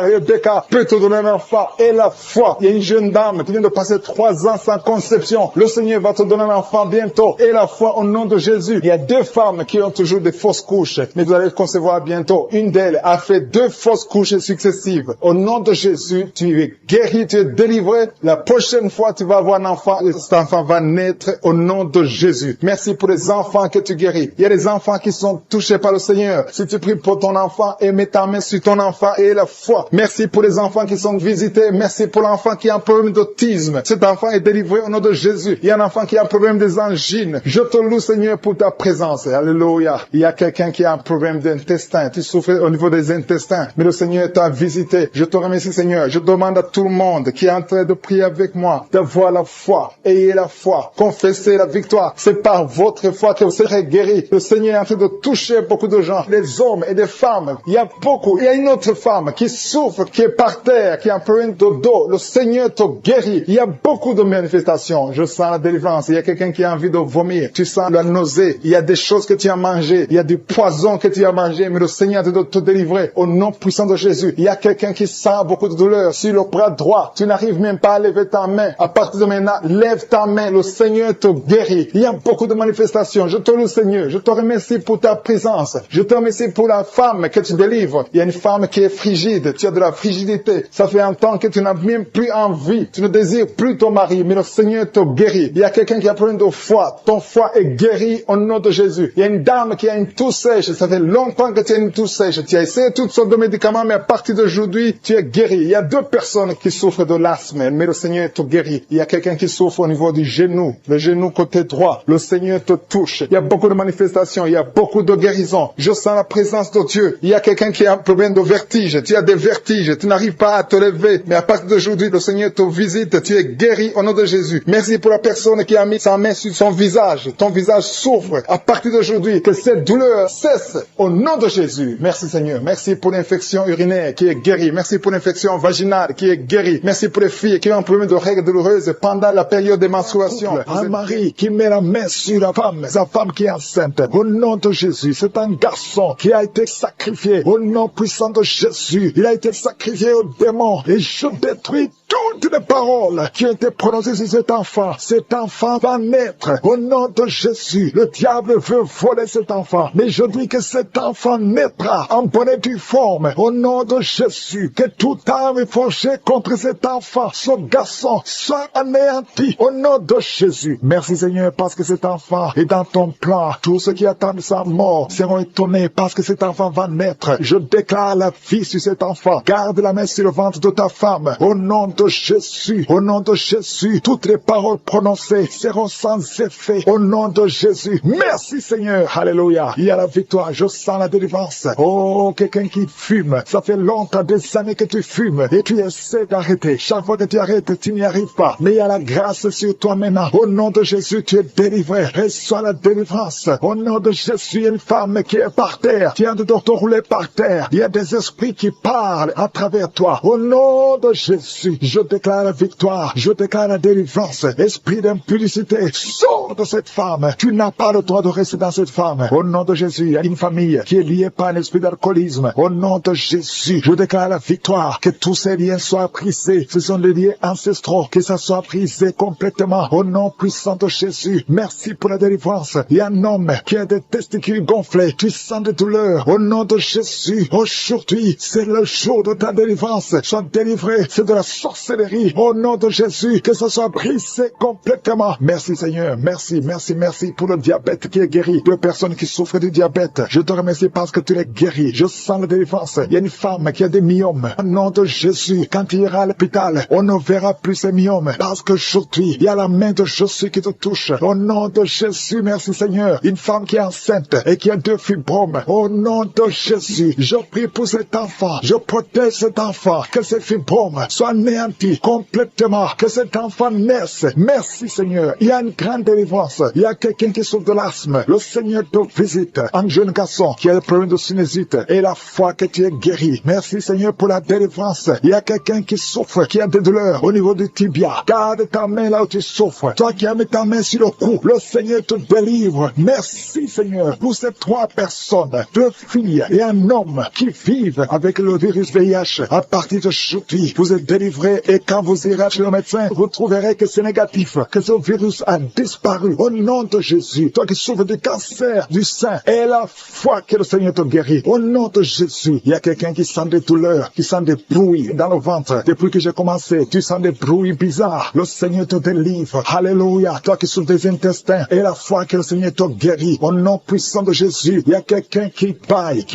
Rebecca peut te donner un enfant. Et la foi. Il y a une jeune dame qui vient de passer 3 ans sans conception. Le Seigneur va te donner un enfant bientôt. Et la foi au nom de Jésus. Il y a 2 femmes qui ont toujours des fausses couches. Mais vous allez concevoir bientôt. Une d'elles a fait 2 fausses couches successives. Au nom de Jésus, tu es guéri, tu es délivré. La prochaine fois, tu vas avoir un enfant. Et cet enfant va naître au nom de Jésus. Merci pour les enfants que tu guéris. Il y a des enfants qui sont touchés par le Seigneur. Si tu pries pour ton enfant et mets ta main sur ton enfant et la foi. Merci pour les enfants qui sont visités. Merci pour l'enfant qui a un problème d'autisme. Cet enfant est délivré au nom de Jésus. Il y a un enfant qui a un problème problème des angines. Je te loue, Seigneur, pour ta présence. Alléluia. Il y a quelqu'un qui a un problème d'intestin. Tu souffres au niveau des intestins. Mais le Seigneur t'a visité. Je te remercie, Seigneur. Je demande à tout le monde qui est en train de prier avec moi d'avoir la foi. Ayez la foi. Confessez la victoire. C'est par votre foi que vous serez guéris. Le Seigneur est en train de toucher beaucoup de gens. Des hommes et des femmes. Il y a beaucoup. Il y a une autre femme qui souffre, qui est par terre, qui a un problème de dos. Le Seigneur te guérit. Il y a beaucoup de manifestations. Je sens la délivrance. Il y a quelqu'un qui a envie de vomir. Tu sens la nausée. Il y a des choses que tu as mangées. Il y a du poison que tu as mangé. Mais le Seigneur te délivrer au nom puissant de Jésus. Il y a quelqu'un qui sent beaucoup de douleur sur le bras droit. Tu n'arrives même pas à lever ta main. À partir de maintenant, lève ta main. Le Seigneur te guérit. Il y a beaucoup de manifestations. Je te loue, Seigneur. Je te remercie pour ta présence. Je te remercie pour la femme que tu délivres. Il y a une femme qui est frigide. Tu as de la frigidité. Ça fait un temps que tu n'as même plus envie. Tu ne désires plus ton mari. Mais le Seigneur te guérit. Il y a quelqu'un qui a problème de foie. Ton foie est guéri au nom de Jésus. Il y a une dame qui a une toux sèche. Ça fait longtemps que tu as une toux sèche. Tu as essayé toutes sortes de médicaments, mais à partir d'aujourd'hui, tu es guéri. Il y a 2 personnes qui souffrent de l'asthme, mais le Seigneur te guérit. Il y a quelqu'un qui souffre au niveau du genou, le genou côté droit. Le Seigneur te touche. Il y a beaucoup de manifestations. Il y a beaucoup de guérisons. Je sens la présence de Dieu. Il y a quelqu'un qui a un problème de vertige. Tu as des vertiges. Tu n'arrives pas à te lever, mais à partir d'aujourd'hui, le Seigneur te visite. Tu es guéri au nom de Jésus. Merci pour la personne qui a mis sa main sur son visage. Ton visage souffre. À partir d'aujourd'hui, que cette douleur cesse au nom de Jésus. Merci Seigneur. Merci pour l'infection urinaire qui est guérie. Merci pour l'infection vaginale qui est guérie. Merci pour les filles qui ont un problème de règles douloureuses pendant la période des menstruations. Un mari qui met la main sur la femme, sa femme qui est enceinte. Au nom de Jésus, c'est un garçon qui a été sacrifié. Au nom puissant de Jésus, il a été sacrifié au démon. Et je détruis toutes les paroles qui ont été prononcées sur cet enfant. Cet enfant va naître au nom de Jésus. Le diable veut voler cet enfant. Mais je dis que cet enfant naîtra en bonne et due forme. Au nom de Jésus, que toute arme forgée contre cet enfant, ce garçon, soit anéanti. Au nom de Jésus. Merci Seigneur parce que cet enfant est dans ton plan. Tous ceux qui attendent sa mort seront étonnés parce que cet enfant va naître. Je déclare la vie sur cet enfant. Garde la main sur le ventre de ta femme. Au nom de Jésus, au nom de Jésus, toutes les paroles prononcées seront sans effet. Au nom de Jésus. Merci Seigneur. Alléluia. Il y a la victoire. Je sens la délivrance. Oh, quelqu'un qui fume. Ça fait longtemps, des années que tu fumes et tu essaies d'arrêter. Chaque fois que tu arrêtes, tu n'y arrives pas. Mais il y a la grâce sur toi maintenant. Au nom de Jésus, tu es délivré. Reçois la délivrance. Au nom de Jésus, il y a une femme qui est par terre. Tu es en train de te rouler par terre. Il y a des esprits qui parlent à travers toi. Au nom de Jésus, je déclare la victoire. Je déclare la délivrance. Esprit d'impudicité, sors de cette femme. Tu n'as pas le droit de rester dans cette femme. Au nom de Jésus, il y a une famille qui est liée par un esprit d'alcoolisme. Au nom de Jésus, je déclare la victoire. Que tous ces liens soient brisés. Ce sont des liens ancestraux. Que ça soit brisé complètement. Au nom puissant de Jésus. Merci pour la délivrance. Il y a un homme qui a des testicules gonflés. Tu sens des douleurs. Au nom de Jésus, aujourd'hui, c'est le jour de ta délivrance. Sois délivré. C'est de la sorcellerie. Au nom de Jésus, que ça soit brisé complètement. Merci Seigneur. Merci, merci, merci pour le diabète qui est guéri. Deux personnes qui souffrent du diabète. Je te remercie parce que tu es guéri. Je sens la délivrance. Il y a une femme qui a des myomes. Au nom de Jésus, quand il ira à l'hôpital, on ne verra plus ces myomes. Parce qu'aujourd'hui, il y a la main de Jésus qui te touche. Au nom de Jésus, merci Seigneur. Une femme qui est enceinte et qui a 2 fibromes. Au nom de Jésus, je prie pour cet enfant. Je protège cet enfant. Que ces fibromes soient anéantis complètement. Que cet enfant naisse. Merci Seigneur. Il y a une grande délivrance. Il y a quelqu'un qui souffre de l'asthme. Le Seigneur te visite. Un jeune garçon qui a le problème de sinusite. Et la foi que tu es guéri. Merci Seigneur pour la délivrance. Il y a quelqu'un qui souffre, qui a des douleurs au niveau du tibia. Garde ta main là où tu souffres. Toi qui as mis ta main sur le cou, le Seigneur te délivre. Merci Seigneur pour ces 3 personnes, 2 filles et un homme qui vivent avec le virus VIH. À partir d'aujourd'hui, vous êtes délivrés et quand vous irez chez le médecin, vous trouverez que c'est négatif, que ce virus a disparu. Au nom de Jésus, toi qui souffres du cancer du sein, et la foi que le Seigneur te guérit. Au nom de Jésus, il y a quelqu'un qui sent des douleurs, qui sent des bruits dans le ventre. Depuis que j'ai commencé, tu sens des bruits bizarres. Le Seigneur te délivre. Alléluia. Toi qui souffres des intestins, et la foi que le Seigneur te guérit. Au nom puissant de Jésus, il y a quelqu'un qui baille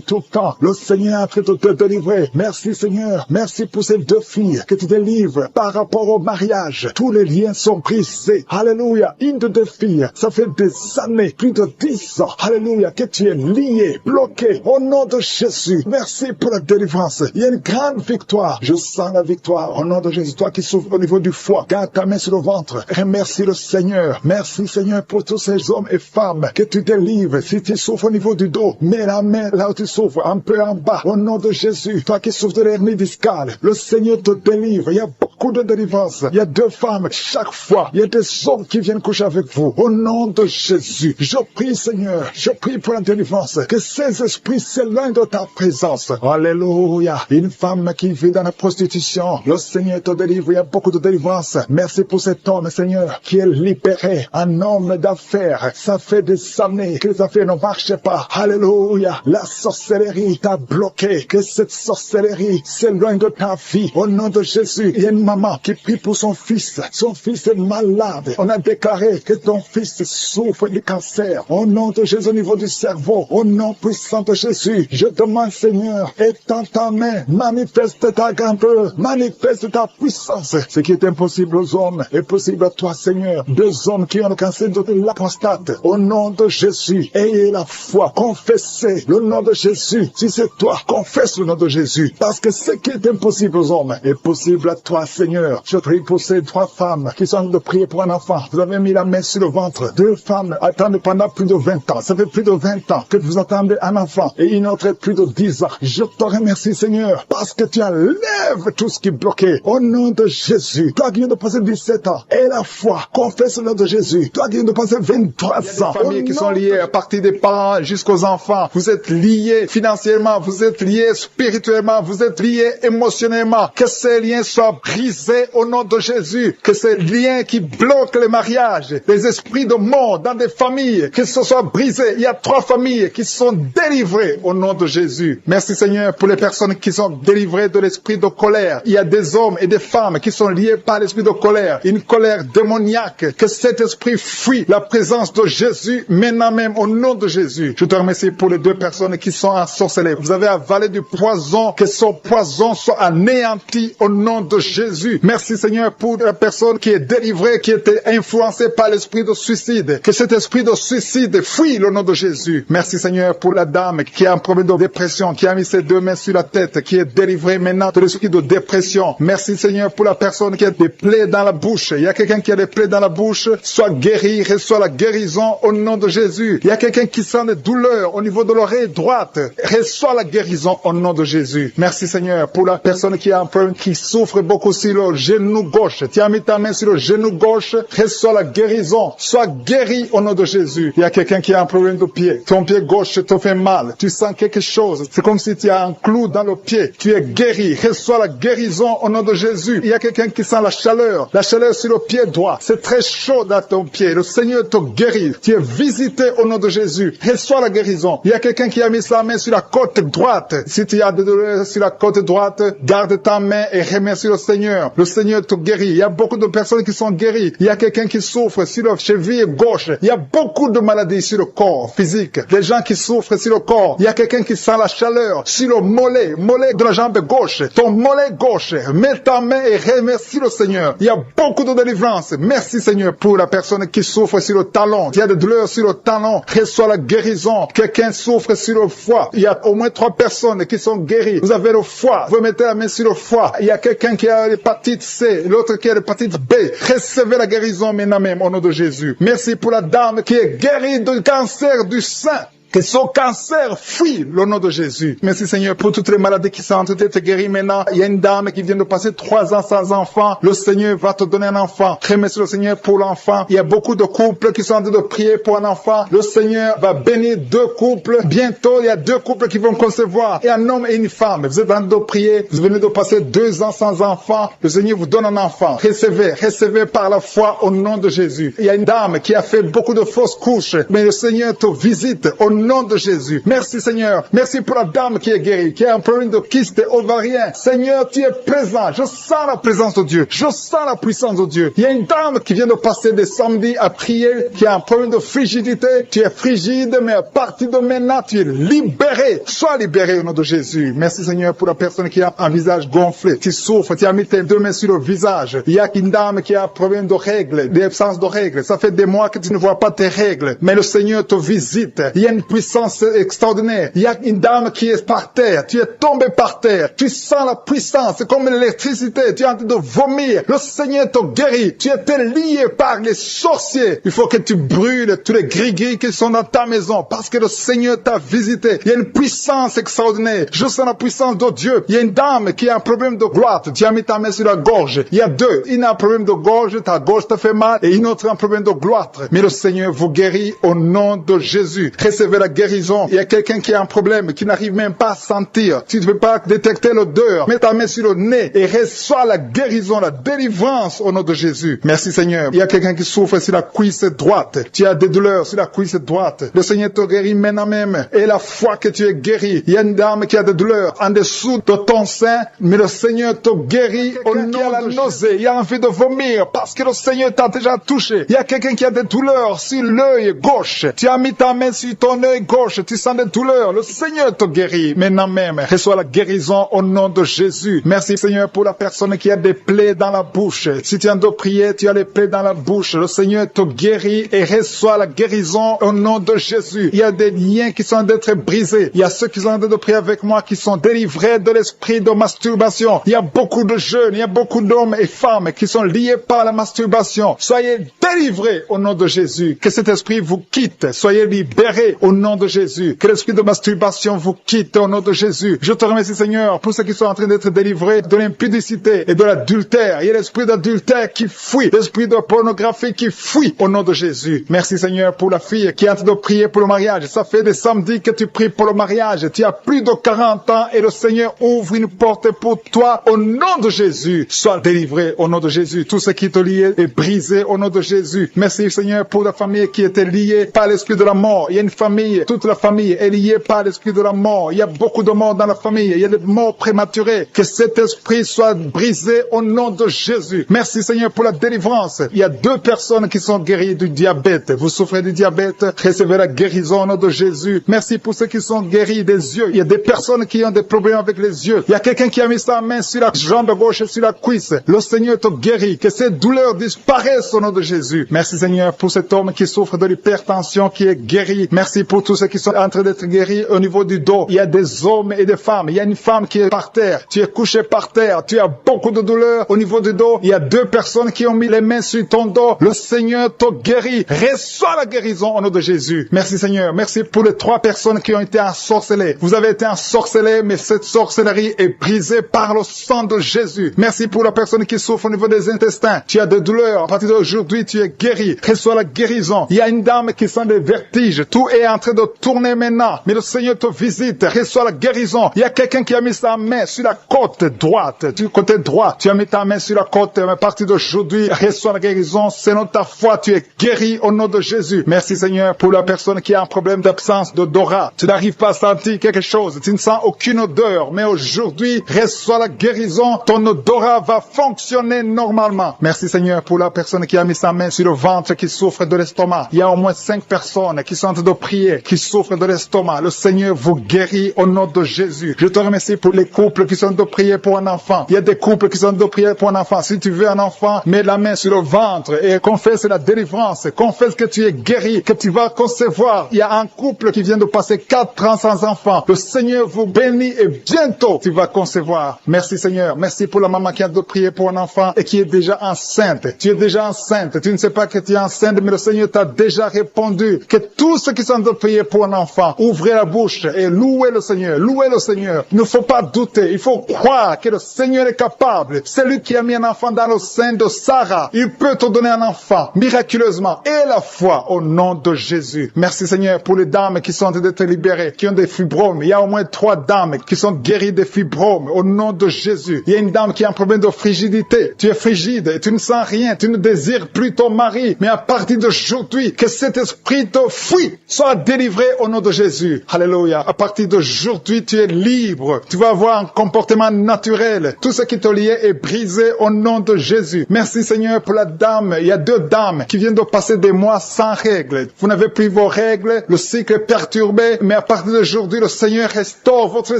tout le temps. Le Seigneur est en train de te délivrer. Merci Seigneur. Merci pour ces 2 filles que tu délivres par rapport au mariage. Tous les liens sont brisés. Alléluia. Une de tes filles, ça fait des années, plus de 10 ans. Alléluia, que tu es lié, bloqué. Au nom de Jésus, merci pour la délivrance. Il y a une grande victoire. Je sens la victoire. Au nom de Jésus, toi qui souffres au niveau du foie, garde ta main sur le ventre. Remercie le Seigneur. Merci Seigneur pour tous ces hommes et femmes que tu délivres. Si tu souffres au niveau du dos, mets la main là où tu souffres, un peu en bas. Au nom de Jésus, toi qui souffres de l'hernie discale, le Seigneur te délivre. Il y a beaucoup de délivrance. Il y a 2 femmes chaque fois. Il y a des hommes qui viennent coucher avec vous. Au nom de Jésus, je prie Seigneur, je prie pour la délivrance, que ces esprits s'éloignent de ta présence. Alléluia. Une femme qui vit dans la prostitution, le Seigneur te délivre. Il y a beaucoup de délivrance. Merci pour cet homme, Seigneur, qui est libéré. Un homme d'affaires. Ça fait des années que les affaires ne marchaient pas. Alléluia. La sorcellerie t'a bloqué. Que cette sorcellerie s'éloigne de ta vie. Au nom de Jésus, il y a une maman qui prie pour son fils. Son fils est malade. On a déclaré que ton fils souffre du cancer. Au nom de Jésus, au niveau du cerveau, au nom puissant de Jésus, je demande, Seigneur, étends ta main, manifeste ta grandeur, manifeste ta puissance. Ce qui est impossible aux hommes est possible à toi, Seigneur. 2 hommes qui ont le cancer de la prostate. Au nom de Jésus, ayez la foi, confessez le nom de Jésus. Si c'est toi, confesse le nom de Jésus. Parce que ce qui est impossible aux hommes est possible à toi, Seigneur. Je prie pour ces 3 femmes qui sont en train de prier pour un enfant. Vous avez mis la main sur le ventre. 2 femmes attendent pendant plus de 20 ans. Ça fait plus de 20 ans que vous attendez un enfant. Et une autre plus de 10 ans. Je te remercie, Seigneur, parce que tu enlèves tout ce qui est bloqué. Au nom de Jésus. Toi qui viens de passer 17 ans, et la foi, confesse le nom de Jésus. Toi qui viens de passer 23 ans. Il y a des familles qui sont liées à partir des parents jusqu'aux enfants. Vous êtes liés financièrement, vous êtes liés spirituellement, vous êtes liés émotionnellement. Que ces liens soient brisés au nom de Jésus. Que ces liens qui bloquent les mariages, les esprits de mort dans des familles, que ce soit brisé. Il y a 3 familles qui sont délivrées au nom de Jésus. Merci Seigneur pour les personnes qui sont délivrées de l'esprit de colère. Il y a des hommes et des femmes qui sont liés par l'esprit de colère, une colère démoniaque. Que cet esprit fuit la présence de Jésus maintenant même au nom de Jésus. Je te remercie pour les 2 personnes qui sont ensorcelées. Vous avez avalé du poison, que son poison soit anéanti au nom de Jésus. Merci Seigneur pour la personne qui est délivrée, qui était influencée par l'esprit de suicide. Que cet esprit de suicide fuit le nom de Jésus. Merci Seigneur pour la dame qui a un problème de dépression, qui a mis ses 2 mains sur la tête, qui est délivrée maintenant de l'esprit de dépression. Merci Seigneur pour la personne qui a des plaies dans la bouche. Il y a quelqu'un qui a des plaies dans la bouche, soit guéri, reçoit la guérison au nom de Jésus. Il y a quelqu'un qui sent des douleurs au niveau de l'oreille droite, reçoit la guérison au nom de Jésus. Merci Seigneur pour la personne qui a un problème, qui souffre beaucoup sur le genou gauche. Tu as mis ta main sur le genou gauche, reçoit la guérison, soit guéri au nom de Jésus. Il y a quelqu'un qui a un problème de pied. Ton pied gauche te fait mal. Tu sens quelque chose. C'est comme si tu as un clou dans le pied. Tu es guéri. Reçois la guérison au nom de Jésus. Il y a quelqu'un qui sent la chaleur sur le pied droit. C'est très chaud dans ton pied. Le Seigneur te guérit. Tu es visité au nom de Jésus. Reçois la guérison. Il y a quelqu'un qui a mis sa main sur la côte droite. Si tu as des douleurs sur la côte droite, garde ta main et remercie le Seigneur. Le Seigneur te guérit. Il y a beaucoup de personnes qui sont guéries. Il y a quelqu'un qui souffre sur la cheville gauche. Il y a beaucoup de maladies sur le corps physique. Des gens qui souffrent sur le corps. Il y a quelqu'un qui sent la chaleur sur le mollet de la jambe gauche. Ton mollet gauche. Mets ta main et remercie le Seigneur. Il y a beaucoup de délivrance. Merci Seigneur pour la personne qui souffre sur le talon. Il y a des douleurs sur le talon. Reçois la guérison. Quelqu'un souffre sur le foie. Il y a au moins 3 personnes qui sont guéries. Vous avez le foie. Vous mettez la main sur le foie. Il y a quelqu'un qui a l'hépatite C. L'autre qui a l'hépatite B. Recevez la guérison maintenant même au nom de Jésus. Merci pour la dame qui est guérie du cancer du sein. Que son cancer fuit le nom de Jésus. Merci Seigneur pour toutes les maladies qui sont en train d'être guéries maintenant. Il y a une dame qui vient de passer 3 ans sans enfant. Le Seigneur va te donner un enfant. Remercie le Seigneur pour l'enfant. Il y a beaucoup de couples qui sont en train de prier pour un enfant. Le Seigneur va bénir 2 couples. Bientôt, il y a 2 couples qui vont concevoir. Et un homme et une femme. Vous êtes en train de prier. Vous venez de passer 2 ans sans enfant. Le Seigneur vous donne un enfant. Recevez par la foi au nom de Jésus. Il y a une dame qui a fait beaucoup de fausses couches. Mais le Seigneur te visite au nom de Jésus. Merci Seigneur. Merci pour la dame qui est guérie, qui a un problème de kyste ovarien. Seigneur, tu es présent. Je sens la présence de Dieu. Je sens la puissance de Dieu. Il y a une dame qui vient de passer des samedis à prier, qui a un problème de frigidité. Tu es frigide, mais à partir de maintenant, tu es libéré. Sois libéré au nom de Jésus. Merci Seigneur pour la personne qui a un visage gonflé. Tu souffres, tu as mis tes 2 mains sur le visage. Il y a une dame qui a un problème de règles, d'absence de règles. Ça fait des mois que tu ne vois pas tes règles, mais le Seigneur te visite. Il y a une puissance extraordinaire. Il y a une dame qui est par terre. Tu es tombé par terre. Tu sens la puissance. C'est comme l'électricité. Tu es en train de vomir. Le Seigneur te guérit. Tu étais lié par les sorciers. Il faut que tu brûles tous les gris-gris qui sont dans ta maison parce que le Seigneur t'a visité. Il y a une puissance extraordinaire. Je sens la puissance de Dieu. Il y a une dame qui a un problème de gloire. Tu as mis ta main sur la gorge. Il y a 2. Une a un problème de gorge. Ta gorge te fait mal. Et une autre a un problème de gloire. Mais le Seigneur vous guérit au nom de Jésus. Recevez la guérison. Il y a quelqu'un qui a un problème, qui n'arrive même pas à sentir. Tu ne peux pas détecter l'odeur. Mets ta main sur le nez et reçois la guérison, la délivrance au nom de Jésus. Merci Seigneur. Il y a quelqu'un qui souffre sur la cuisse droite. Tu as des douleurs sur la cuisse droite. Le Seigneur te guérit maintenant même. Et la foi que tu es guéri. Il y a une dame qui a des douleurs en dessous de ton sein, mais le Seigneur te guérit au nom de la nausée. Il y a envie de vomir parce que le Seigneur t'a déjà touché. Il y a quelqu'un qui a des douleurs sur l'œil gauche. Tu as mis ta main sur ton œil gauche. Tu sens des douleurs. Le Seigneur te guérit maintenant même. Reçois la guérison au nom de Jésus. Merci Seigneur pour la personne qui a des plaies dans la bouche. Si tu es en train de prier, tu as les plaies dans la bouche. Le Seigneur te guérit et reçoit la guérison au nom de Jésus. Il y a des liens qui sont en train d'être brisés. Il y a ceux qui sont en train de prier avec moi qui sont délivrés de l'esprit de masturbation. Il y a beaucoup de jeunes, il y a beaucoup d'hommes et femmes qui sont liés par la masturbation. Soyez délivrés au nom de Jésus. Que cet esprit vous quitte. Soyez libérés au nom de Jésus. Que l'esprit de masturbation vous quitte au nom de Jésus. Je te remercie Seigneur pour ceux qui sont en train d'être délivrés de l'impudicité et de l'adultère. Il y a l'esprit d'adultère qui fuit. L'esprit de pornographie qui fuit au nom de Jésus. Merci Seigneur pour la fille qui est en train de prier pour le mariage. Ça fait des samedis que tu pries pour le mariage. Tu as plus de 40 ans et le Seigneur ouvre une porte pour toi au nom de Jésus. Sois délivré au nom de Jésus. Tout ce qui te liait est brisé au nom de Jésus. Merci Seigneur pour la famille qui était liée par l'esprit de la mort. Il y a une famille, toute la famille est liée par l'esprit de la mort. Il y a beaucoup de morts dans la famille. Il y a des morts prématurées. Que cet esprit soit brisé au nom de Jésus. Merci Seigneur pour la délivrance. Il y a 2 personnes qui sont guéries du diabète. Vous souffrez du diabète, recevez la guérison au nom de Jésus. Merci pour ceux qui sont guéris des yeux. Il y a des personnes qui ont des problèmes avec les yeux. Il y a quelqu'un qui a mis sa main sur la jambe gauche et sur la cuisse. Le Seigneur te guérit. Que ces douleurs disparaissent au nom de Jésus. Merci Seigneur pour cet homme qui souffre de l'hypertension qui est guéri. Merci pour tous ceux qui sont en train d'être guéris au niveau du dos. Il y a des hommes et des femmes. Il y a une femme qui est par terre. Tu es couché par terre. Tu as beaucoup de douleurs au niveau du dos. Il y a 2 personnes qui ont mis les mains sur ton dos. Le Seigneur te guérit. Reçois la guérison au nom de Jésus. Merci Seigneur. Merci pour les 3 personnes qui ont été ensorcelées. Vous avez été ensorcelés, mais cette sorcellerie est brisée par le sang de Jésus. Merci pour la personne qui souffre au niveau des intestins. Tu as des douleurs. À partir d'aujourd'hui, tu es guéri. Reçois la guérison. Il y a une dame qui sent des vertiges. Tout est en train de tourner maintenant. Mais le Seigneur te visite. Reçois la guérison. Il y a quelqu'un qui a mis sa main sur la côte droite. Du côté droit. Tu as mis ta main sur la côte. Mais à partir d'aujourd'hui, reçois la guérison. Selon ta foi, tu es guéri au nom de Jésus. Merci Seigneur pour la personne qui a un problème d'absence d'odorat. Tu n'arrives pas à sentir quelque chose. Tu ne sens aucune odeur. Mais aujourd'hui, reçois la guérison. Ton odorat va fonctionner normalement. Merci Seigneur pour la personne qui a mis sa main sur le ventre qui souffre de l'estomac. Il y a au moins 5 personnes qui sont en train de prier, qui souffrent de l'estomac. Le Seigneur vous guérit au nom de Jésus. Je te remercie pour les couples qui sont en train de prier pour un enfant. Il y a des couples qui sont en train de prier pour un enfant. Si tu veux un enfant, mets la main sur le ventre et confesse la délivrance. Confesse que tu es guéri, que tu vas concevoir. Il y a un couple qui vient de passer 4 ans sans enfant. Le Seigneur vous bénit et bientôt tu vas concevoir. Merci Seigneur. Merci pour la maman qui a de prier pour un enfant et qui est déjà enceinte. Tu es déjà enceinte. Tu ne sais pas que tu es enceinte, mais le Seigneur t'a déjà répondu. Que tous ceux qui sont de prier pour un enfant, ouvrez la bouche et louez le Seigneur. Louez le Seigneur. Il ne faut pas douter. Il faut croire que le Seigneur est capable. C'est lui qui a mis un enfant dans le sein de Sarah. Il peut te donner un enfant miraculeusement. Et la foi au nom de Jésus. Merci Seigneur pour les dames qui sont en train d'être libérées, qui ont des fibromes. Il y a au moins 3 dames qui sont guéries des fibromes au nom de Jésus. Il y a une dame qui a un problème de frigidité. Tu es frigide et tu ne sens rien. Tu ne désires plus ton mari. Mais à partir d'aujourd'hui, que cet esprit te fuit. Sois délivré au nom de Jésus. Alléluia. À partir d'aujourd'hui, tu es libre. Tu vas avoir un comportement naturel. Tout ce qui te liait est brisé au nom de Jésus. Merci Seigneur pour la dame. Il y a 2 dames qui viennent de passer des mois sans règles. Vous n'avez plus vos règles. Le cycle est perturbé. Mais à partir d'aujourd'hui, le Seigneur restaure votre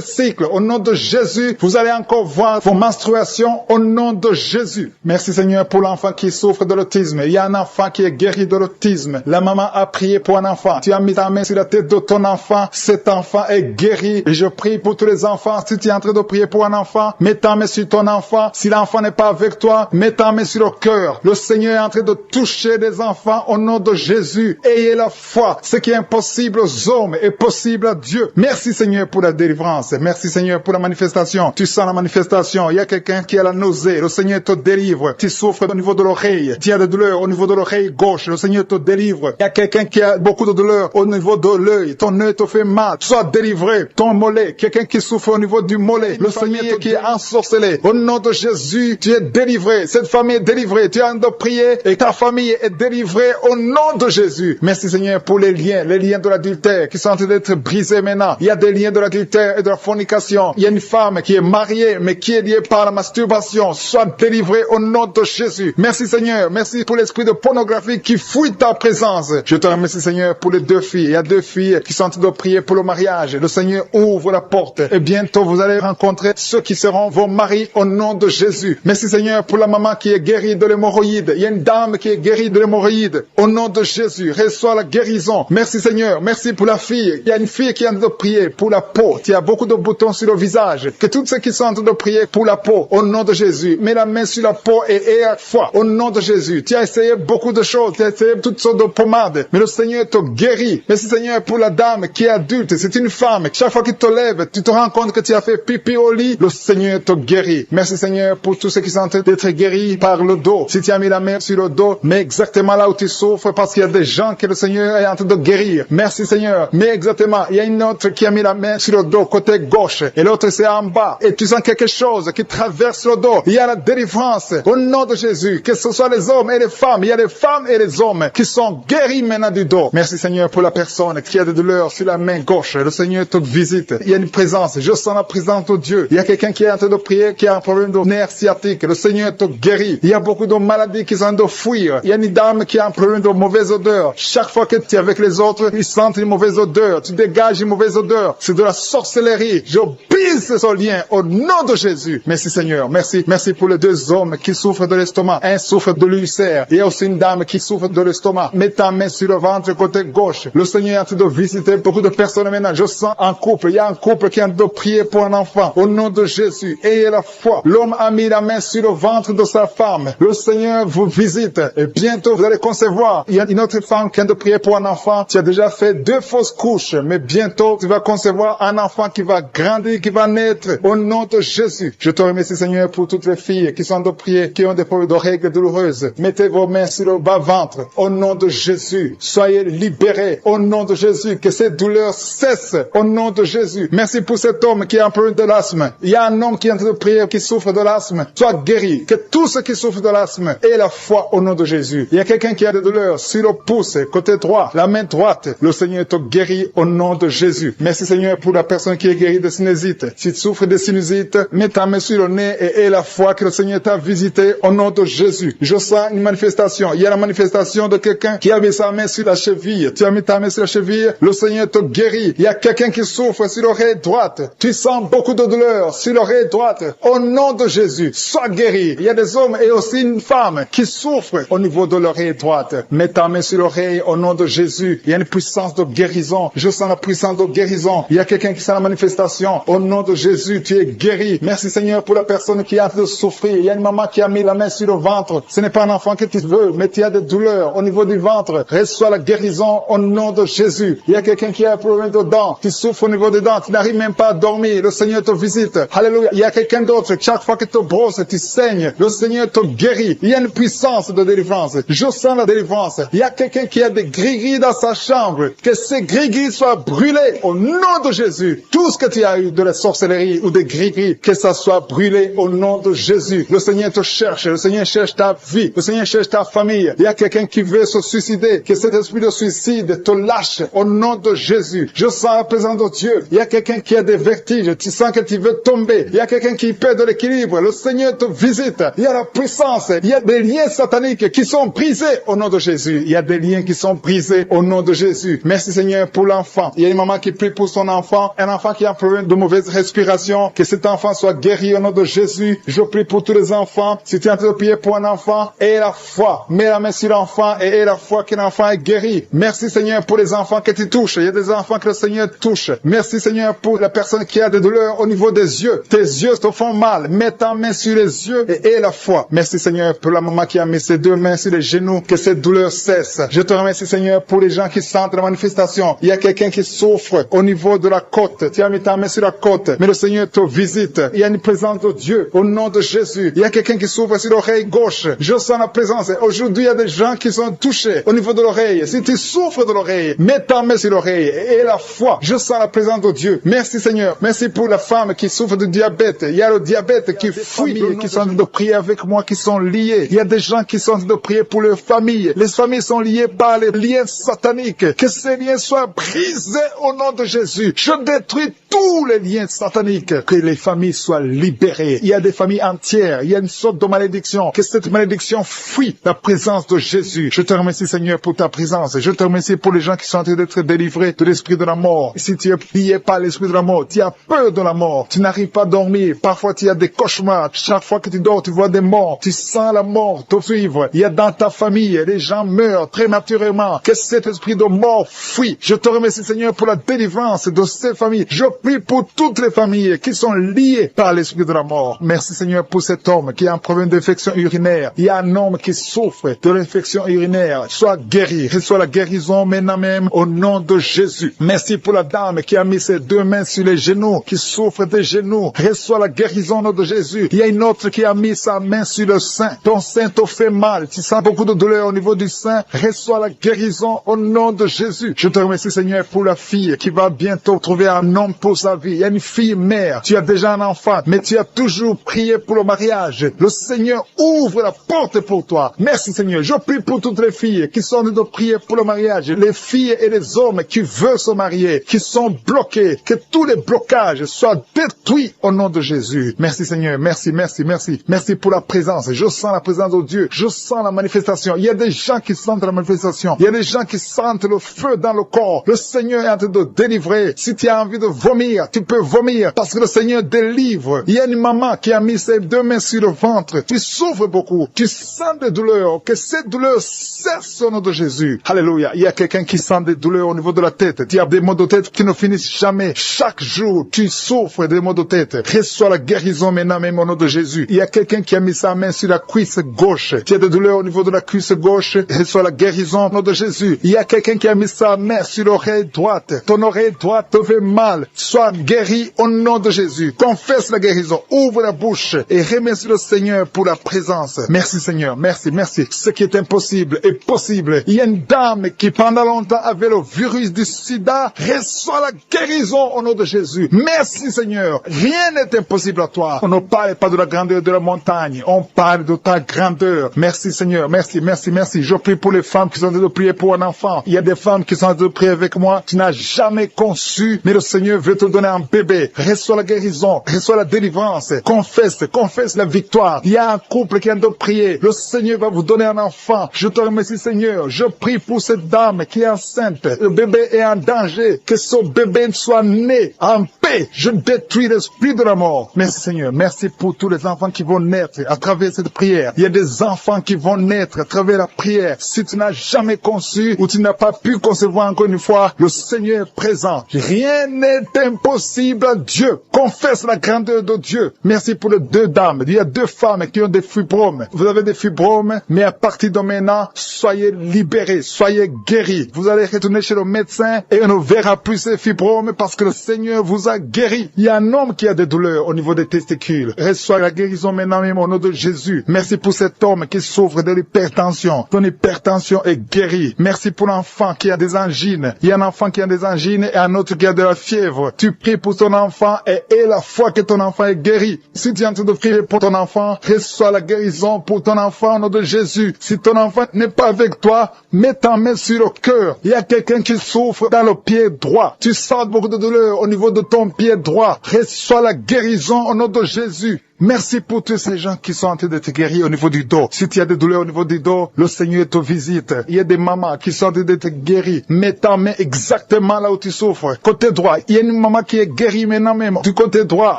cycle. Au nom de Jésus, vous allez encore voir vos menstruations au nom de Jésus. Merci Seigneur pour l'enfant qui souffre de l'autisme. Il y a un enfant qui est guéri de l'autisme. La maman a prié pour un enfant. Tu as mis ta main sur la tête de ton enfant. Cet enfant est guéri. Et je prie pour tous les enfants. Si tu es en train de prier pour un enfant, mets ta main sur ton enfant. Si l'enfant n'est pas avec toi, mets ta main sur le cœur. Le Seigneur est en train de toucher des enfants au nom de Jésus. Ayez la foi. Ce qui est impossible aux hommes est possible à Dieu. Merci Seigneur pour la délivrance. Merci Seigneur pour la manifestation. Tu sens la manifestation. Il y a quelqu'un qui a la nausée. Le Seigneur te délivre. Tu souffres au niveau de l'oreille. Tu as des douleurs au niveau de l'oreille gauche. Le Seigneur te délivre. Il y a quelqu'un qui a beaucoup de douleurs au niveau de l'œil. Ton œil te fait mal. Sois délivré. Ton mollet. Quelqu'un qui souffre au niveau du mollet. Le Seigneur qui est ensorcelé. Au nom de Jésus, tu es délivré. Cette famille est délivrée. Tu as de prier et ta famille est délivrée au nom de Jésus. Merci Seigneur pour les liens de l'adultère qui sont en train d'être brisés maintenant. Il y a des liens de l'adultère et de la fornication. Il y a une femme qui est mariée mais qui est liée par la masturbation. Sois délivrée au nom de Jésus. Merci Seigneur. Merci pour l'esprit de pornographie qui fuit ta présence. Je te remercie Seigneur pour les 2 filles. Il y a 2 filles qui sont en train de prier pour le mariage. Le Seigneur ouvre la porte et bientôt vous allez rencontrer ceux qui seront vos maris au nom de Jésus. Merci Seigneur pour la maman qui est guérie de l'hémorroïde. Il y a une dame qui est guérie de l'hémorroïde. Au nom de Jésus, reçois la guérison. Merci Seigneur. Merci pour la fille. Il y a une fille qui est en train de prier pour la peau. Il y a beaucoup de boutons sur le visage. Que tous ceux qui sont en train de prier pour la peau, au nom de Jésus, mets la main sur la peau et aie foi. Au nom de Jésus. Tu as essayé beaucoup de choses. Tu as essayé toutes sortes de pommades. Mais le Seigneur te guérit. Merci Seigneur pour la dame qui est adulte. C'est une femme. Chaque fois qu'il te lève, tu te rends compte que tu as fait pipi au lit. Le Seigneur te guérit. Merci Seigneur pour tous ceux qui sont en train d'être guéris par le dos. Si tu as mis la main sur le dos, mets exactement là où tu souffres parce qu'il y a des gens que le Seigneur est en train de guérir. Merci Seigneur. Mais exactement, il y a une autre qui a mis la main sur le dos côté gauche et l'autre c'est en bas. Et tu sens quelque chose qui traverse le dos. Il y a la délivrance au nom de Jésus. Que ce soit les hommes et les femmes. Il y a les femmes et les hommes qui sont guéris maintenant du dos. Merci Seigneur pour la personne qui a des douleurs sur la main gauche. Le Seigneur te visite. Il y a une présence. Je sens la présence de Dieu. Il y a quelqu'un qui est en train de prier, qui a un problème de nerf sciatique. Le Seigneur te guérit. Il y a beaucoup de maladies qui sont en train de fuir. Il y a une dame qui a un problème de mauvaise odeur. Chaque fois que tu es avec les autres, ils sentent une mauvaise odeur. Tu dégages une mauvaise odeur. C'est de la sorcellerie. Je brise ce lien au nom de Jésus. Merci Seigneur. Merci. Merci pour les 2 hommes qui souffrent de l'estomac. Un souffre de l'ulcère. Il y a aussi une dame qui souffre de l'estomac. Mets ta main sur le ventre côté gauche. Le Seigneur est en train de visiter beaucoup de personnes maintenant. Je sens un couple. Il y a un couple qui est en train de prier pour un enfant. Au nom de Jésus. Ayez la foi. L'homme a mis la main sur le ventre de sa femme. Le Seigneur vous visite. Et bientôt vous allez concevoir. Il y a une autre femme qui est en train de prier pour un enfant. Tu as déjà fait 2 fausses couches. Mais bientôt tu vas concevoir un enfant qui va grandir, qui va naître. Au nom de Jésus. Je te remercie Seigneur pour toutes les filles qui sont en train de prier, qui ont des problèmes de règles douloureuses. Mettez vos mains sur le bas-ventre. Au nom de Jésus. Soyez libérés. Au nom de Jésus. Que ces douleurs cessent. Au nom de Jésus. Merci pour cet homme qui a un problème de l'asthme. Il y a un homme qui est en train de prier, qui souffre de l'asthme. Sois guéri. Que tous ceux qui souffrent de l'asthme aient la foi au nom de Jésus. Il y a quelqu'un qui a des douleurs sur le pouce, côté droit, la main droite. Le Seigneur te guérit au nom de Jésus. Merci Seigneur pour la personne qui est guérie de sinusite. Si tu souffres de sinusite, mets ta main sur le nez et aie la foi que le Seigneur t'a visité au nom de Jésus. Je sens une manifestation. Il y a la manifestation de quelqu'un qui a mis sa main sur la cheville. Tu as mis ta main sur la cheville, le Seigneur te guérit. Il y a quelqu'un qui souffre sur l'oreille droite. Tu sens beaucoup de douleur sur l'oreille droite. Au nom de Jésus, sois guéri. Il y a des hommes et aussi une femme qui souffrent au niveau de l'oreille droite. Mets ta main sur l'oreille au nom de Jésus. Il y a une puissance de guérison. Je sens la puissance de guérison. Il y a quelqu'un qui sent la manifestation. Au nom de Jésus, tu es guéri. Merci Seigneur pour la personne qui a de souffrir. Il y a une maman qui a mis la main sur le ventre. Ce n'est pas un enfant que tu veux, mais tu as des douleurs au niveau du ventre. Reçois la guérison au nom de Jésus. Il y a quelqu'un qui a un problème de dents. Tu souffres au niveau des dents. Tu n'arrives même pas à dormir. Le Seigneur te visite. Alléluia. Il y a quelqu'un d'autre. Chaque fois que tu te brosses, tu saignes. Le Seigneur te guérit. Il y a une puissance de délivrance. Je sens la délivrance. Il y a quelqu'un qui a des gris-gris dans sa chambre. Que ces gris-gris soient brûlés au nom de Jésus. Tout ce que tu as eu de la sorcellerie ou des gris-gris, que ça soit brûlé au nom de Jésus. Le Seigneur te cherche. Le Seigneur cherche ta vie. Le Seigneur cherche ta famille. Il y a quelqu'un qui veut se suicider. Que cet esprit de suicide te lâche relâche au nom de Jésus. Je sens la présence de Dieu. Il y a quelqu'un qui a des vertiges. Tu sens que tu veux tomber. Il y a quelqu'un qui perd de l'équilibre. Le Seigneur te visite. Il y a la puissance. Il y a des liens sataniques qui sont brisés au nom de Jésus. Il y a des liens qui sont brisés au nom de Jésus. Merci Seigneur pour l'enfant. Il y a une maman qui prie pour son enfant. Un enfant qui a un problème de mauvaise respiration. Que cet enfant soit guéri au nom de Jésus. Je prie pour tous les enfants. Si tu es en train de prier pour un enfant, aie la foi. Mets la main sur l'enfant et aie la foi que l'enfant est guéri. Merci Seigneur pour les enfants que tu touches. Il y a des enfants que le Seigneur touche. Merci Seigneur pour la personne qui a des douleurs au niveau des yeux. Tes yeux te font mal. Mets ta main sur les yeux et aie la foi. Merci Seigneur pour la maman qui a mis ses deux mains sur les genoux. Que cette douleur cesse. Je te remercie Seigneur pour les gens qui sentent la manifestation. Il y a quelqu'un qui souffre au niveau de la côte. Tu as mis ta main sur la côte. Mais le Seigneur te visite. Il y a une présence de Dieu au nom de Jésus. Il y a quelqu'un qui souffre sur l'oreille gauche. Je sens la présence. Aujourd'hui, il y a des gens qui sont touchés au niveau de l'oreille. Si tu souffres de l'oreille, mets ta main sur l'oreille et la foi. Je sens la présence de Dieu. Merci Seigneur. Merci pour la femme qui souffre de diabète. Il y a le diabète qui fuit, qui sont en train de prier avec moi, qui sont liés. Il y a des gens qui sont en train de prier pour leurs familles. Les familles sont liées par les liens sataniques. Que ces liens soient brisés au nom de Jésus. Je détruis tous les liens sataniques. Que les familles soient libérées. Il y a des familles entières. Il y a une sorte de malédiction. Que cette malédiction fuit la présence de Jésus. Je te remercie Seigneur pour ta présence. Je te remercie pour les gens qui sont en train d'être délivrés de l'esprit de la mort. Si tu es plié par l'esprit de la mort, tu as peur de la mort. Tu n'arrives pas à dormir. Parfois tu as des cauchemars. Chaque fois que tu dors, tu vois des morts. Tu sens la mort te suivre. Il y a dans ta famille, les gens meurent prématurément. Que cet esprit de mort fuit. Je te remercie Seigneur pour la délivrance de ces familles. Je prie pour toutes les familles qui sont liées par l'esprit de la mort. Merci Seigneur pour cet homme qui a un problème d'infection urinaire. Il y a un homme qui souffre de l'infection urinaire. Sois guéri. Reçois la guérison maintenant même au nom de Jésus. Merci pour la dame qui a mis ses deux mains sur les genoux, qui souffre des genoux. Reçois la guérison au nom de Jésus. Il y a une autre qui a mis sa main sur le sein. Ton sein te fait mal. Tu sens beaucoup de douleur au niveau du sein. Reçois la guérison au nom de Jésus. Je te remercie Seigneur pour la fille qui va bientôt trouver un homme pour sa vie. Il y a une fille mère. Tu as déjà un enfant, mais tu as toujours prié pour le mariage. Le Seigneur ouvre la porte pour toi. Merci Seigneur. Je prie pour toutes les filles qui sont en train de prier pour le mariage. Les filles et les hommes qui veulent se marier, qui sont bloqués. Que tous les blocages soient détruits au nom de Jésus. Merci Seigneur. Merci, merci, merci. Merci pour la présence. Je sens la présence de Dieu. Je sens la manifestation. Il y a des gens qui sentent la manifestation. Il y a des gens qui sentent le feu dans le corps. Le Seigneur est en train de délivrer. Si tu as envie de vomir, tu peux vomir parce que le Seigneur délivre. Il y a une maman qui a mis ses deux mains sur le ventre. Tu souffres beaucoup. Tu sens des douleurs. Que cette douleur cesse au nom de Jésus. Alléluia. Il y a quelqu'un qui sent des douleurs au niveau de la tête. Tu as des maux de tête qui ne finissent jamais. Chaque jour, tu souffres des maux de tête. Reçois la guérison maintenant même au nom de Jésus. Il y a quelqu'un qui a mis sa main sur la cuisse gauche. Tu as des douleurs au niveau de la cuisse gauche. Reçois la guérison au nom de Jésus. Il y a quelqu'un qui a mis sa main sur l'oreille droite. Ton oreille droite te fait mal. Sois guéri au nom de Jésus. Confesse la guérison. Ouvre la bouche et remercie le Seigneur pour la présence. Merci Seigneur. Merci, merci. Ce qui est impossible est possible. Il y a une dame qui pendant longtemps avait le virus du sida. Reçois la guérison au nom de Jésus. Merci Seigneur. Rien n'est impossible à toi. On ne parle pas de la grandeur de la montagne. On parle de ta grandeur. Merci Seigneur. Merci, merci, merci. Je prie pour les femmes qui sont en train de prier pour un enfant. Il y a des femmes qui sont en train de prier avec moi. Tu n'as jamais conçu, mais le Seigneur veut te donner un bébé. Reçois la guérison. Reçois la délivrance. Confesse la victoire. Il y a un couple qui est en train de prier. Le Seigneur va vous donner un enfant. Je te remercie Seigneur. Je prie pour cette dame qui est enceinte. Le bébé est en danger. Que ce bébé soit né en paix. Je détruis l'esprit de la mort. Merci Seigneur. Merci pour tous les enfants qui vont naître à travers cette prière. Il y a des enfants qui vont naître à travers la prière. Si tu n'as jamais conçu ou tu n'as pas pu concevoir encore une fois, le Seigneur est présent. Rien n'est impossible à Dieu. Confesse la grandeur de Dieu. Merci pour les deux dames. Il y a deux femmes qui ont des fibromes. Vous avez des fibromes, mais à partir de maintenant, soyez libérés, soyez guéris. Vous allez retourner chez le médecin et on ne verra plus ces fibromes parce que le Seigneur vous a guéri. Il y a un homme qui a des douleurs au niveau des testicules. Reçois la guérison maintenant même au nom de Jésus. Merci pour cet homme qui souffre de l'hypertension. Ton hypertension est guérie. Merci pour l'enfant qui a des angines. Il y a un enfant qui a des angines et un autre qui a de la fièvre. Tu pries pour ton enfant et aie la foi que ton enfant est guéri. Si tu es en train de prier pour ton enfant, reçois la guérison pour ton enfant au nom de Jésus. Si ton enfant n'est pas avec toi, mets ta main sur le cœur. Il Il y a quelqu'un qui souffre dans le pied droit. Tu sens beaucoup de douleur au niveau de ton pied droit. Reçois la guérison au nom de Jésus. Merci pour tous ces gens qui sont en train de te guérir au niveau du dos. Si tu as des douleurs au niveau du dos, le Seigneur te visite. Il y a des mamans qui sont en train de te guérir. Mets ta main exactement là où tu souffres. Côté droit, il y a une maman qui est guérie maintenant même. Du côté droit,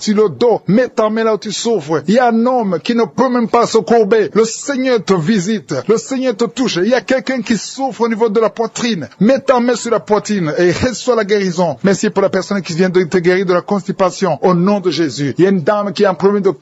sur le dos, mets ta main là où tu souffres. Il y a un homme qui ne peut même pas se courber. Le Seigneur te visite. Le Seigneur te touche. Il y a quelqu'un qui souffre au niveau de la poitrine. Mets ta main sur la poitrine et reçois la guérison. Merci pour la personne qui vient de te guérir de la constipation. Au nom de Jésus. Il y a une dame qui a un problème de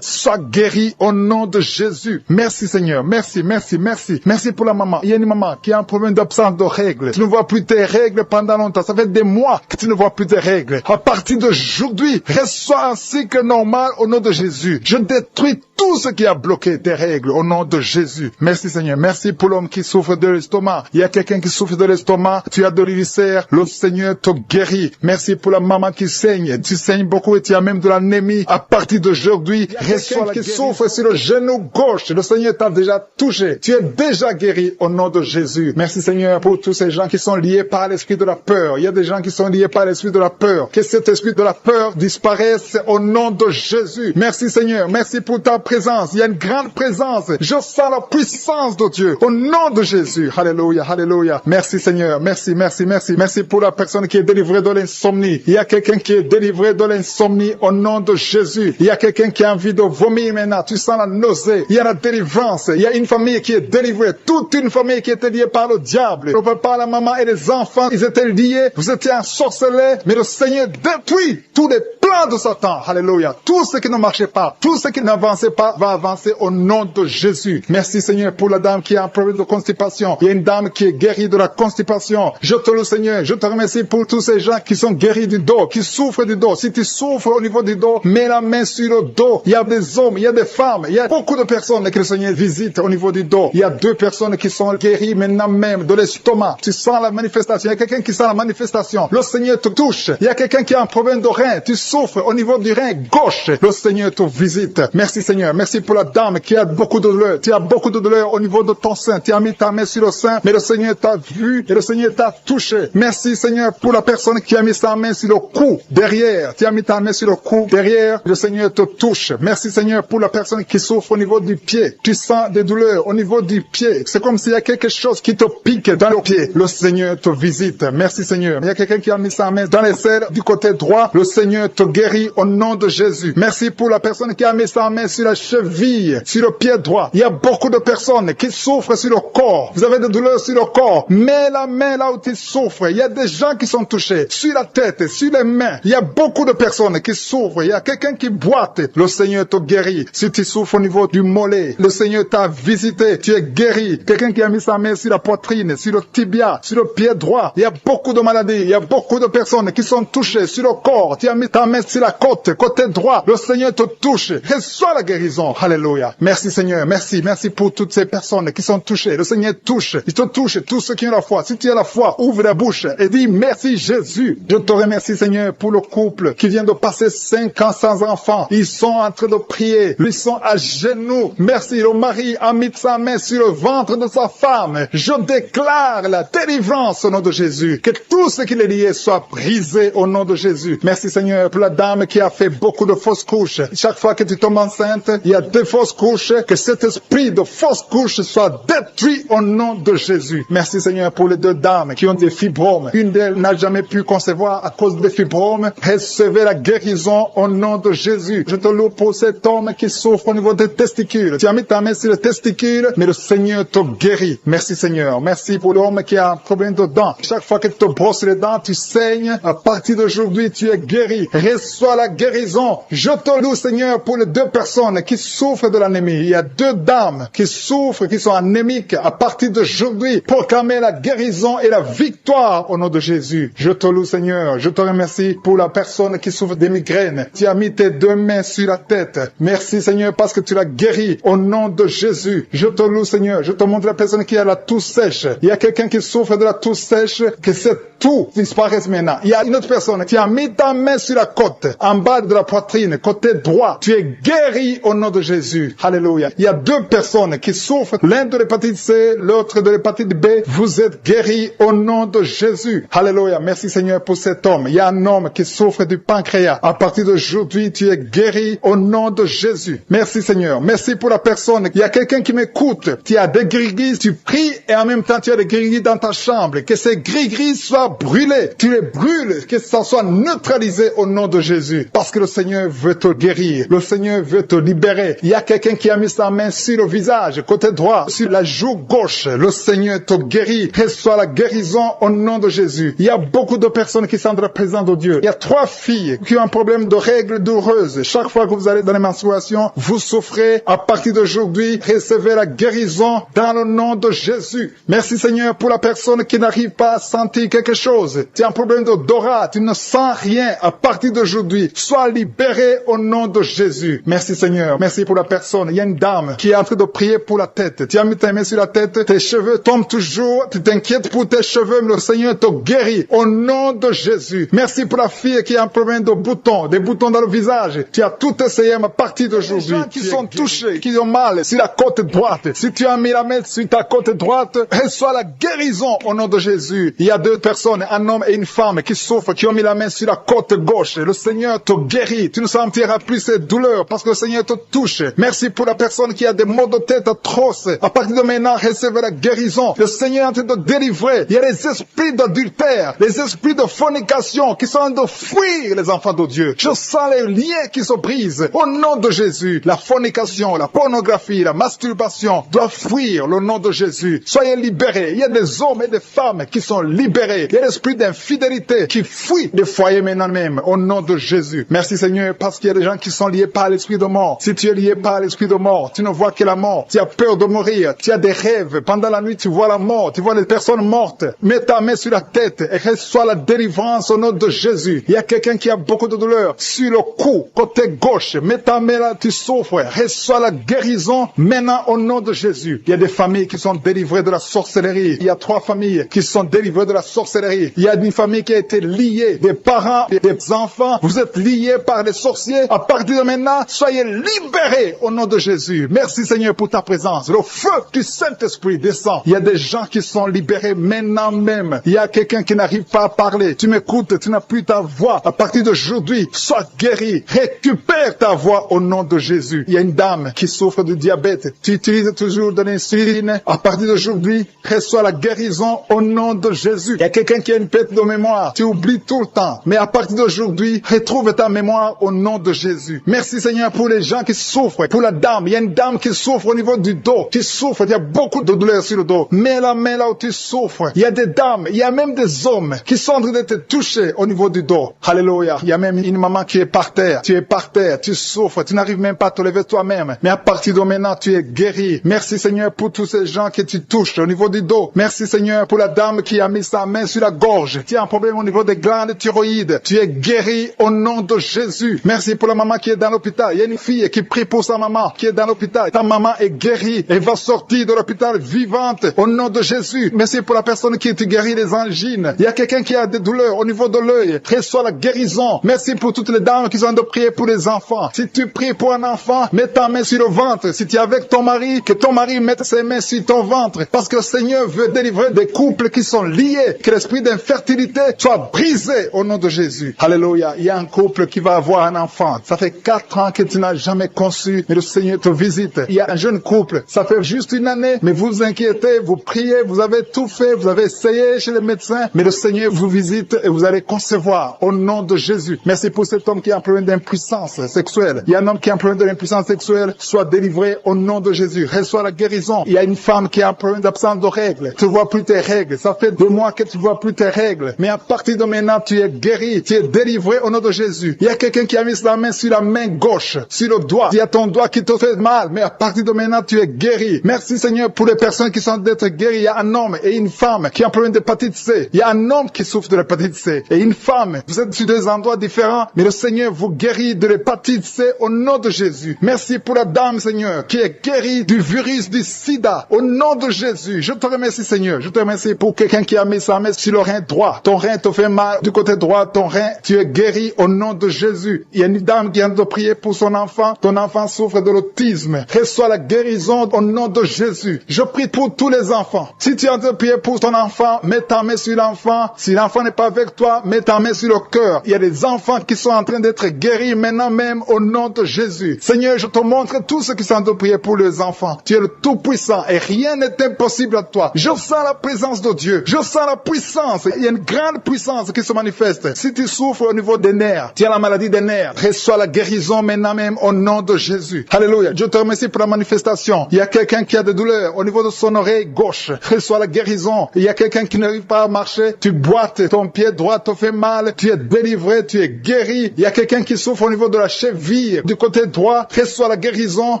sois guéri au nom de Jésus. Merci Seigneur, merci, merci, merci. Merci pour la maman. Il y a une maman qui a un problème d'absence de règles. Tu ne vois plus tes règles pendant longtemps. Ça fait des mois que tu ne vois plus tes règles. À partir d'aujourd'hui, reçois un cycle normal au nom de Jésus. Je détruis tout ce qui a bloqué tes règles au nom de Jésus. Merci Seigneur. Merci pour l'homme qui souffre de l'estomac. Il y a quelqu'un qui souffre de l'estomac. Tu as de l'ulcère. Le Seigneur te guérit. Merci pour la maman qui saigne. Tu saignes beaucoup et tu as même de l'anémie. À partir d'aujourd'hui, reçois qui souffre sur le genou gauche. Le Seigneur t'a déjà touché. Tu es déjà guéri au nom de Jésus. Merci Seigneur pour tous ces gens qui sont liés par l'esprit de la peur. Il y a des gens qui sont liés par l'esprit de la peur. Que cet esprit de la peur disparaisse au nom de Jésus. Merci Seigneur. Merci pour ta présence. Il y a une grande présence. Je sens la puissance de Dieu au nom de Jésus. Alléluia, alléluia. Merci Seigneur. Merci, merci, merci. Merci pour la personne qui est délivrée de l'insomnie. Il y a quelqu'un qui est délivré de l'insomnie au nom de Jésus. Il y a quelqu'un qui a envie de vomir maintenant. Tu sens la nausée. Il y a la délivrance. Il y a une famille qui est délivrée. Toute une famille qui était liée par le diable. Le papa, la maman et les enfants, ils étaient liés. Vous étiez ensorcelés. Mais le Seigneur détruit tous les plans de Satan. Alléluia. Tout ce qui ne marchait pas, tout ce qui n'avançait pas, va avancer au nom de Jésus. Merci Seigneur pour la dame qui a un problème de constipation. Il y a une dame qui est guérie de la constipation. Je te loue Seigneur. Je te remercie pour tous ces gens qui sont guéris du dos, qui souffrent du dos. Si tu souffres au niveau du dos, mets la main sur le dos. Il y a des hommes, il y a des femmes, il y a beaucoup de personnes que le Seigneur visite au niveau du dos. Il y a 2 personnes qui sont guéries maintenant même de l'estomac. Tu sens la manifestation. Il y a quelqu'un qui sent la manifestation. Le Seigneur te touche. Il y a quelqu'un qui a un problème de rein. Tu souffres au niveau du rein gauche. Le Seigneur te visite. Merci Seigneur. Merci pour la dame qui a beaucoup de douleur. Tu as beaucoup de douleur au niveau de ton sein. Tu as mis ta main sur le sein, mais le Seigneur t'a vu et le Seigneur t'a touché. Merci Seigneur pour la personne qui a mis sa main sur le cou derrière. Tu as mis ta main sur le cou derrière. Le Seigneur te touche. Merci Seigneur pour la personne qui souffre au niveau du pied. Tu sens des douleurs au niveau du pied. C'est comme s'il y a quelque chose qui te pique dans le pied. Le Seigneur te visite. Merci Seigneur. Il y a quelqu'un qui a mis sa main dans les selles du côté droit. Le Seigneur te guérit au nom de Jésus. Merci pour la personne qui a mis sa main sur la cheville, sur le pied droit. Il y a beaucoup de personnes qui souffrent sur le corps. Vous avez des douleurs sur le corps. Mets la main là où tu souffres. Il y a des gens qui sont touchés. Sur la tête, sur les mains. Il y a beaucoup de personnes qui souffrent. Il y a quelqu'un qui boite. Le Seigneur te guérit. Si tu souffres au niveau du mollet, le Seigneur t'a visité. Tu es guéri. Quelqu'un qui a mis sa main sur la poitrine, sur le tibia, sur le pied droit. Il y a beaucoup de maladies. Il y a beaucoup de personnes qui sont touchées sur le corps. Tu as mis ta main sur la côte, côté droit. Le Seigneur te touche. Reçois la guérison. Alléluia. Merci Seigneur. Merci. Merci pour toutes ces personnes qui sont touchées. Le Seigneur touche. Il te touche. Tous ceux qui ont la foi. Si tu as la foi, ouvre la bouche et dis merci Jésus. Je te remercie Seigneur pour le couple qui vient de passer 5 ans sans enfant. Ils sont en train de prier. Ils sont à genoux. Merci. Le mari a mis sa main sur le ventre de sa femme. Je déclare la délivrance au nom de Jésus. Que tout ce qui est lié soit brisé au nom de Jésus. Merci Seigneur pour la dame qui a fait beaucoup de fausses couches. Chaque fois que tu tombes enceinte, il y a 2 fausses couches. Que cet esprit de fausses couches soit détruit au nom de Jésus. Merci Seigneur pour les 2 dames qui ont des fibromes. Une d'elles n'a jamais pu concevoir à cause des fibromes. Recevez la guérison au nom de Jésus. Je te loue pour cet homme qui souffre au niveau des testicules. Tu as mis ta main sur les testicules, mais le Seigneur te guérit. Merci Seigneur. Merci pour l'homme qui a un problème de dents. Chaque fois que tu te brosses les dents, tu saignes. À partir d'aujourd'hui, tu es guéri. Reçois la guérison. Je te loue Seigneur pour les 2 personnes qui souffrent de l'anémie. Il y a 2 dames qui souffrent, qui sont anémiques. À partir d'aujourd'hui, proclamez la guérison et la victoire au nom de Jésus. Je te loue Seigneur. Je te remercie pour la personne qui souffre des migraines. Tu as mis tes 2 mains sur la tête. Merci Seigneur parce que tu l'as guéri au nom de Jésus. Je te loue Seigneur. Je te montre la personne qui a la toux sèche. Il y a quelqu'un qui souffre de la toux sèche, que cette toux disparaisse maintenant. Il y a une autre personne qui a mis ta main sur la côte, en bas de la poitrine, côté droit. Tu es guéri au nom de Jésus. Alléluia. Il y a 2 personnes qui souffrent, l'un de l'hépatite C, l'autre de l'hépatite B. Vous êtes guéris au nom de Jésus. Alléluia. Merci Seigneur pour cet homme. Il y a un homme qui souffre du pancréas. À partir d'aujourd'hui, tu es guéri au nom de Jésus. Merci Seigneur. Merci pour la personne. Il y a quelqu'un qui m'écoute. Tu as des gris-gris, tu pries et en même temps tu as des gris-gris dans ta chambre. Que ces gris-gris soient brûlés. Tu les brûles. Que ça soit neutralisé au nom de Jésus. Parce que le Seigneur veut te guérir. Le Seigneur veut te libérer. Il y a quelqu'un qui a mis sa main sur le visage, côté droit, sur la joue gauche. Le Seigneur te guérit. Reçois la guérison au nom de Jésus. Il y a beaucoup de personnes qui sont dans la présence de Dieu. Il y a 3 filles qui ont un problème de règles douloureuses. Chaque fois que vous allez dans les menstruations, vous souffrez. À partir d'aujourd'hui, recevez la guérison dans le nom de Jésus. Merci Seigneur pour la personne qui n'arrive pas à sentir quelque chose. Tu as un problème d'odorat, tu ne sens rien. À partir d'aujourd'hui, sois libéré au nom de Jésus. Merci Seigneur. Merci pour la personne. Il y a une dame qui est en train de prier pour la tête. Tu as mis ta main sur la tête, tes cheveux tombent toujours. Tu t'inquiètes pour tes cheveux, mais le Seigneur te guérit au nom de Jésus. Merci pour la fille qui a un problème de boutons, des boutons dans le visage. Tu as tout essayé à partir d'aujourd'hui. Les gens qui sont touchés, qui ont mal sur la côte droite. Si tu as mis la main sur ta côte droite, reçois la guérison au nom de Jésus. Il y a 2 personnes, un homme et une femme qui souffrent, qui ont mis la main sur la côte gauche. Le Seigneur te guérit. Tu ne sentiras plus ces douleurs parce que le Seigneur te touche. Merci pour la personne qui a des maux de tête atroces. À partir de maintenant, recevez la guérison. Le Seigneur est en train de délivrer. Il y a les esprits d'adultère, les esprits de fornication qui sont en train de fuir les enfants de Dieu. Je sens les liens qui se brisent au nom de Jésus. La fornication, la pornographie, la masturbation doivent fuir le nom de Jésus. Soyez libérés. Il y a des hommes et des femmes qui sont libérés. Il y a l'esprit d'infidélité qui fuit des foyers maintenant même au nom de Jésus. Merci Seigneur parce qu'il y a des gens qui sont liés par l'esprit de mort. Si tu es lié par l'esprit de mort, tu ne vois que la mort. Tu as peur de mourir. Tu as des rêves. Pendant la nuit, tu vois la mort. Tu vois les personnes mortes. Mets ta main sur la tête et reçois la délivrance au nom de Jésus. Il y a quelqu'un qui a beaucoup de douleur sur le cou, côté gauche. Mets ta main là, tu souffres. Reçois la guérison maintenant au nom de Jésus. Il y a des familles qui sont délivrées de la sorcellerie. Il y a 3 familles qui sont délivrées de la sorcellerie. Il y a une famille qui a été liée, des parents, des enfants. Vous êtes liés par les sorciers. À partir de maintenant, soyez libérés au nom de Jésus. Merci Seigneur pour ta présence. Le feu du Saint-Esprit descend. Il y a des gens qui sont libérés maintenant même. Il y a quelqu'un qui n'arrive pas à parler. Tu m'écoutes, tu n'as plus ta voix. À partir d'aujourd'hui, sois guéri. Récupère ta voix au nom de Jésus. Il y a une dame qui souffre de diabète. Tu utilises toujours de l'insuline. À partir d'aujourd'hui, reçois la guérison au nom de Jésus. Il y a quelqu'un qui a une perte de mémoire. Tu oublies tout le temps. Mais à partir d'aujourd'hui, retrouve ta mémoire au nom de Jésus. Merci Seigneur pour les gens qui souffrent. Pour la dame, il y a une dame qui souffre au niveau du dos. Qui souffre, il y a beaucoup de douleur sur le dos. Mets la main là où tu souffres. Il y a des dames, il y a même des hommes qui sont en train de te toucher au niveau du dos. Alléluia. Il y a même une maman qui est par terre. Tu es par terre, tu souffres, tu n'arrives même pas à te lever toi-même. Mais à partir de maintenant, tu es guéri. Merci Seigneur pour tous ces gens que tu touches au niveau du dos. Merci Seigneur pour la dame qui a mis sa main sur la gorge. Tu as un problème au niveau des glandes thyroïdes. Tu es guéri au nom de Jésus. Merci pour la maman qui est dans l'hôpital. Il y a une fille qui prie pour sa maman qui est dans l'hôpital. Ta maman est guérie. Elle va sortir de l'hôpital vivante au nom de Jésus. Merci pour la personne qui te guérit des angines. Il y a quelqu'un qui a des douleurs au niveau de l'œil. Reçois la guérison. Merci pour toutes les dames qui sont de prier pour les enfants. Si tu pries pour un enfant, mets ta main sur le ventre. Si tu es avec ton mari, que ton mari mette ses mains sur ton ventre. Parce que le Seigneur veut délivrer des couples qui sont liés. Que l'esprit d'infertilité soit brisé au nom de Jésus. Alléluia. Il y a un couple qui va avoir un enfant. Ça fait 4 ans que tu n'as jamais conçu, mais le Seigneur te visite. Il y a un jeune couple. Ça fait juste une année, mais vous vous inquiétez, vous priez, vous avez tout fait, vous avez essayé chez les médecins, mais le Seigneur vous visite et vous allez concevoir au nom de Jésus. Merci pour cet homme qui a un problème d'impuissance sexuelle. Il y a un homme qui a un problème d'impuissance sexuelle. Sois délivré au nom de Jésus. Reçois la guérison. Il y a une femme qui a un problème d'absence de règles. Tu ne vois plus tes règles. Ça fait 2 mois que tu ne vois plus tes règles. Mais à partir de maintenant, tu es guéri. Tu es délivré au nom de Jésus. Il y a quelqu'un qui a mis la main sur la main gauche, sur le doigt. Il y a ton doigt qui te fait mal. Mais à partir de maintenant, tu es guéri. Merci Seigneur pour les personnes qui sont d'être guéries. Il y a un homme et une femme qui ont un problème d'hépatite C. Il y a un homme qui souffre de l'hépatite C et une femme. Vous êtes sur 2 endroits différents, mais le Seigneur vous guérit de l'hépatite C au nom de Jésus. Merci pour la dame, Seigneur, qui est guérie du virus du sida au nom de Jésus. Je te remercie, Seigneur. Je te remercie pour quelqu'un qui a mis sa main sur le rein droit. Ton rein te fait mal du côté droit, ton rein, tu es guéri. guéri au nom de Jésus. Il y a une dame qui vient de prier pour son enfant. Ton enfant souffre de l'autisme. Reçois la guérison au nom de Jésus. Je prie pour tous les enfants. Si tu es en train de prier pour ton enfant, mets ta main sur l'enfant. Si l'enfant n'est pas avec toi, mets ta main sur le cœur. Il y a des enfants qui sont en train d'être guéris maintenant même au nom de Jésus. Seigneur, je te montre tous ceux qui sont en train de prier pour les enfants. Tu es le Tout-Puissant et rien n'est impossible à toi. Je sens la présence de Dieu. Je sens la puissance. Il y a une grande puissance qui se manifeste. Si tu souffres au niveau des nerfs, tu as la maladie des nerfs, reçois la guérison maintenant même au nom de Jésus. Alléluia. Je te remercie pour la manifestation. Il y a quelqu'un qui a des douleurs au niveau de son oreille gauche. Reçois la guérison. Il y a quelqu'un qui n'arrive pas à marcher. Tu boites, ton pied droit te fait mal. Tu es délivré, tu es guéri. Il y a quelqu'un qui souffre au niveau de la cheville du côté droit. Reçois la guérison.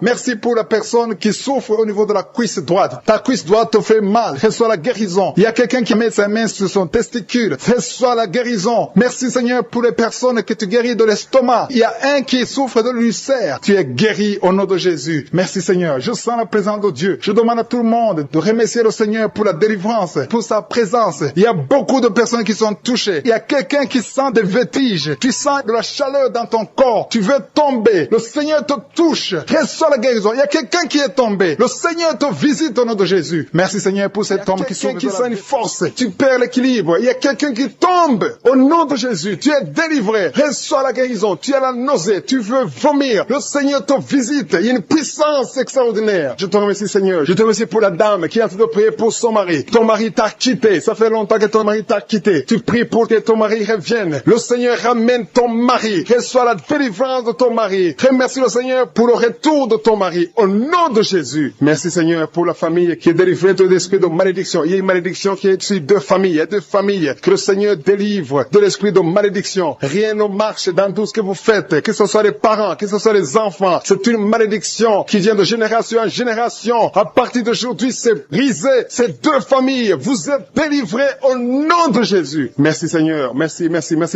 Merci pour la personne qui souffre au niveau de la cuisse droite. Ta cuisse droite te fait mal. Reçois la guérison. Il y a quelqu'un qui met sa main sur son testicule. Reçois la guérison. Merci Seigneur pour les personnes que tu guéris de l'estomac. Il y a un qui souffre de l'ulcère. Tu es guéri au nom de Jésus. Merci Seigneur. Je sens la présence de Dieu. Je demande à tout le monde de remercier le Seigneur pour la délivrance, pour sa présence. Il y a beaucoup de personnes qui sont touchées. Il y a quelqu'un qui sent des vertiges. Tu sens de la chaleur dans ton corps. Tu veux tomber. Le Seigneur te touche. Reçois la guérison. Il y a quelqu'un qui est tombé. Le Seigneur te visite au nom de Jésus. Merci Seigneur pour cet homme qui sent une force. Tu perds l'équilibre. Il y a quelqu'un qui tombe. Au nom de Jésus, tu es délivré. Reçois la guérison. Tu as la nausée. Tu veux vomir. Le Seigneur te visite. Il y a une puissance extraordinaire. Je te remercie Seigneur. Je te remercie pour la dame qui est en train de prier pour son mari. Ton mari t'a quitté. Ça fait longtemps que ton mari t'a quitté. Tu pries pour que ton mari revienne. Le Seigneur ramène ton mari. Reçois la délivrance de ton mari. Remercie le Seigneur pour le retour de ton mari. Au nom de Jésus. Merci Seigneur pour la famille qui est délivrée de l'esprit de malédiction. Il y a une malédiction qui est sur deux familles. Il y a deux familles que le Seigneur délivre de l'esprit de malédiction. Rien ne marche dans tout ce que vous faites. Que ce soit les parents, que ce soit les enfants. C'est une malédiction qui vient de génération en génération. À partir d'aujourd'hui, c'est brisé. Ces deux familles, vous êtes délivrés au nom de Jésus. Merci Seigneur. Merci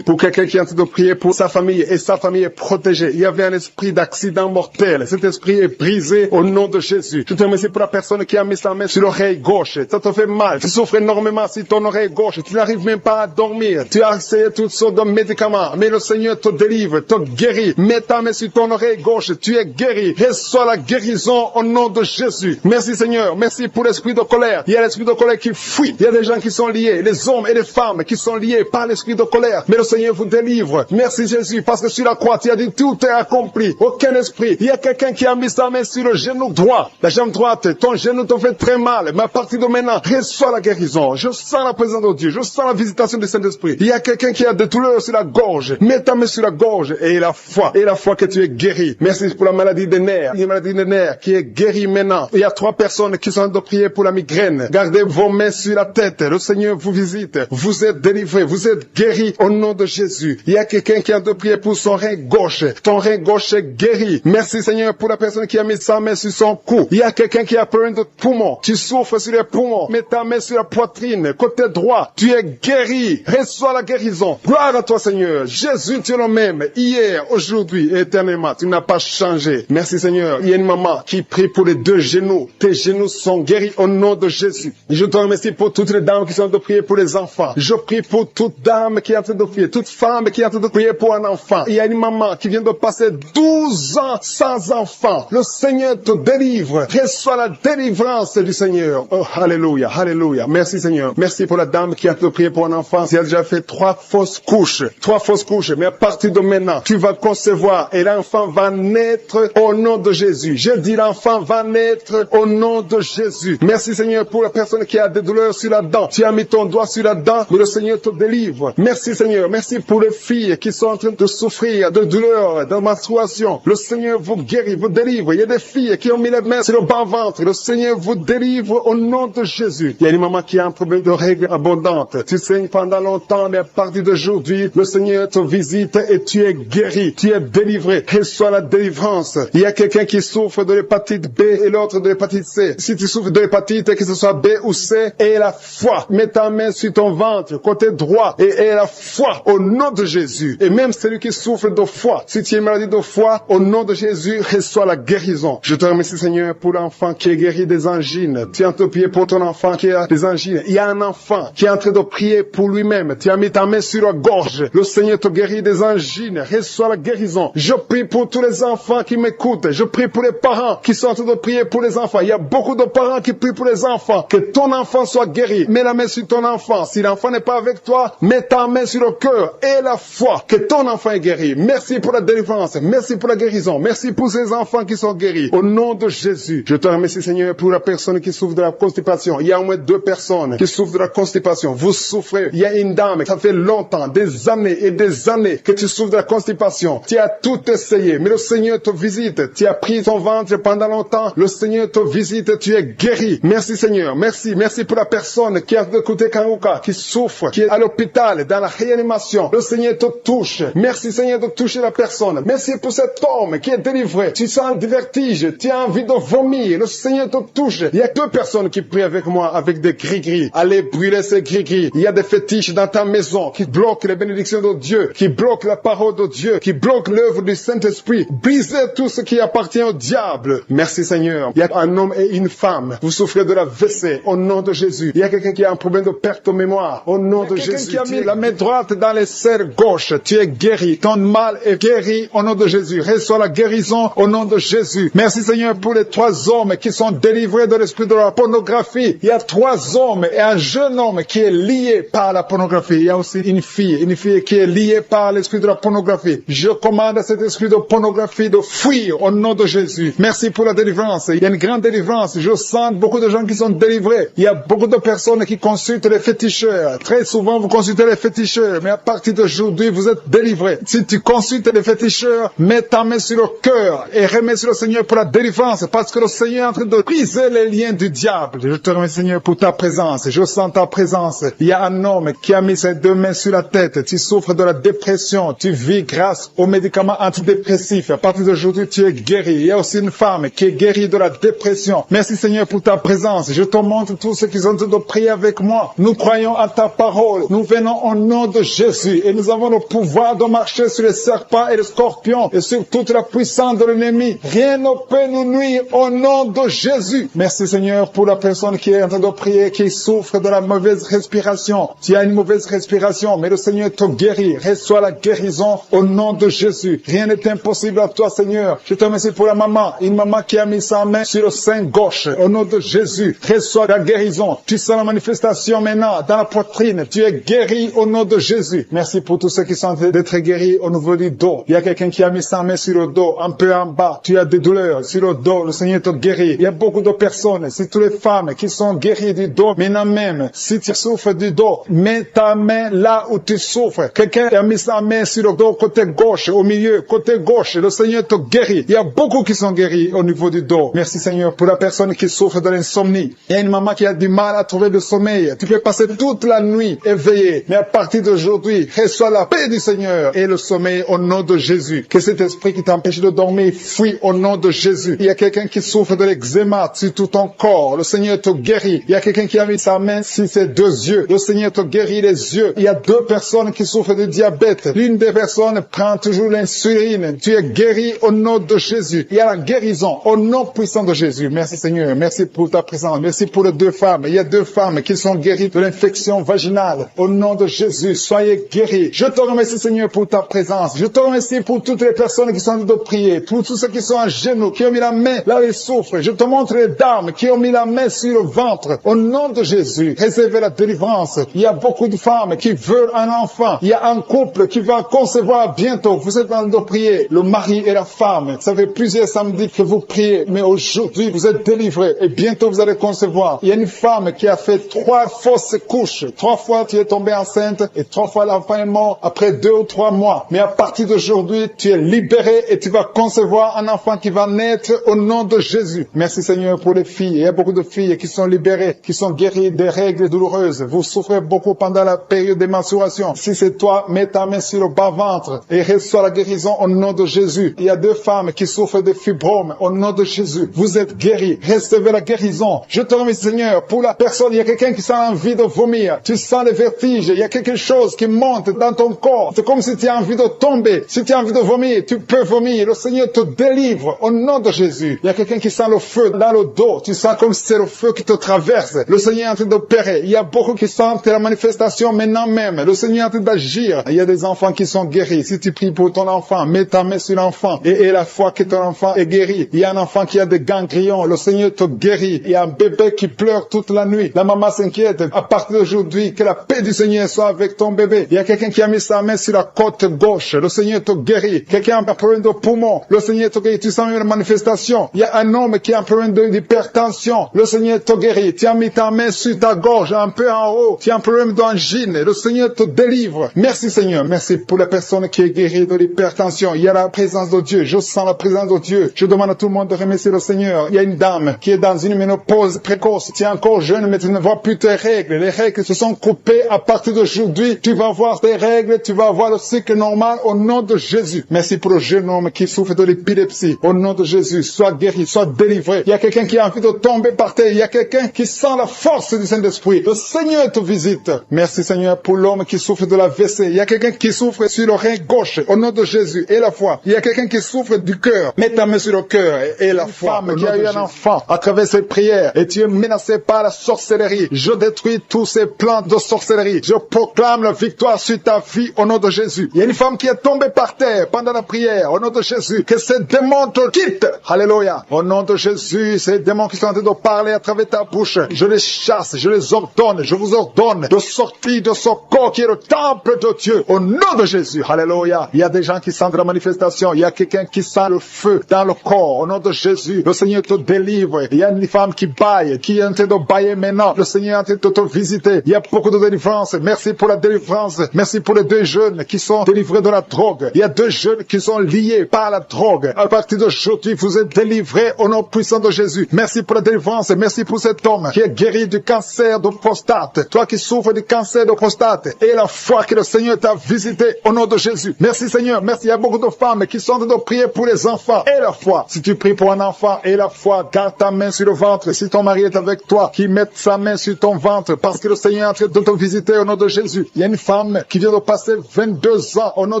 pour quelqu'un qui est en train de prier pour sa famille et sa famille est protégée. Il y avait un esprit d'accident mortel. Cet esprit est brisé au nom de Jésus. Je te remercie pour la personne qui a mis sa main sur l'oreille gauche. Ça te fait mal. Tu souffres énormément sur ton oreille gauche. Tu n'arrives même pas à dormir. Tu as essayé toutes sortes de médicaments. Mais le Seigneur te délivre, te guérit. Mets ta main sur ton oreille gauche. Tu es guéri. Reçois la guérison au nom de Jésus. Merci Seigneur. Merci pour l'esprit de colère. Il y a l'esprit de colère qui fuit. Il y a des gens qui sont liés. Les hommes et les femmes qui sont liés par l'esprit de colère. Mais le Seigneur vous délivre. Merci Jésus. Parce que sur la croix, tu as dit tout est accompli. Aucun esprit. Il y a quelqu'un qui a mis sa main sur le genou droit. La jambe droite. Ton genou te fait très mal. Mais à partir de maintenant, reçois la guérison. Je sens la présence de Dieu. Je sens la visitation du Saint-Esprit. Il y a quelqu'un qui a des douleurs sur la gorge. Mets ta main sur la gorge et la foi. Et la foi que tu es guéri. Merci pour la maladie des nerfs. Il y a une maladie des nerfs qui est guérie maintenant. Il y a 3 personnes qui sont en train de prier pour la migraine. Gardez vos mains sur la tête. Le Seigneur vous visite. Vous êtes délivrés. Vous êtes guéris au nom de Jésus. Il y a quelqu'un qui est en train de prier pour son rein gauche. Ton rein gauche est guéri. Merci Seigneur pour la personne qui a mis sa main sur son cou. Il y a quelqu'un qui a problème de poumon. Tu souffres sur les poumons. Mets ta main sur la poitrine. Côté droit. Tu es guéri. Reçois la guérison. Gloire à toi Seigneur. Jésus, tu es le même. Hier, aujourd'hui et éternellement. Tu n'as pas changé. Merci Seigneur. Il y a une maman qui prie pour les 2 genoux. Tes genoux sont guéris au nom de Jésus. Je te remercie pour toutes les dames qui sont en train de prier pour les enfants. Je prie pour toute dame qui est en train de prier. Toute femme qui est en train de prier pour un enfant. Il y a une maman qui vient de passer 12 ans sans enfant. Le Seigneur te délivre. Reçois la délivrance du Seigneur. Oh, alléluia, alléluia. Merci Seigneur. Merci pour la dame qui est en train de prier pour un enfant. Elle a déjà fait 3 fausses couches. 3 fausses couches. Mais à partir de maintenant, tu vas concevoir et l'enfant va naître au nom de Jésus. Je dis l'enfant va naître au nom de Jésus. Merci Seigneur pour la personne qui a des douleurs sur la dent. Tu as mis ton doigt sur la dent, mais le Seigneur te délivre. Merci Seigneur. Merci pour les filles qui sont en train de souffrir de douleurs, de menstruation. Le Seigneur vous guérit, vous délivre. Il y a des filles qui ont mis les mains sur le bas-ventre. Le Seigneur vous délivre au nom de Jésus. Il y a une maman qui a un problème de règles abondantes. Tu saignes pendant longtemps, mais à partir d'aujourd'hui, le Seigneur te visite et tu es guéri. Tu es délivré. Reçois la délivrance. Il y a quelqu'un qui souffre de l'hépatite B et l'autre de l'hépatite C. Si tu souffres de l'hépatite, que ce soit B ou C, aie la foi. Mets ta main sur ton ventre, côté droit, et aie la foi au nom de Jésus. Et même celui qui souffre de foie, si tu as une maladie de foie, au nom de Jésus, reçois la guérison. Je te remercie Seigneur pour l'enfant qui est guéri des angines. Tu es en train de prier pour ton enfant qui a des angines. Il y a un enfant qui est en train de prier pour lui-même. Tu as mis ta main sur la gorge. Le Seigneur te guérit des angines. Reçois la guérison. Je prie pour tous les enfants qui m'écoutent. Je prie pour les parents qui sont en train de prier pour les enfants. Il y a beaucoup de parents qui prient pour les enfants. Que ton enfant soit guéri. Mets la main sur ton enfant. Si l'enfant n'est pas avec toi, mets ta main sur le cœur et la foi. Que ton enfant est guéri. Merci pour la délivrance. Merci pour la guérison. Merci pour ces enfants qui sont guéris. Au nom de Jésus, je te remercie, Seigneur, pour la personne qui souffre de la constipation. Il y a au moins 2 personnes qui souffrent de la constipation. Vous souffrez. Il y a une dame, ça fait longtemps, des années et des années que tu souffres de la constipation. Tu as tout essayé, mais le Seigneur te visite. Tu as pris ton ventre pendant longtemps. Le Seigneur te visite. Tu es guéri. Merci, Seigneur. Merci. Merci pour la personne qui a écouté Karuka, qui souffre, qui est à l'hôpital, dans la réanimation. Le Seigneur te touche. Merci, Seigneur, de toucher la personne. Merci pour cet homme qui est délivré. Tu sens du vertige. Tu as envie de vomir. Le Seigneur te touche. Il y a 2 personnes qui prient avec moi avec des gris-gris. Allez brûler ces gris-gris. Il y a des fétiches dans ta maison qui bloquent les bénédictions de Dieu, qui bloquent la parole de Dieu, qui bloquent l'œuvre du Saint-Esprit. Brisez tout ce qui appartient au diable. Merci, Seigneur. Il y a un homme et une femme. Vous souffrez de la WC. Au nom de Jésus. Il y a quelqu'un qui a un problème de perte de mémoire. Au nom de Jésus. Qui a mis la main droite dans les serres gauche. Tu es guéri. Ton mal est guéri au nom de Jésus. Reçois la guérison au nom de Jésus. Merci, Seigneur, pour les 3 hommes qui sont délivrés de l'esprit de la pornographie. Il y a 3 hommes et un jeune homme qui est lié par la pornographie. Il y a aussi une fille qui est liée par l'esprit de la pornographie. Je commande à cet esprit de pornographie de fuir au nom de Jésus. Merci pour la délivrance. Il y a une grande délivrance. Je sens beaucoup de gens qui sont délivrés. Il y a beaucoup de personnes qui consultent les féticheurs. Très souvent, vous consultez les féticheurs, mais à partir d'aujourd'hui, vous êtes délivrés. Si tu consultes les féticheurs, mets ta main sur le cœur et remets sur le Seigneur pour la délivrance, parce que le Seigneur est en train de briser les liens du diable. Je te remercie, Seigneur, pour ta présence. Je sens ta présence. Il y a un homme qui a mis ses 2 mains sur la tête. Tu souffres de la dépression. Tu vis grâce aux médicaments antidépressifs. À partir d'aujourd'hui, tu es guéri. Il y a aussi une femme qui est guérie de la dépression. Merci, Seigneur, pour ta présence. Je te montre tous ceux qui sont en train de prier avec moi. Nous croyons à ta parole. Nous venons au nom de Jésus et nous avons le pouvoir de marcher sur les serpents et les scorpions et sur toute la puissance de l'ennemi. Rien ne peut nous nuire au nom de Jésus. Merci, Seigneur, pour la personne qui est en train de prier, qui souffre de la mauvaise respiration. Tu as une mauvaise respiration, mais le Seigneur te guérit. Reçois la guérison au nom de Jésus. Rien n'est impossible à toi, Seigneur. Je te remercie pour la maman, une maman qui a mis sa main sur le sein gauche. Au nom de Jésus, reçois la guérison. Tu sens la manifestation maintenant dans la poitrine. Tu es guéri au nom de Jésus. Merci pour tous ceux qui sont en train d'être guéris au niveau du dos. Il y a quelqu'un qui a mis sa main sur le dos, un peu en bas. Tu as des douleurs sur le dos. Le Seigneur te guérit. Il y a beaucoup de personnes, c'est toutes les femmes qui sont guéries du dos. Maintenant même, si tu souffres du dos, mets ta main là où tu souffres. Quelqu'un a mis sa main sur le dos, côté gauche, au milieu, côté gauche. Le Seigneur te guérit. Il y a beaucoup qui sont guéris au niveau du dos. Merci, Seigneur, pour la personne qui souffre de l'insomnie. Il y a une maman qui a du mal à trouver le sommeil. Tu peux passer toute la nuit éveillé. Mais à partir d'aujourd'hui, reçois la paix du Seigneur et le sommeil au nom de Jésus. Que cet esprit qui t'empêche de dormir fuit au nom de Jésus. Il y a quelqu'un qui souffre de l'eczéma sur tout ton corps. Le Seigneur te guérit. Il y a quelqu'un qui a mis sa main sur ses 2 yeux. Le Seigneur te guérit les yeux. Il y a 2 personnes qui souffrent de diabète. L'une des personnes prend toujours l'insuline. Tu es guéri au nom de Jésus. Il y a la guérison au nom puissant de Jésus. Merci, Seigneur. Merci pour ta présence. Merci pour les 2 femmes. Il y a 2 femmes qui sont guéries de l'infection vaginale. Au nom de Jésus, soyez guéris. Je te remercie, Seigneur, pour ta présence. Je te remercie pour toutes les personnes qui sont en train de prier, pour tous ceux qui sont à genoux, qui ont mis la main là où ils souffrent. Je te montre les dames qui ont mis la main sur le ventre. Au nom de Jésus, réservez la délivrance. Il y a beaucoup de femmes qui veulent un enfant. Il y a un couple qui va concevoir bientôt. Vous êtes en train de prier, le mari et la femme. Ça fait plusieurs samedis que vous priez, mais aujourd'hui, vous êtes délivrés et bientôt vous allez concevoir. Il y a une femme qui a fait 3 fausses couches. 3 fois tu es tombée enceinte et 3 fois l'enfant est mort après 2 ou 3 mois. Mais à partir d'aujourd'hui, tu es libéré et tu vas concevoir un enfant qui va naître au nom de Jésus. Merci, Seigneur, pour les filles. Il y a beaucoup de filles qui sont libérées, qui sont guéries des règles douloureuses. Vous souffrez beaucoup pendant la période des menstruations. Si c'est toi, mets ta main sur le bas-ventre et reçois la guérison au nom de Jésus. Il y a 2 femmes qui souffrent de fibromes au nom de Jésus. Vous êtes guéris. Recevez la guérison. Je te remercie, Seigneur, pour la personne. Il y a quelqu'un qui sent envie de vomir. Tu sens le vertige. Il y a quelque chose qui monte dans ton corps. C'est comme si tu as envie de tomber. Si tu as envie de vomir, tu peux vomir. Le Seigneur te délivre au nom de Jésus. Il y a quelqu'un qui sent le feu dans le dos. Tu sens comme si c'est le feu qui te traverse. Le Seigneur est en train d'opérer. Il y a beaucoup qui sentent la manifestation maintenant même. Le Seigneur est en train d'agir guérir. Il y a des enfants qui sont guéris. Si tu pries pour ton enfant, mets ta main sur l'enfant et la foi que ton enfant est guéri. Il y a un enfant qui a des ganglions. Le Seigneur te guérit. Il y a un bébé qui pleure toute la nuit. La maman s'inquiète. À partir d'aujourd'hui, que la paix du Seigneur soit avec ton bébé. Il y a quelqu'un qui a mis sa main sur la côte gauche. Le Seigneur te guérit. Quelqu'un a un problème de poumon. Le Seigneur te guérit. Tu sens une manifestation. Il y a un homme qui a un problème d'hypertension. Le Seigneur te guérit. Tu as mis ta main sur ta gorge, un peu en haut. Tu as un problème d'angine. Le Seigneur te délivre. Merci Seigneur. Merci pour la personne qui est guérie de l'hypertension. Il y a la présence de Dieu. Je sens la présence de Dieu. Je demande à tout le monde de remercier le Seigneur. Il y a une dame qui est dans une ménopause précoce. Tu es encore jeune, mais tu ne vois plus tes règles. Les règles se sont coupées. À partir d'aujourd'hui, tu vas voir tes règles. Tu vas avoir le cycle normal au nom de Jésus. Merci pour le jeune homme qui souffre de l'épilepsie. Au nom de Jésus, sois guéri, sois délivré. Il y a quelqu'un qui a envie de tomber par terre. Il y a quelqu'un qui sent la force du Saint-Esprit. Le Seigneur te visite. Merci Seigneur pour l'homme qui souffre de la WC. Il y a quelqu'un qui souffre sur le rein gauche. Au nom de Jésus et la foi. Il y a quelqu'un qui souffre du cœur. Mets ta main sur le cœur et la foi. Femme qui a eu un enfant à travers ses prières et tu es menacé par la sorcellerie. Je détruis tous ces plans de sorcellerie. Je proclame la victoire sur ta vie au nom de Jésus. Il y a une femme qui est tombée par terre pendant la prière au nom de Jésus. Que ces démons te quittent. Alléluia. Au nom de Jésus, ces démons qui sont en train de parler à travers ta bouche, je les chasse, je les ordonne, je vous ordonne de sortir de ce corps qui est le temple de Dieu. Au nom de Jésus. Alléluia. Il y a des gens qui sentent la manifestation. Il y a quelqu'un qui sent le feu dans le corps. Au nom de Jésus, le Seigneur te délivre. Il y a une femme qui baille, qui est en train de bailler maintenant. Le Seigneur est en train de te visiter. Il y a beaucoup de délivrance. Merci pour la délivrance. Merci pour les deux jeunes qui sont délivrés de la drogue. Il y a deux jeunes qui sont liés par la drogue. À partir d'aujourd'hui, vous êtes délivrés au nom puissant de Jésus. Merci pour la délivrance. Merci pour cet homme qui est guéri du cancer de prostate. Toi qui souffres du cancer de prostate. Et la foi que le Seigneur t'a visité au nom de Jésus. Merci Seigneur. Merci. Il y a beaucoup de femmes qui sont en train de prier pour les enfants. Et la foi. Si tu pries pour un enfant et la foi, garde ta main sur le ventre. Si ton mari est avec toi, qu'il mette sa main sur ton ventre parce que le Seigneur est en train de te visiter au nom de Jésus. Il y a une femme qui vient de passer 22 ans au nom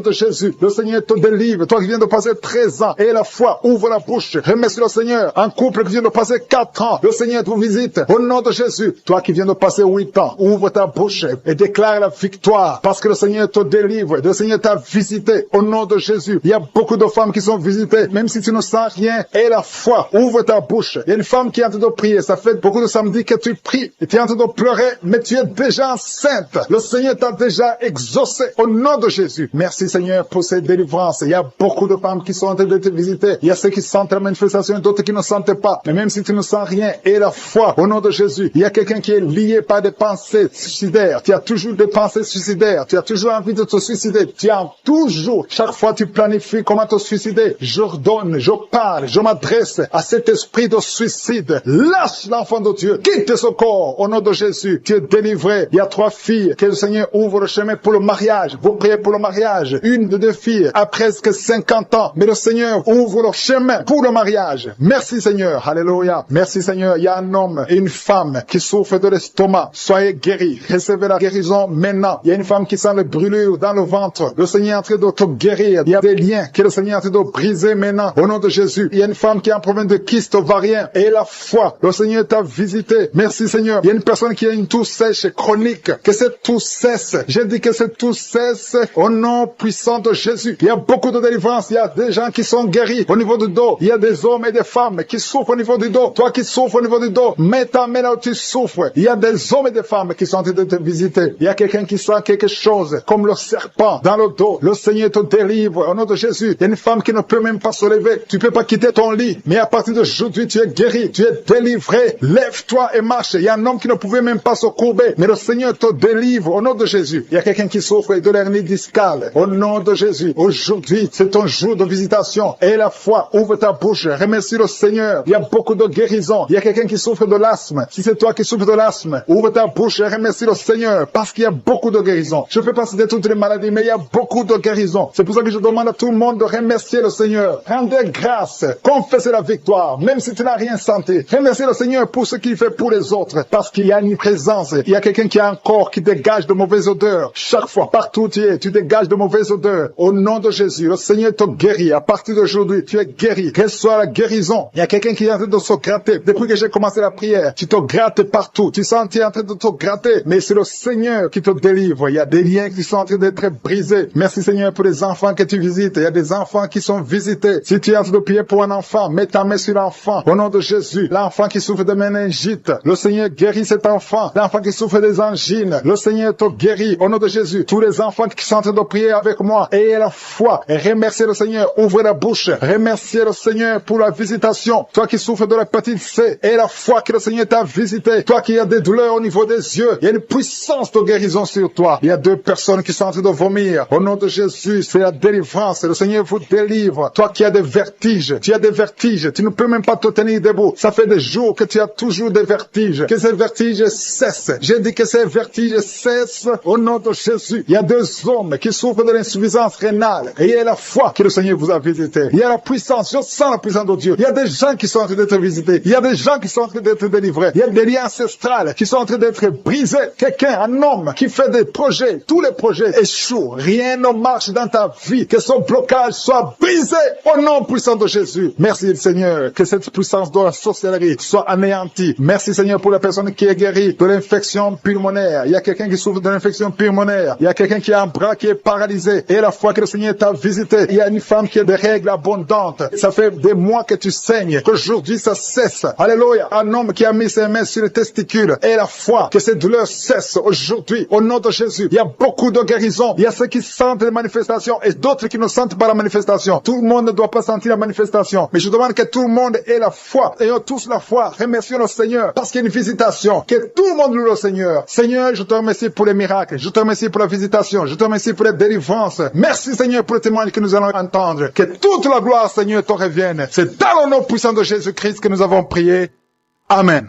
de Jésus. Le Seigneur te délivre. Toi qui viens de passer 13 ans et la foi, ouvre la bouche. Remercie le Seigneur. Un couple qui vient de passer 4 ans. Le Seigneur te visite au nom de Jésus. Toi qui viens de passer 8 ans, ouvre ta bouche et déclare la victoire parce que le Seigneur te délivre. Le Seigneur t'a visité au nom de Jésus. Il y a beaucoup de femmes qui sont visitées, même si tu ne sens rien. Et la foi, ouvre ta bouche. Il y a une femme qui est en train de prier. Ça fait beaucoup de samedis que tu pries et tu es en train de pleurer, mais tu es déjà enceinte. Le Seigneur t'a déjà exaucé au nom de Jésus. Merci Seigneur pour cette délivrance. Il y a beaucoup de femmes qui sont en train de te visiter. Il y a ceux qui sentent la manifestation et d'autres qui ne sentent pas. Mais même si tu ne sens rien, et la foi au nom de Jésus. Il y a quelqu'un qui est lié par des pensées suicidaires. Tu as toujours des pensées suicidaires. Tu as toujours envie de te suicider. Tu as toujours, chaque fois tu planifies comment te suicider. J'ordonne, je parle, je m'adresse à cet esprit de suicide. Lâche l'enfant de Dieu. Quitte ce corps au nom de Jésus. Tu es délivré. Il y a 3 filles que le Seigneur ouvre le chemin pour le mariage. Vous priez pour le mariage. Une de 2 filles a presque 50 ans. Mais le Seigneur ouvre le chemin pour le mariage. Merci Seigneur. Alléluia. Merci Seigneur. Il y a un homme et une femme qui souffrent de l'estomac. Soyez guéris. Recevez la guérison maintenant. Il y a une femme qui sent les brûlures dans le ventre. Le Seigneur est en train de te guérir. Il y a des liens que le Seigneur est en train de briser maintenant. Au nom de Jésus. Il y a une femme qui a un problème de kyste ovarien. Et la foi. Le Seigneur t'a visité. Merci Seigneur. Il y a une personne qui a une toux sèche chronique. Que cette toux cesse. J'ai dit que cette toux cesse au nom puissant de Jésus. Il y a beaucoup de délivrance. Il y a des gens qui sont guéris au niveau du dos. Il y a des hommes et des femmes qui souffrent au niveau du dos. Toi qui souffres au niveau du dos, mets ta main là où tu souffres. Il y a des hommes et des femmes qui sont en train de te visiter. Il y a quelqu'un qui sent quelque chose comme le serpent dans le dos. Le Seigneur te délivre au nom de Jésus. Il y a une femme qui ne peut même pas se lever. Tu peux pas quitter ton lit. Mais à partir d'aujourd'hui, tu es guéri. Tu es délivré. Lève-toi et marche. Il y a un homme qui ne pouvait même pas se courber. Mais le Seigneur te délivre au nom de Jésus. Il y a quelqu'un qui souffre de l'hernie discale. Au nom de Jésus. Aujourd'hui, c'est ton jour de visitation. Et la foi, ouvre ta bouche. Remercie le Seigneur. Il y a beaucoup de guérisons. Il y a quelqu'un qui souffre de l'asthme. Si c'est toi qui souffres de l'asthme, ouvre ta bouche et remercie le Seigneur. Parce qu'il y a beaucoup de guérisons. Je ne peux pas citer toutes les maladies, mais il y a beaucoup de guérisons. C'est pour ça que je demande à tout le monde de remercier le Seigneur. Rendez grâce. Confessez la victoire. Même si tu n'as rien senti. Remerciez le Seigneur pour ce qu'il fait pour les autres. Parce qu'il y a une présence. Il y a quelqu'un qui a un corps qui dégage de mauvaises odeurs. Chaque fois, partout où tu es, tu dégages de mauvaises odeurs. Au nom de Jésus, le Seigneur te guérit. À partir d'aujourd'hui, tu es guéri. Reçois la guérison. Il y a quelqu'un qui est en train de se gratter. Depuis que j'ai commencé la prière, tu te grattes partout. Tu sens que tu es en train de te gratter. Mais c'est le Seigneur qui te délivre. Il y a des liens qui sont en train d'être brisés. Merci Seigneur pour les enfants que tu visites. Il y a des enfants qui sont visités. Si tu es en train de prier pour un enfant, mets ta main sur l'enfant. Au nom de Jésus, l'enfant qui souffre de méningite, le Seigneur guérit cet enfant. L'enfant qui souffre des angines, le Seigneur te guérit. Au nom de Jésus, tous les enfants qui sont en train de prier avec moi, ayez la foi et remerciez le Seigneur. Ouvrez la bouche. Remerciez le Seigneur pour la visitation. Toi qui souffres de l'hépatite C, et la foi que le Seigneur t'a visité. Toi qui as des douleurs au niveau des yeux, il y a une puissance de guérison sur toi. Il y a 2 personnes qui sont en train de vomir. Au nom de Jésus, c'est la délivrance. Le Seigneur vous délivre. Toi qui as des vertiges, tu as des vertiges. Tu ne peux même pas te tenir debout. Ça fait des jours que tu as toujours des vertiges. Que ces vertiges cessent. J'ai dit que ces vertiges cessent au nom de Jésus. Il y a 2 hommes qui souffrent de l'insuffisance rénale. Et il y a la foi que le Seigneur vous a visité. Il y a la puissance. Je sens la puissance de Dieu. Il y a des gens qui sont en train d'être visités. Il y a des gens qui sont en train d'être délivrés. Il y a des liens ancestrales qui sont en train d'être brisés. Quelqu'un, un homme qui fait des projets. Tous les projets échouent. Rien ne marche dans ta vie. Que son blocage soit brisé au nom puissant de Jésus. Merci Seigneur. Que cette puissance de la sorcellerie soit anéantie. Merci Seigneur pour la personne qui est guérie de l'infection pulmonaire. Il y a quelqu'un qui souffre de l'infection pulmonaire. Il y a quelqu'un qui a un bras qui est paralysé. Et la fois que le Seigneur t'a visité, il y a une femme qui a des règles abondantes. Ça fait des mois que tu saignes. Qu'aujourd'hui ça cesse. Alléluia. Un homme qui a mis ses mains sur les testicules. Et la foi que ces douleurs cessent aujourd'hui. Au nom de Jésus. Il y a beaucoup de guérisons. Il y a ceux qui sentent les manifestations et d'autres qui ne sentent pas la manifestation. Tout le monde ne doit pas sentir la manifestation. Mais je demande que tout le monde ait la foi. Ayons tous la foi. Remercions le Seigneur parce qu'il y a une visitation. Que tout le monde loue le Seigneur. Seigneur, je te remercie pour les miracles. Je te remercie pour la visitation. Je te remercie pour les délivrances. Merci Seigneur pour le témoignage que nous allons entendre. Que toute la gloire, Seigneur, te revienne. C'est dans le nom puissant de Jésus-Christ que nous avons prié. Amen.